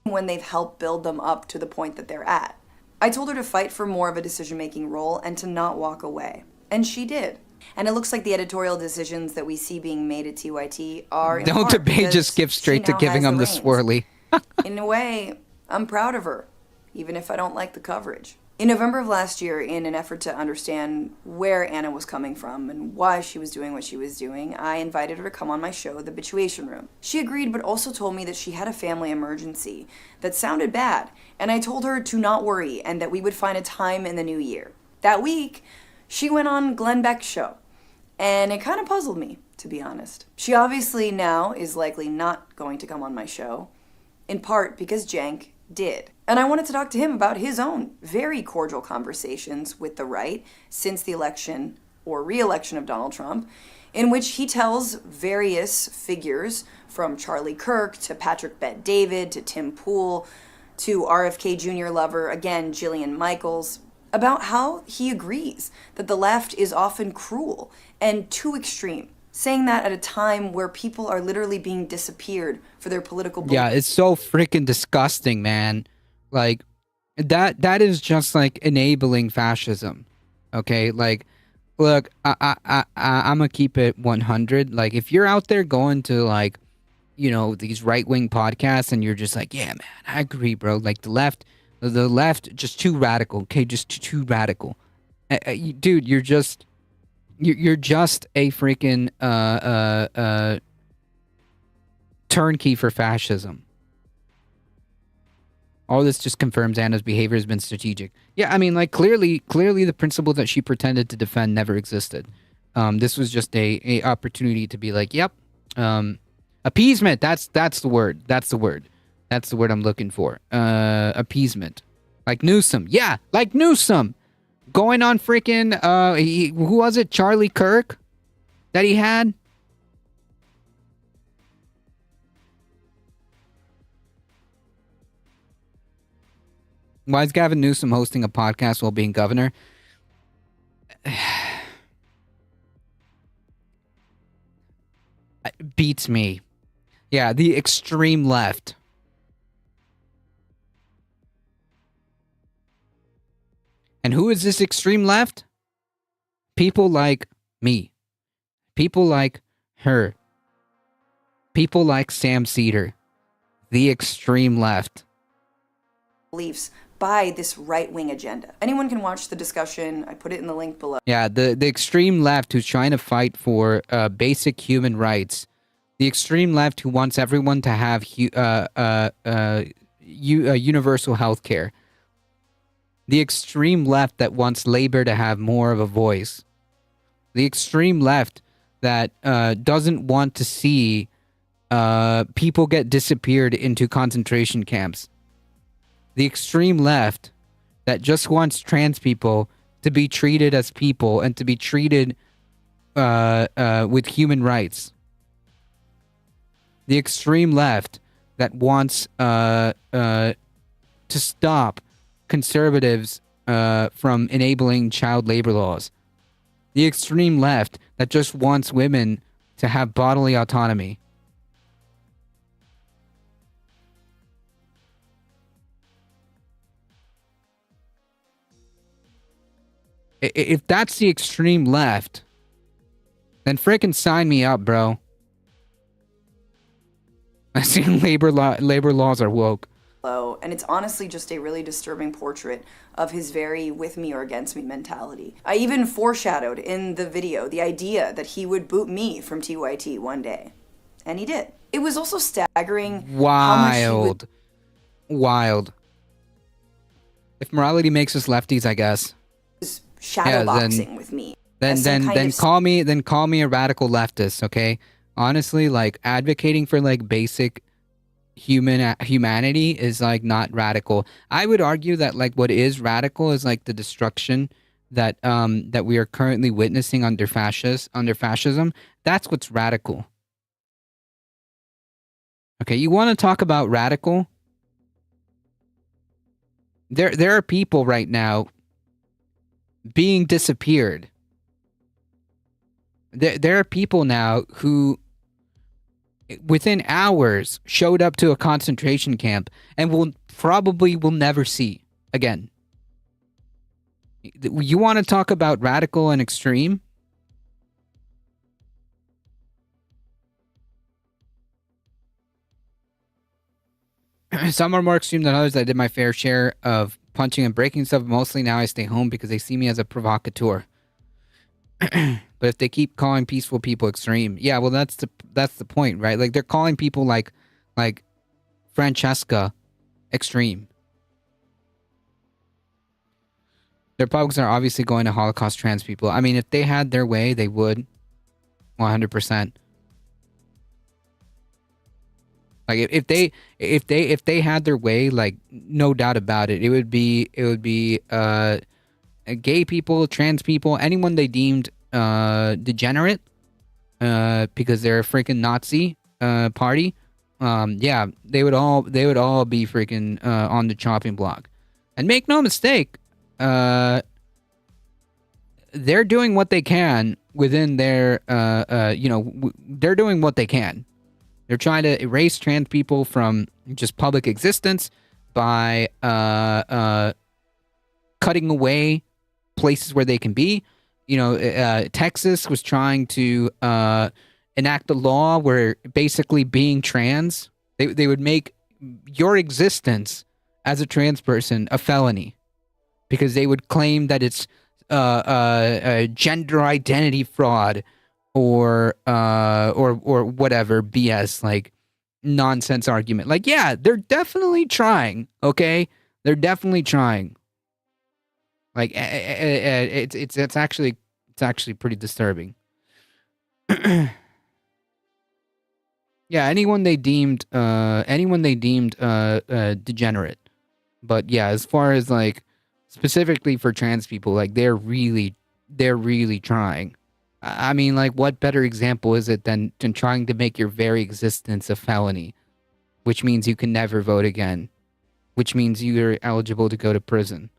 When they've helped build them up to the point that they're at. I told her to fight for more of a decision-making role and to not walk away. And she did. And it looks like the editorial decisions that we see being made at TYT are... Don't debate, just give straight to giving them the swirly. In a way, I'm proud of her, even if I don't like the coverage. In November of last year, in an effort to understand where Anna was coming from and why she was doing what she was doing, I invited her to come on my show, The Bituation Room. She agreed, but also told me that she had a family emergency that sounded bad, and I told her to not worry and that we would find a time in the new year. That week, she went on Glenn Beck's show, and it kind of puzzled me, to be honest. She obviously now is likely not going to come on my show, in part because Cenk did. And I wanted to talk to him about his own very cordial conversations with the right since the election or re-election of Donald Trump, in which he tells various figures from Charlie Kirk to Patrick Bet-David to Tim Pool to RFK Jr. lover, again, Jillian Michaels, about how he agrees that the left is often cruel and too extreme, saying that at a time where people are literally being disappeared for their political beliefs. Yeah, it's so freaking disgusting, man. Like, that is just, like, enabling fascism, okay? Like, look, I'm gonna keep it 100. Like, if you're out there going to, like, you know, these right-wing podcasts and you're just like, yeah, man, I agree, bro. Like, the left, just too radical, okay? Just too radical. Dude, you're just a freaking turnkey for fascism. All this just confirms Anna's behavior has been strategic. Yeah, I mean, like, clearly the principle that she pretended to defend never existed. This was just a opportunity to be like, yep, appeasement. That's the word. That's the word I'm looking for. Appeasement. Like Newsom. Yeah, like Newsom. Going on freaking, who was it? Charlie Kirk that he had? Why is Gavin Newsom hosting a podcast while being governor? Beats me. Yeah, the extreme left. And who is this extreme left? People like me. People like her. People like Sam Cedar. The extreme left. Beliefs by this right-wing agenda. Anyone can watch the discussion. I put it in the link below. Yeah, the extreme left who's trying to fight for basic human rights. The extreme left who wants everyone to have universal health care. The extreme left that wants labor to have more of a voice. The extreme left that doesn't want to see people get disappeared into concentration camps. The extreme left that just wants trans people to be treated as people and to be treated with human rights. The extreme left that wants to stop conservatives from enabling child labor laws. The extreme left that just wants women to have bodily autonomy. If that's the extreme left, then frickin' sign me up, bro. I see labor laws are woke. And it's honestly just a really disturbing portrait of his very with me or against me mentality. I even foreshadowed in the video the idea that he would boot me from TYT one day. And he did. It was also staggering. Wild. Wild. If morality makes us lefties, I guess. Shadowboxing with me. Then call me a radical leftist, okay? Honestly, like advocating for like basic humanity is like not radical. I would argue that like what is radical is like the destruction that that we are currently witnessing under fascism. That's what's radical. Okay, you want to talk about radical? There are people right now being disappeared. There are people now who within hours showed up to a concentration camp and will never see again. You want to talk about radical and extreme? Some are more extreme than others. I did my fair share of punching and breaking stuff. Mostly now I stay home because they see me as a provocateur. But if they keep calling peaceful people extreme, yeah, well, that's the point, right? Like they're calling people like Francesca extreme. The Republicans are obviously going to Holocaust trans people. I mean, if they had their way, they would, 100%. Like if they had their way, like no doubt about it, it would be gay people, trans people, anyone they deemed degenerate because they're a freaking Nazi party. Yeah, they would all be freaking on the chopping block. And make no mistake, they're doing what they can within their they're doing what they can. They're trying to erase trans people from just public existence by cutting away places where they can be. You know, Texas was trying to enact a law where basically being trans, they would make your existence as a trans person a felony because they would claim that it's a gender identity fraud or whatever BS, like nonsense argument. Like, yeah, they're definitely trying. Okay, they're definitely trying. Like, it's actually pretty disturbing. Yeah, anyone they deemed degenerate. But yeah, as far as like specifically for trans people, like they're really trying. I mean, like, what better example is it than trying to make your very existence a felony, which means you can never vote again, which means you're eligible to go to prison.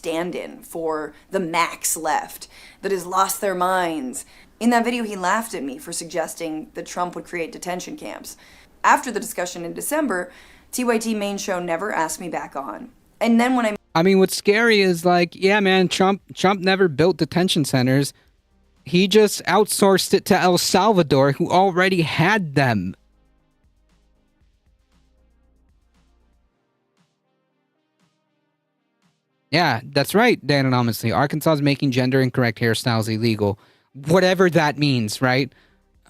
stand-in for the Max left that has lost their minds. In that video, he laughed at me for suggesting that Trump would create detention camps. After the discussion in December, TYT main show never asked me back on. And then when I mean, what's scary is like, yeah, man, Trump never built detention centers. He just outsourced it to El Salvador, who already had them. Yeah, that's right, Dan Anonymously. Arkansas is making gender incorrect hairstyles illegal. Whatever that means, right?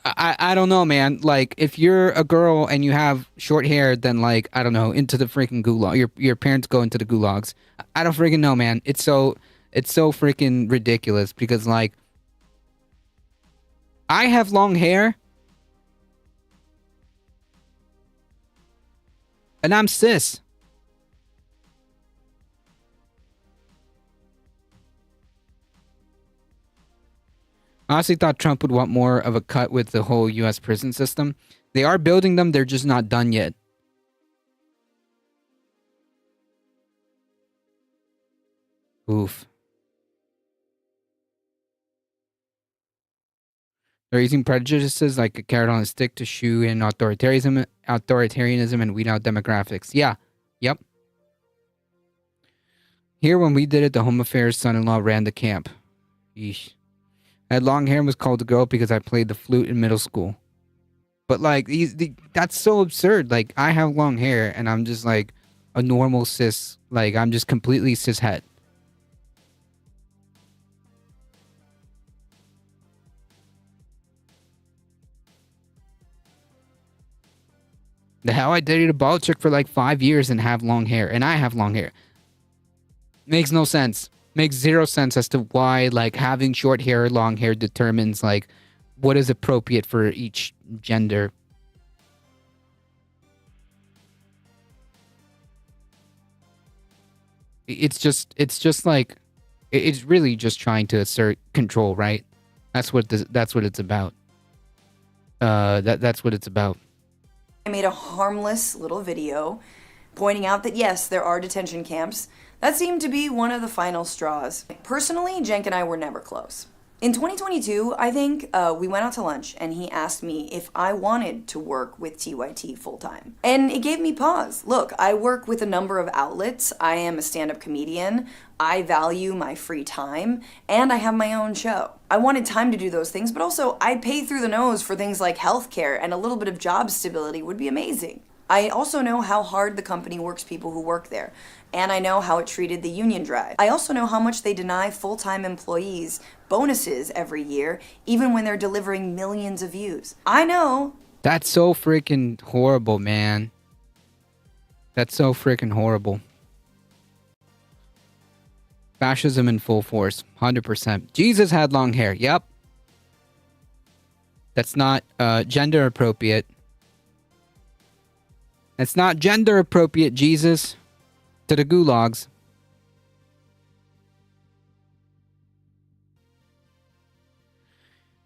I don't know, man. Like, if you're a girl and you have short hair, then, like, I don't know, into the freaking gulag. Your parents go into the gulags. I don't freaking know, man. It's so freaking ridiculous because, like, I have long hair. And I'm cis. I honestly thought Trump would want more of a cut with the whole U.S. prison system. They are building them, they're just not done yet. Oof. They're using prejudices like a carrot on a stick to shoo in authoritarianism and weed out demographics. Yeah. Yep. Here, when we did it, the Home Affairs son-in-law ran the camp. Yeesh. I had long hair and was called a girl because I played the flute in middle school. But, like, that's so absurd. Like, I have long hair and I'm just, like, a normal cis. Like, I'm just completely cishet. The hell, I dated a bald chick for like 5 years and have long hair. And I have long hair. Makes no sense. Makes zero sense as to why, like, having short hair or long hair determines, like, what is appropriate for each gender. It's just like, it's really just trying to assert control, right? That's what it's about. That's what it's about. I made a harmless little video pointing out that yes, there are detention camps. That seemed to be one of the final straws. Personally, Cenk and I were never close. In 2022, I think, we went out to lunch and he asked me if I wanted to work with TYT full-time. And it gave me pause. Look, I work with a number of outlets. I am a stand-up comedian. I value my free time, and I have my own show. I wanted time to do those things, but also I pay through the nose for things like healthcare, and a little bit of job stability would be amazing. I also know how hard the company works people who work there, and I know how it treated the union drive. I also know how much they deny full-time employees bonuses every year, even when they're delivering millions of views. I know. That's so freaking horrible, man. That's so freaking horrible. Fascism in full force, 100%. Jesus had long hair, yep. That's not gender appropriate. It's not gender appropriate, Jesus. To the gulags.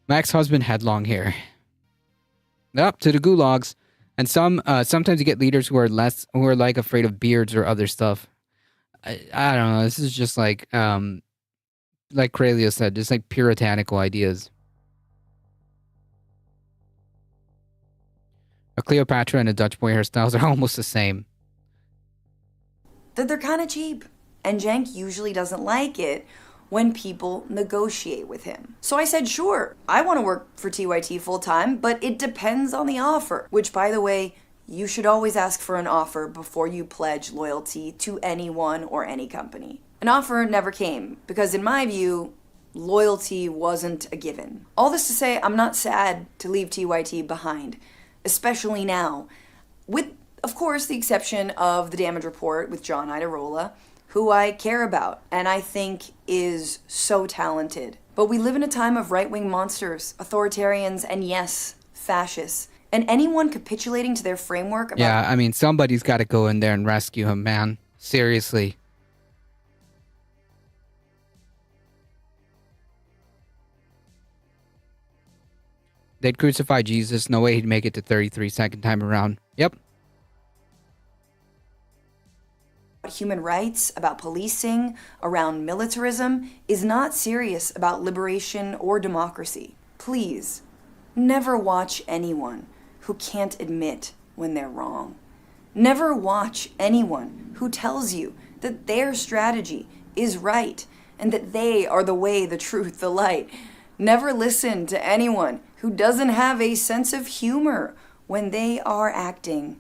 My ex-husband had long hair. Up to the gulags. And sometimes you get leaders who are like afraid of beards or other stuff. I don't know. This is just like Crelio said, just like puritanical ideas. A Cleopatra and a Dutch boy hairstyles are almost the same. That they're kind of cheap. And Cenk usually doesn't like it when people negotiate with him. So I said, sure, I want to work for TYT full-time, but it depends on the offer. Which, by the way, you should always ask for an offer before you pledge loyalty to anyone or any company. An offer never came, because in my view, loyalty wasn't a given. All this to say, I'm not sad to leave TYT behind, especially now, with, of course, the exception of the damage report with John Iadarola, who I care about and I think is so talented. But we live in a time of right-wing monsters, authoritarians, and yes, fascists. And anyone capitulating to their framework about... Yeah, I mean, somebody's got to go in there and rescue him, man. Seriously. They'd crucify Jesus. No way he'd make it to 33 second time around. Yep. human rights, about policing, around militarism, is not serious about liberation or democracy. Please, never watch anyone who can't admit when they're wrong. Never watch anyone who tells you that their strategy is right and that they are the way, the truth, the light. Never listen to anyone who doesn't have a sense of humor when they are acting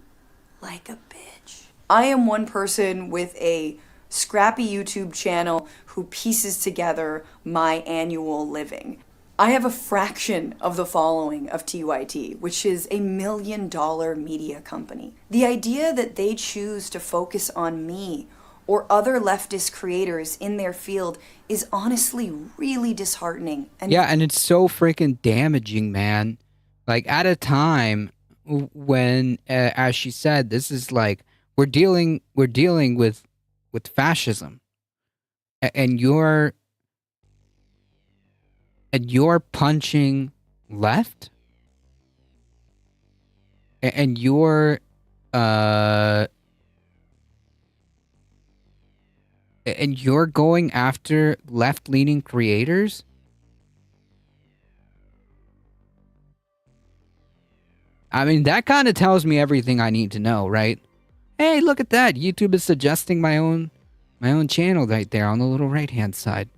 like a bitch. I am one person with a scrappy YouTube channel who pieces together my annual living. I have a fraction of the following of TYT, which is $1 million media company. The idea that they choose to focus on me or other leftist creators in their field is honestly really disheartening. And it's so freaking damaging, man. Like, at a time when, as she said, this is like, we're dealing with fascism, and you're punching left, and you're going after left-leaning creators. I mean, that kind of tells me everything I need to know, right? Hey, look at that. YouTube is suggesting my own channel right there on the little right-hand side.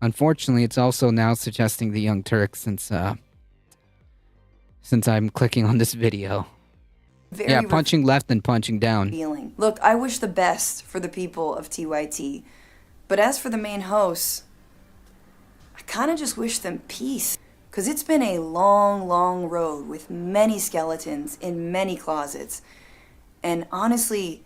Unfortunately, it's also now suggesting the Young Turks since I'm clicking on this video. Punching left and punching down. Feeling. Look, I wish the best for the people of TYT, but as for the main hosts, I kind of just wish them peace. Because it's been a long, long road with many skeletons in many closets. And honestly,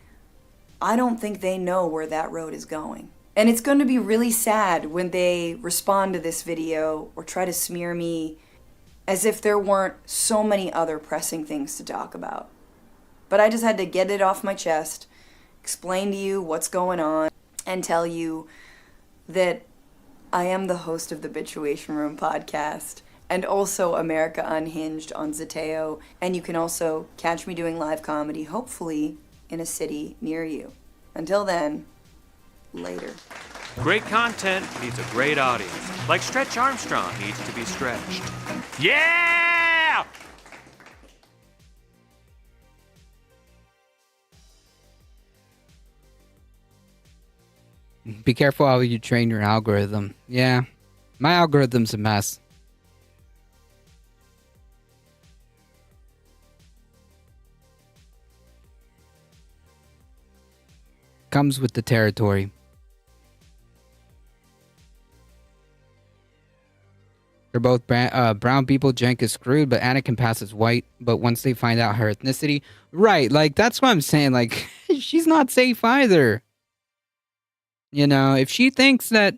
I don't think they know where that road is going. And it's going to be really sad when they respond to this video or try to smear me as if there weren't so many other pressing things to talk about. But I just had to get it off my chest, explain to you what's going on, and tell you that I am the host of the Bitchuation Room podcast, and also America Unhinged on Zateo, and you can also catch me doing live comedy, hopefully in a city near you. Until then, later. Great content needs a great audience, like Stretch Armstrong needs to be stretched. Yeah! Be careful how you train your algorithm. Yeah, my algorithm's a mess. Comes with the territory. They're both brown people. Jenk is screwed, but Anakin passes white. But once they find out her ethnicity, right? Like, that's what I'm saying. Like, she's not safe either. You know, if she thinks that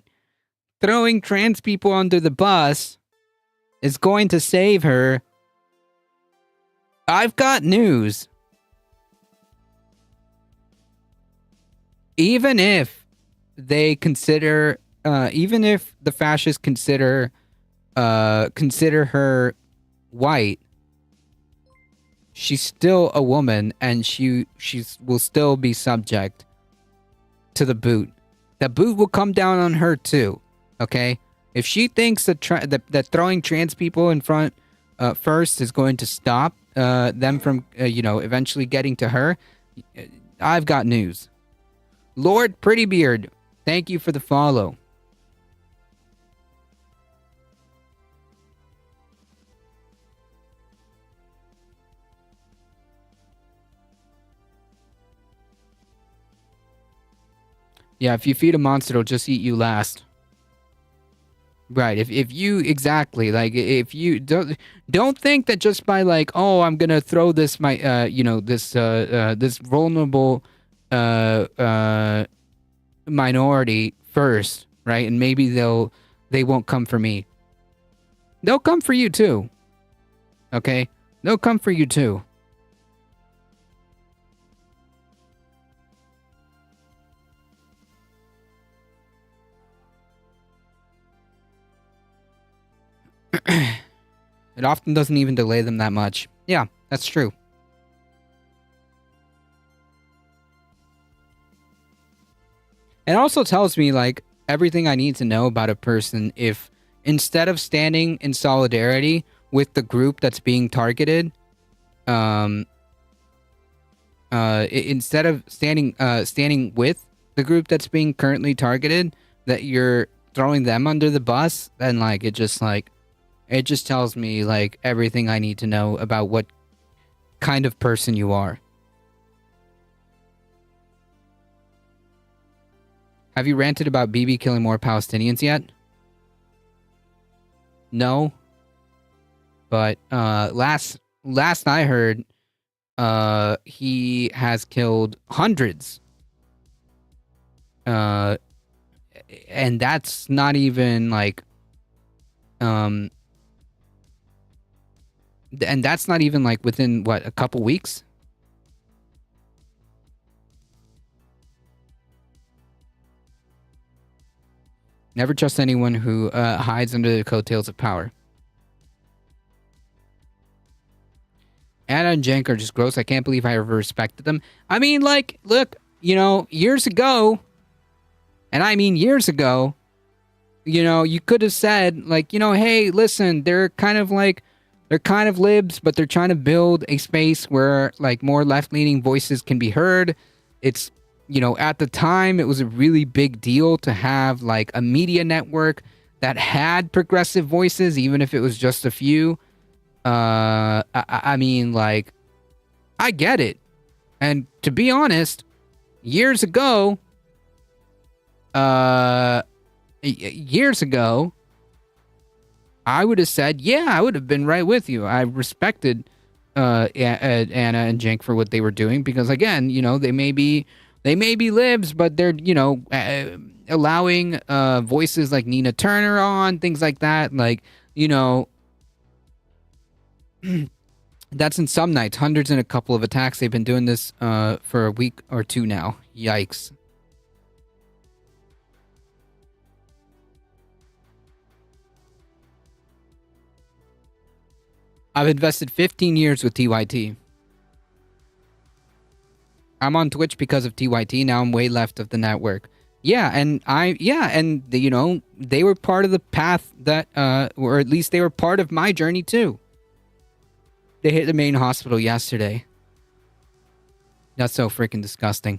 throwing trans people under the bus is going to save her, I've got news. Even if they consider, even if the fascists consider her white, she's still a woman, and she will still be subject to the boot. The boot will come down on her too. Okay, if she thinks that that throwing trans people in front first is going to stop them from eventually getting to her, I've got news. Lord Prettybeard, thank you for the follow. Yeah, if you feed a monster, it'll just eat you last. Right, if you, exactly, like, if you don't think that just by, like, oh, I'm gonna throw this, this vulnerable minority first, right, and maybe they won't come for me. They'll come for you too. Okay? They'll come for you too. It often doesn't even delay them that much. Yeah, that's true. It also tells me like everything I need to know about a person if instead of standing in solidarity with the group that's being targeted, instead of standing with the group that's being currently targeted, that you're throwing them under the bus, then like it just tells me like everything I need to know about what kind of person you are. Have you ranted about Bibi killing more Palestinians yet? No. But last I heard, he has killed hundreds. And that's not even like and that's not even like within what, a couple weeks? Never trust anyone who hides under the coattails of power. Anna and Cenk are just gross. I can't believe I ever respected them. I mean, like, look, you know, years ago, and I mean years ago, you know, you could have said, like, you know, hey, listen, they're kind of libs, but they're trying to build a space where, like, more left-leaning voices can be heard. It's, you know, at the time, it was a really big deal to have, like, a media network that had progressive voices, even if it was just a few. I mean, like, I get it. And to be honest, years ago, I would have said, yeah, I would have been right with you. I respected Anna and Cenk for what they were doing because, again, you know, they may be libs, but they're, you know, allowing voices like Nina Turner on, things like that. Like, you know, that's in some nights, hundreds in a couple of attacks. They've been doing this for a week or two now. Yikes. I've invested 15 years with TYT. I'm on Twitch because of TYT. Now I'm way left of the network. Yeah, and you know, they were part of the path that, or at least they were part of my journey too. They hit the main hospital yesterday. That's so freaking disgusting.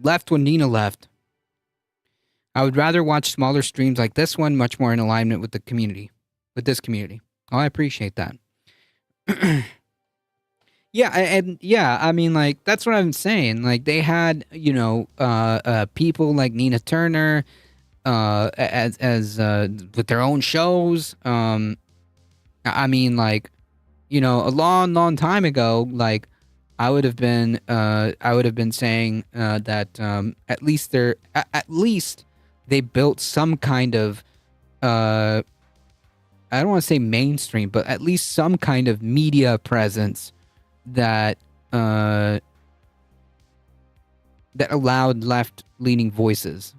Left when Nina left. I would rather watch smaller streams like this one, much more in alignment with the community, with this community. Oh, I appreciate that. Yeah, and yeah, I mean, like, that's what I'm saying. Like, they had, you know, people like Nina Turner, as with their own shows. I mean, like, you know, a long time ago, like, I would have been saying that at least they built some kind of I don't want to say mainstream, but at least some kind of media presence that that allowed left-leaning voices.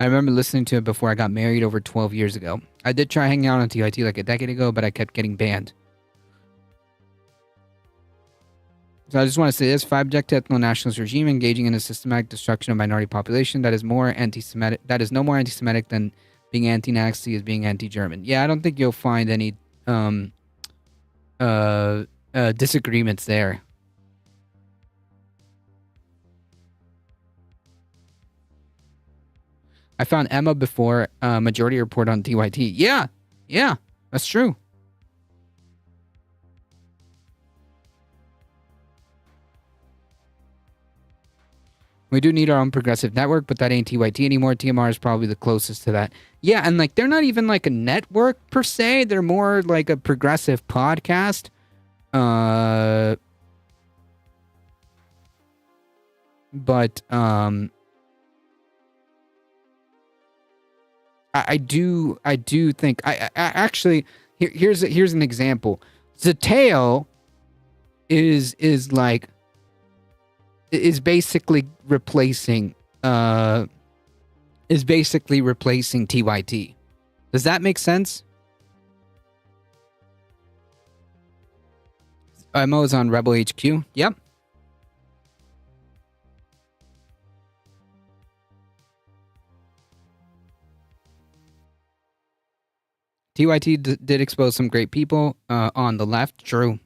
I remember listening to it before I got married over 12 years ago. I did try hanging out on TYT like a decade ago, but I kept getting banned. So I just want to say this: 5 object to ethno-nationalist regime engaging in a systematic destruction of minority population that is more anti-Semitic. That is no more anti-Semitic than being anti-Nazi is being anti-German. Yeah, I don't think you'll find any disagreements there. I found Emma before Majority Report on TYT. Yeah, that's true. We do need our own progressive network, but that ain't TYT anymore. TMR is probably the closest to that. Yeah, and like they're not even like a network per se. They're more like a progressive podcast. But I do think I actually here's an example. Zateo is basically replacing is basically replacing TYT. Does that make sense? Mo is on Rebel HQ. Yep. TYT did expose some great people on the left. True.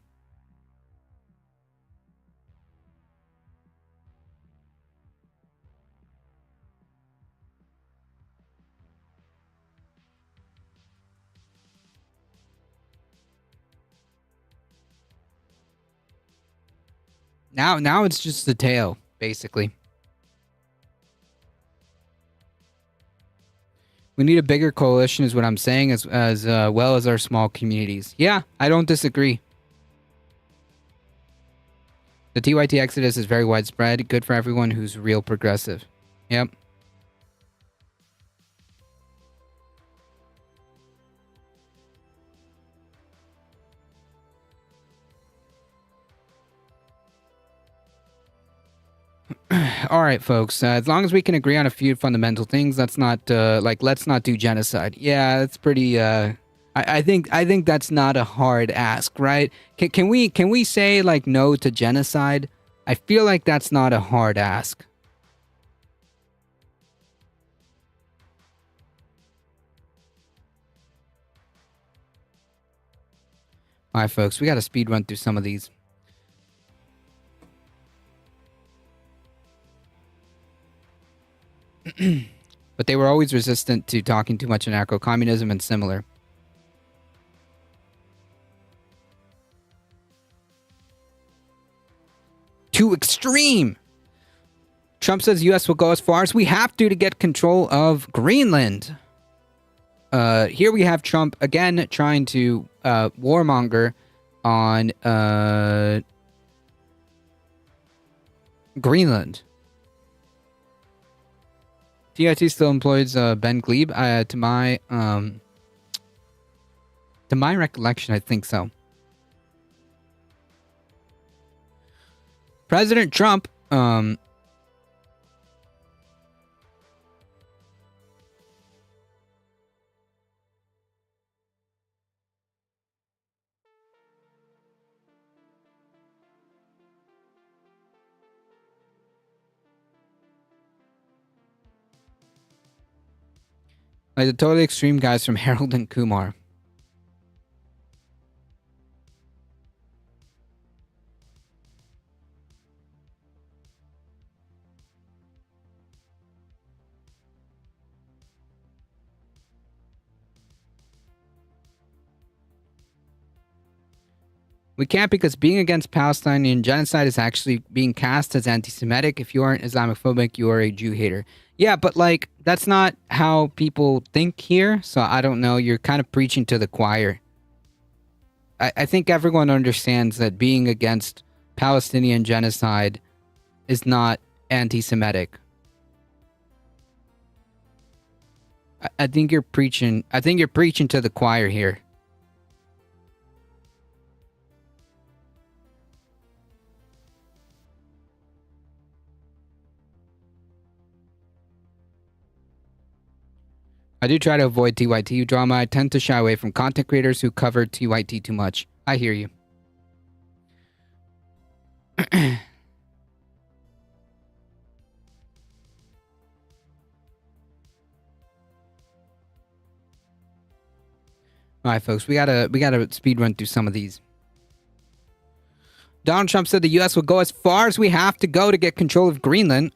Now it's just the tail, basically. We need a bigger coalition, is what I'm saying, as well as our small communities. Yeah, I don't disagree. The TYT exodus is very widespread, good for everyone who's real progressive. Yep. All right, folks. As long as we can agree on a few fundamental things, let's not let's not do genocide. Yeah, that's pretty. I think that's not a hard ask, right? Can we say like no to genocide? I feel like that's not a hard ask. All right, folks. We got to speed run through some of these. But they were always resistant to talking too much anarcho-communism and similar. Too extreme! Trump says U.S. will go as far as we have to get control of Greenland. Here we have Trump again trying to warmonger on Greenland. TIT still employs Ben Glebe. To my recollection, I think so. President Trump, like the totally extreme guys from Harold and Kumar. We can't, because being against Palestinian genocide is actually being cast as anti-Semitic. If you aren't Islamophobic, you are a Jew hater. Yeah, but like, that's not how people think here, so I don't know. You're kind of preaching to the choir. I think everyone understands that being against Palestinian genocide is not anti-Semitic. I think you're preaching to the choir here. I do try to avoid TYT drama. I tend to shy away from content creators who cover TYT too much. I hear you. All right, folks, we gotta speed run through some of these. Donald Trump said the U.S. will go as far as we have to go to get control of Greenland.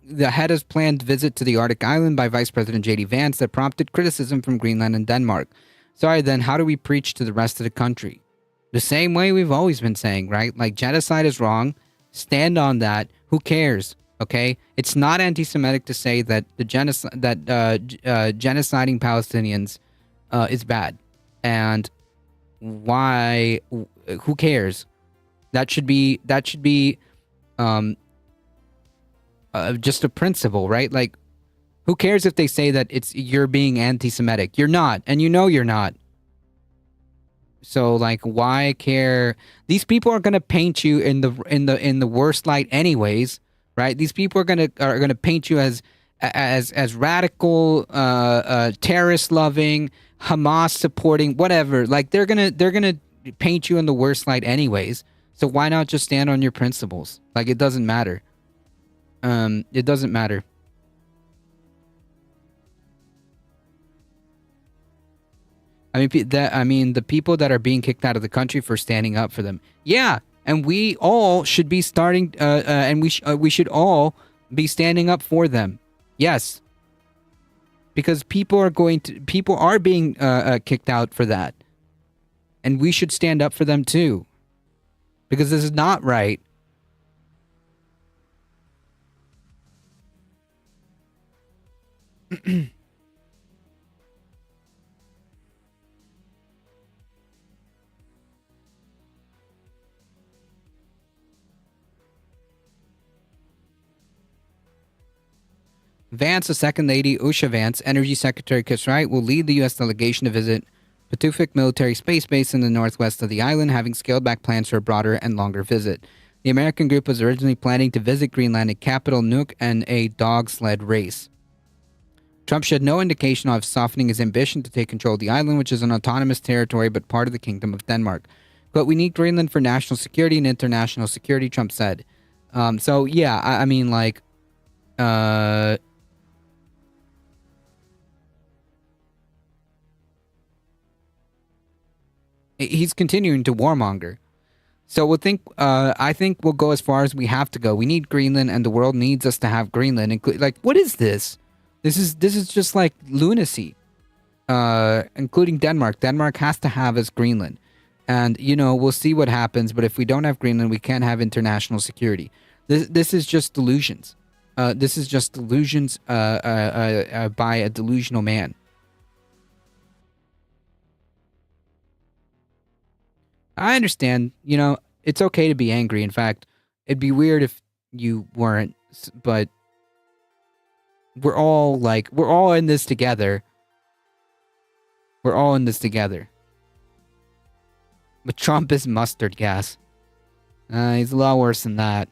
The head has planned visit to the Arctic island by Vice President J.D. Vance that prompted criticism from Greenland and Denmark. Sorry, then how do we preach to the rest of the country? The same way we've always been saying, right? Like, genocide is wrong. Stand on that. Who cares? Okay? It's not anti-Semitic to say that genociding Palestinians is bad. And why? Who cares? That should be just a principle, right? Like, who cares if they say that you're being anti-Semitic? You're not, and you know you're not. So, like, why care? These people are gonna paint you in the worst light, anyways, right? These people are gonna paint you as as radical, terrorist loving, Hamas supporting, whatever. Like they're gonna paint you in the worst light anyways. So why not just stand on your principles? Like it doesn't matter. It doesn't matter. I mean, the people that are being kicked out of the country for standing up for them. Yeah, and we all should be starting, and we should all be standing up for them. Yes, because people are being kicked out for that, and we should stand up for them too, because this is not right. Vance, the Second Lady, Usha Vance, Energy Secretary Chris Wright will lead the U.S. delegation to visit Patuxent Military Space Base in the northwest of the island, having scaled back plans for a broader and longer visit. The American group was originally planning to visit Greenlandic capital Nuuk and a dog sled race. Trump showed no indication of softening his ambition to take control of the island, which is an autonomous territory but part of the Kingdom of Denmark. But we need Greenland for national security and international security, Trump said. So, yeah, I mean, like... He's continuing to warmonger. So I think we'll go as far as we have to go. We need Greenland, and the world needs us to have Greenland. Like, what is this? This is just like lunacy. Including Denmark. Denmark has to have us Greenland. And, you know, we'll see what happens. But if we don't have Greenland, we can't have international security. This is just delusions. This is just delusions by a delusional man. I understand, you know, it's okay to be angry. In fact, it'd be weird if you weren't, but we're all in this together. We're all in this together. But Trump is mustard gas. He's a lot worse than that.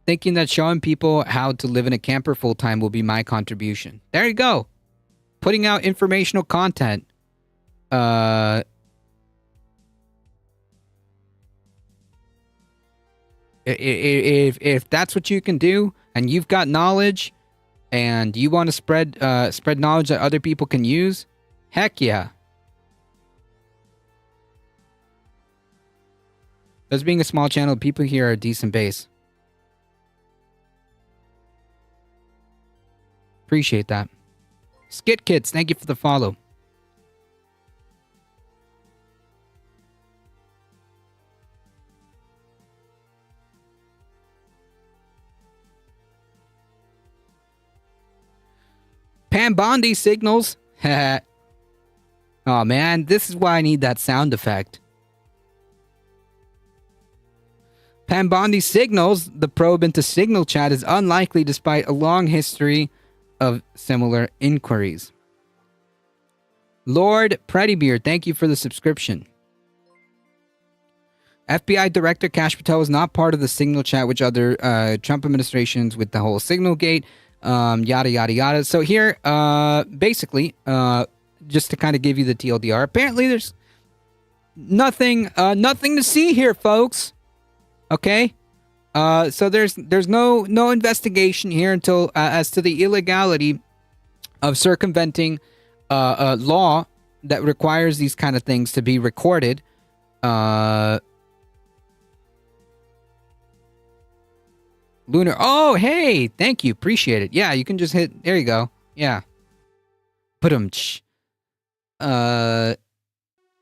Thinking that showing people how to live in a camper full-time will be my contribution. There you go. Putting out informational content. If that's what you can do, and you've got knowledge, and you want to spread knowledge that other people can use, heck yeah. As being a small channel, people here are a decent base. Appreciate that. Skit Kids, thank you for the follow. Pam Bondi signals. Oh man, this is why I need that sound effect. Pam Bondi signals the probe into Signal Chat is unlikely despite a long history of similar inquiries. Lord Prettybeard, thank you for the subscription. FBI Director Kash Patel was not part of the Signal Chat, which other Trump administrations with the whole Signal Gate, yada yada yada. So here, basically, just to kind of give you the TLDR, apparently there's nothing to see here, folks. Okay. So there's no investigation here until as to the illegality of circumventing a law that requires these kind of things to be recorded. Lunar. Oh, hey, thank you, appreciate it. Yeah, you can just hit. There you go. Yeah.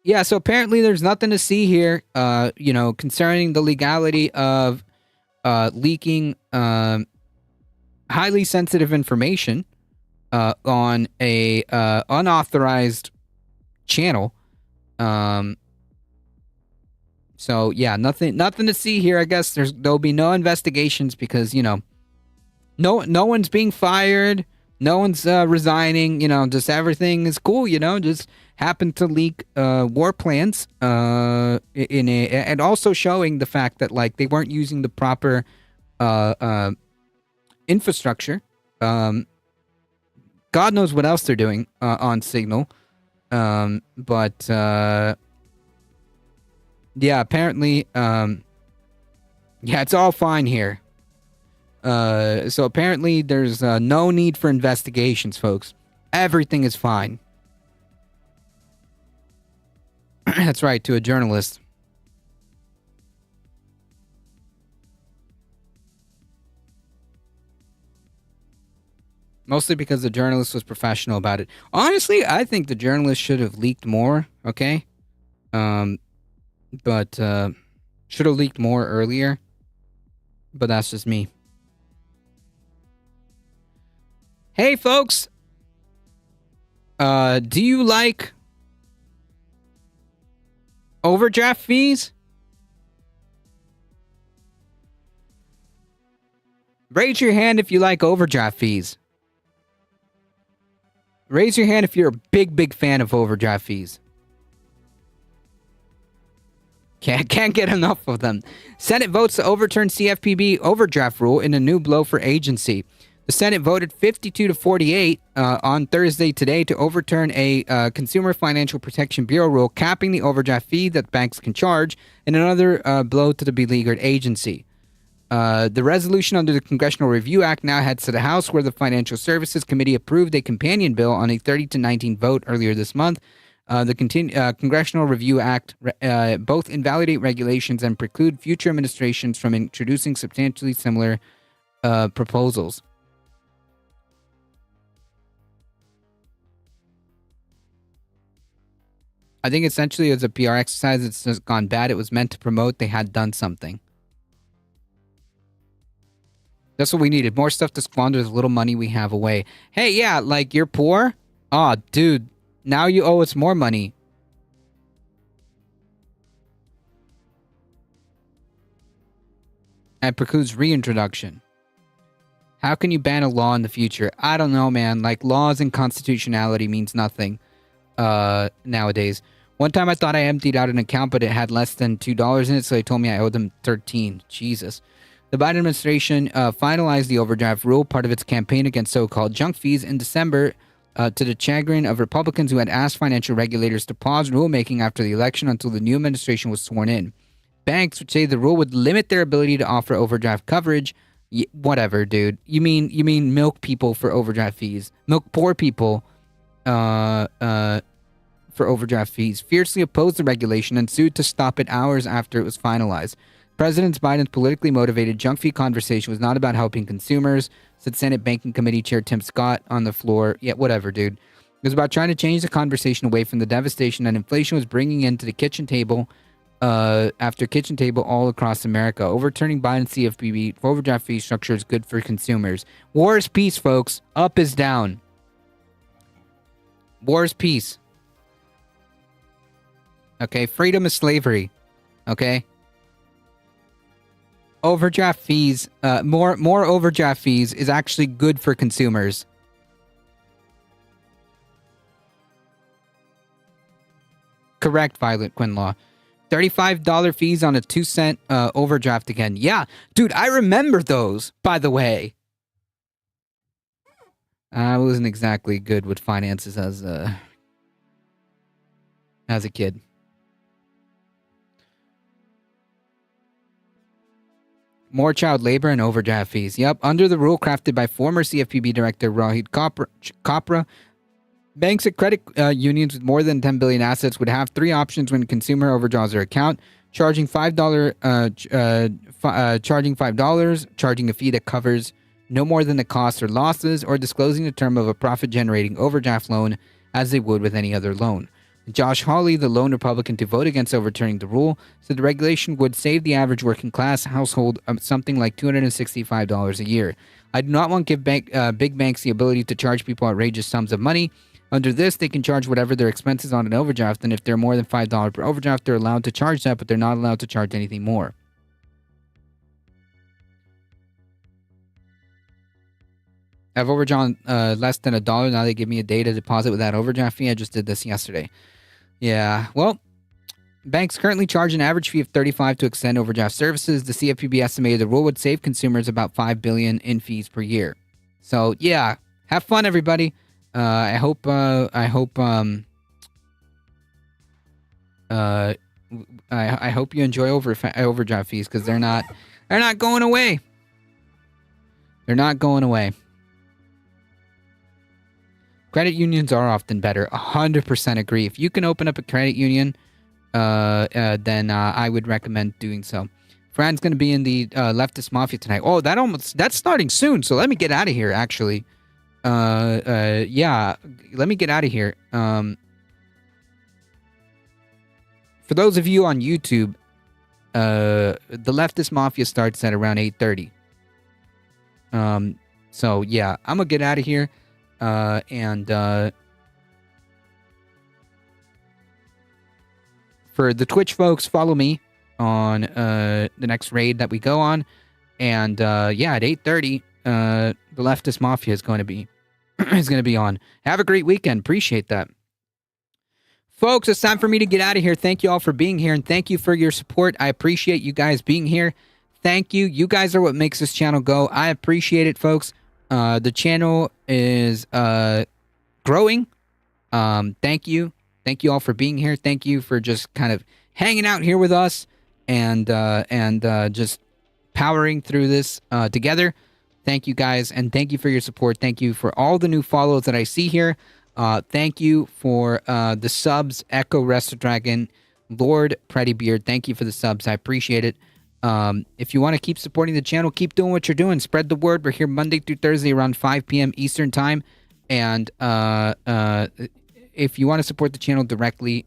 Yeah. So apparently there's nothing to see here. You know, concerning the legality of leaking highly sensitive information on a unauthorized channel. So yeah, nothing to see here. I guess there'll be no investigations because, you know, no one's being fired, no one's resigning. You know, just everything is cool. You know, just happened to leak war plans and also showing the fact that like they weren't using the proper infrastructure. God knows what else they're doing on Signal. But yeah, apparently, yeah, it's all fine here. So apparently there's no need for investigations, folks. Everything is fine. That's right, to a journalist. Mostly because the journalist was professional about it. Honestly, I think the journalist should have leaked more, okay? But should have leaked more earlier. But that's just me. Hey, folks! Do you like overdraft fees? Raise your hand if you like overdraft fees. Raise your hand if you're a big fan of overdraft fees. Can't get enough of them. Senate votes to overturn CFPB overdraft rule in a new blow for agency. The Senate voted 52-48 on Thursday today to overturn a Consumer Financial Protection Bureau rule capping the overdraft fee that banks can charge in another blow to the beleaguered agency. The resolution under the Congressional Review Act now heads to the House, where the Financial Services Committee approved a companion bill on a 30-19 vote earlier this month. The Congressional Review Act both invalidate regulations and preclude future administrations from introducing substantially similar proposals. I think essentially it was a PR exercise. It's just gone bad. It was meant to promote. They had done something. That's what we needed. More stuff to squander the little money we have away. Hey, yeah, like you're poor? Aw, dude, now you owe us more money. And precludes reintroduction. How can you ban a law in the future? I don't know, man. Like, laws and constitutionality means nothing nowadays. One time I thought I emptied out an account, but it had less than $2 in it, so they told me I owed them $13. Jesus. The Biden administration finalized the overdraft rule, part of its campaign against so-called junk fees, in December to the chagrin of Republicans who had asked financial regulators to pause rulemaking after the election until the new administration was sworn in. Banks would say the rule would limit their ability to offer overdraft coverage. Whatever, dude. You mean milk people for overdraft fees? Milk poor people for overdraft fees. Fiercely opposed the regulation and sued to stop it hours after it was finalized. President Biden's politically motivated junk fee conversation was not about helping consumers, said Senate Banking Committee Chair Tim Scott on the floor. Yeah, whatever, dude. It was about trying to change the conversation away from the devastation that inflation was bringing into the kitchen table after kitchen table all across America. Overturning Biden's CFPB overdraft fee structure is good for consumers. War is peace, folks. Up is down. War is peace. Okay, freedom is slavery. Okay? Overdraft fees, more overdraft fees is actually good for consumers. Correct, Violet Quinlaw. $35 fees on a 2-cent overdraft again. Yeah, dude, I remember those, by the way. I wasn't exactly good with finances as a kid. More child labor and overdraft fees. Yep, under the rule crafted by former CFPB Director Rohit Kapra, banks and credit unions with more than 10 billion assets would have three options when a consumer overdraws their account: charging $5, charging a fee that covers no more than the costs or losses, or disclosing the term of a profit-generating overdraft loan as they would with any other loan. Josh Hawley, the lone Republican to vote against overturning the rule, said the regulation would save the average working class household something like $265 a year. I do not want to give big banks the ability to charge people outrageous sums of money. Under this, they can charge whatever their expenses on an overdraft, and if they're more than $5 per overdraft, they're allowed to charge that, but they're not allowed to charge anything more. I've overdrawn less than $1. Now they give me a day to deposit without overdraft fee. I just did this yesterday. Yeah, well, banks currently charge an average fee of $35 to extend overdraft services. The CFPB estimated the rule would save consumers about $5 billion in fees per year. So yeah, have fun, everybody. I hope you enjoy overdraft fees, because they're not going away. They're not going away. Credit unions are often better. 100% agree. If you can open up a credit union, then I would recommend doing so. Fran's going to be in the Leftist Mafia tonight. Oh, that's starting soon. So let me get out of here, actually. Yeah, let me get out of here. For those of you on YouTube, the Leftist Mafia starts at around 8:30. So yeah, I'm gonna get out of here. And for the Twitch folks, follow me on the next raid that we go on. And yeah, at 8:30, the Leftist Mafia is going to be on. Have a great weekend. Appreciate that. Folks, it's time for me to get out of here. Thank you all for being here, and thank you for your support. I appreciate you guys being here. Thank you. You guys are what makes this channel go. I appreciate it, folks. The channel is growing. Thank you. Thank you all for being here. Thank you for just kind of hanging out here with us and just powering through this together. Thank you guys, and thank you for your support. Thank you for all the new follows that I see here. Thank you for the subs, Echo Resto Dragon, Lord Pretty Beard. Thank you for the subs. I appreciate it. If you want to keep supporting the channel, keep doing what you're doing. Spread the word. We're here Monday through Thursday around 5 p.m. Eastern Time. And if you want to support the channel directly,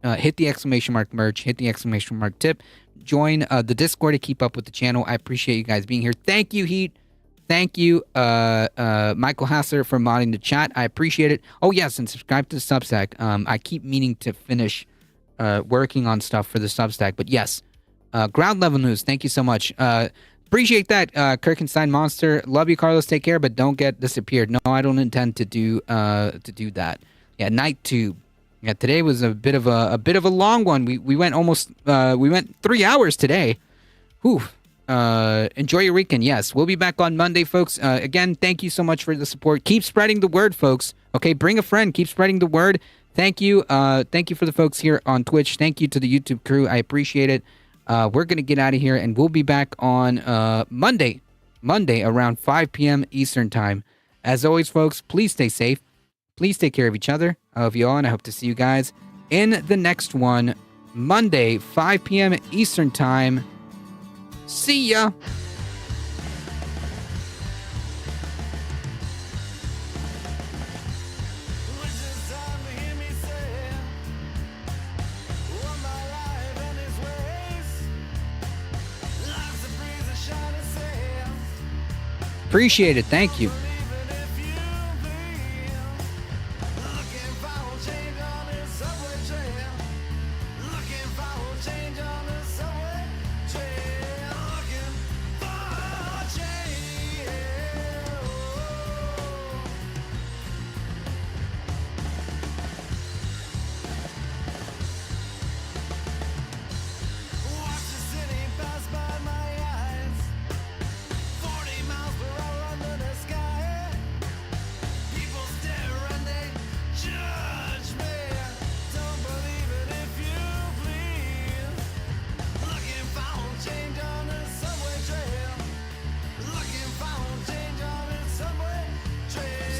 hit the exclamation mark merch, hit the exclamation mark tip. Join the Discord to keep up with the channel. I appreciate you guys being here. Thank you, Heat. Thank you, Michael Hassler, for modding the chat. I appreciate it. Oh, yes, and subscribe to the Substack. I keep meaning to finish working on stuff for the Substack. But yes, Ground Level News, thank you so much. Appreciate that, Kirkenstein Monster. Love you, Carlos. Take care, but don't get disappeared. No, I don't intend to do that. Yeah, Night Tube. Yeah, today was a bit of a long one. We went almost 3 hours today. Whew. Enjoy your weekend. Yes, we'll be back on Monday, folks. Again, thank you so much for the support. Keep spreading the word, folks. Okay, bring a friend. Keep spreading the word. Thank you. Thank you for the folks here on Twitch. Thank you to the YouTube crew. I appreciate it. We're gonna get out of here, and we'll be back on Monday around 5 p.m. Eastern Time. As always, folks, please stay safe. Please take care of each other. I love you all, and I hope to see you guys in the next one, Monday, 5 p.m. Eastern Time. See ya! Appreciate it. Thank you.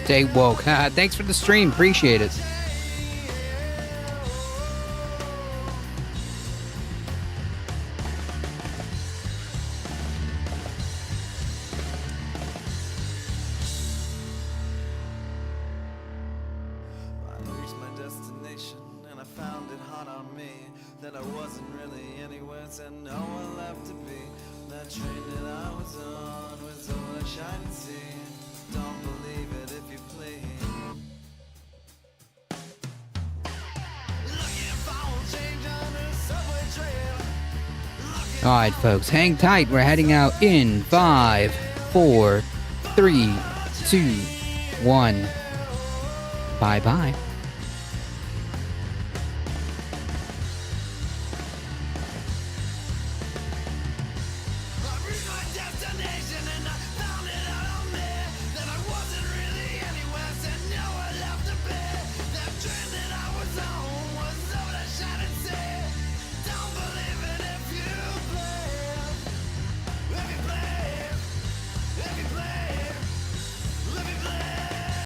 Stay woke. Thanks for the stream. Appreciate it. All right, folks, hang tight. We're heading out in 5, 4, 3, 2, 1. Bye bye.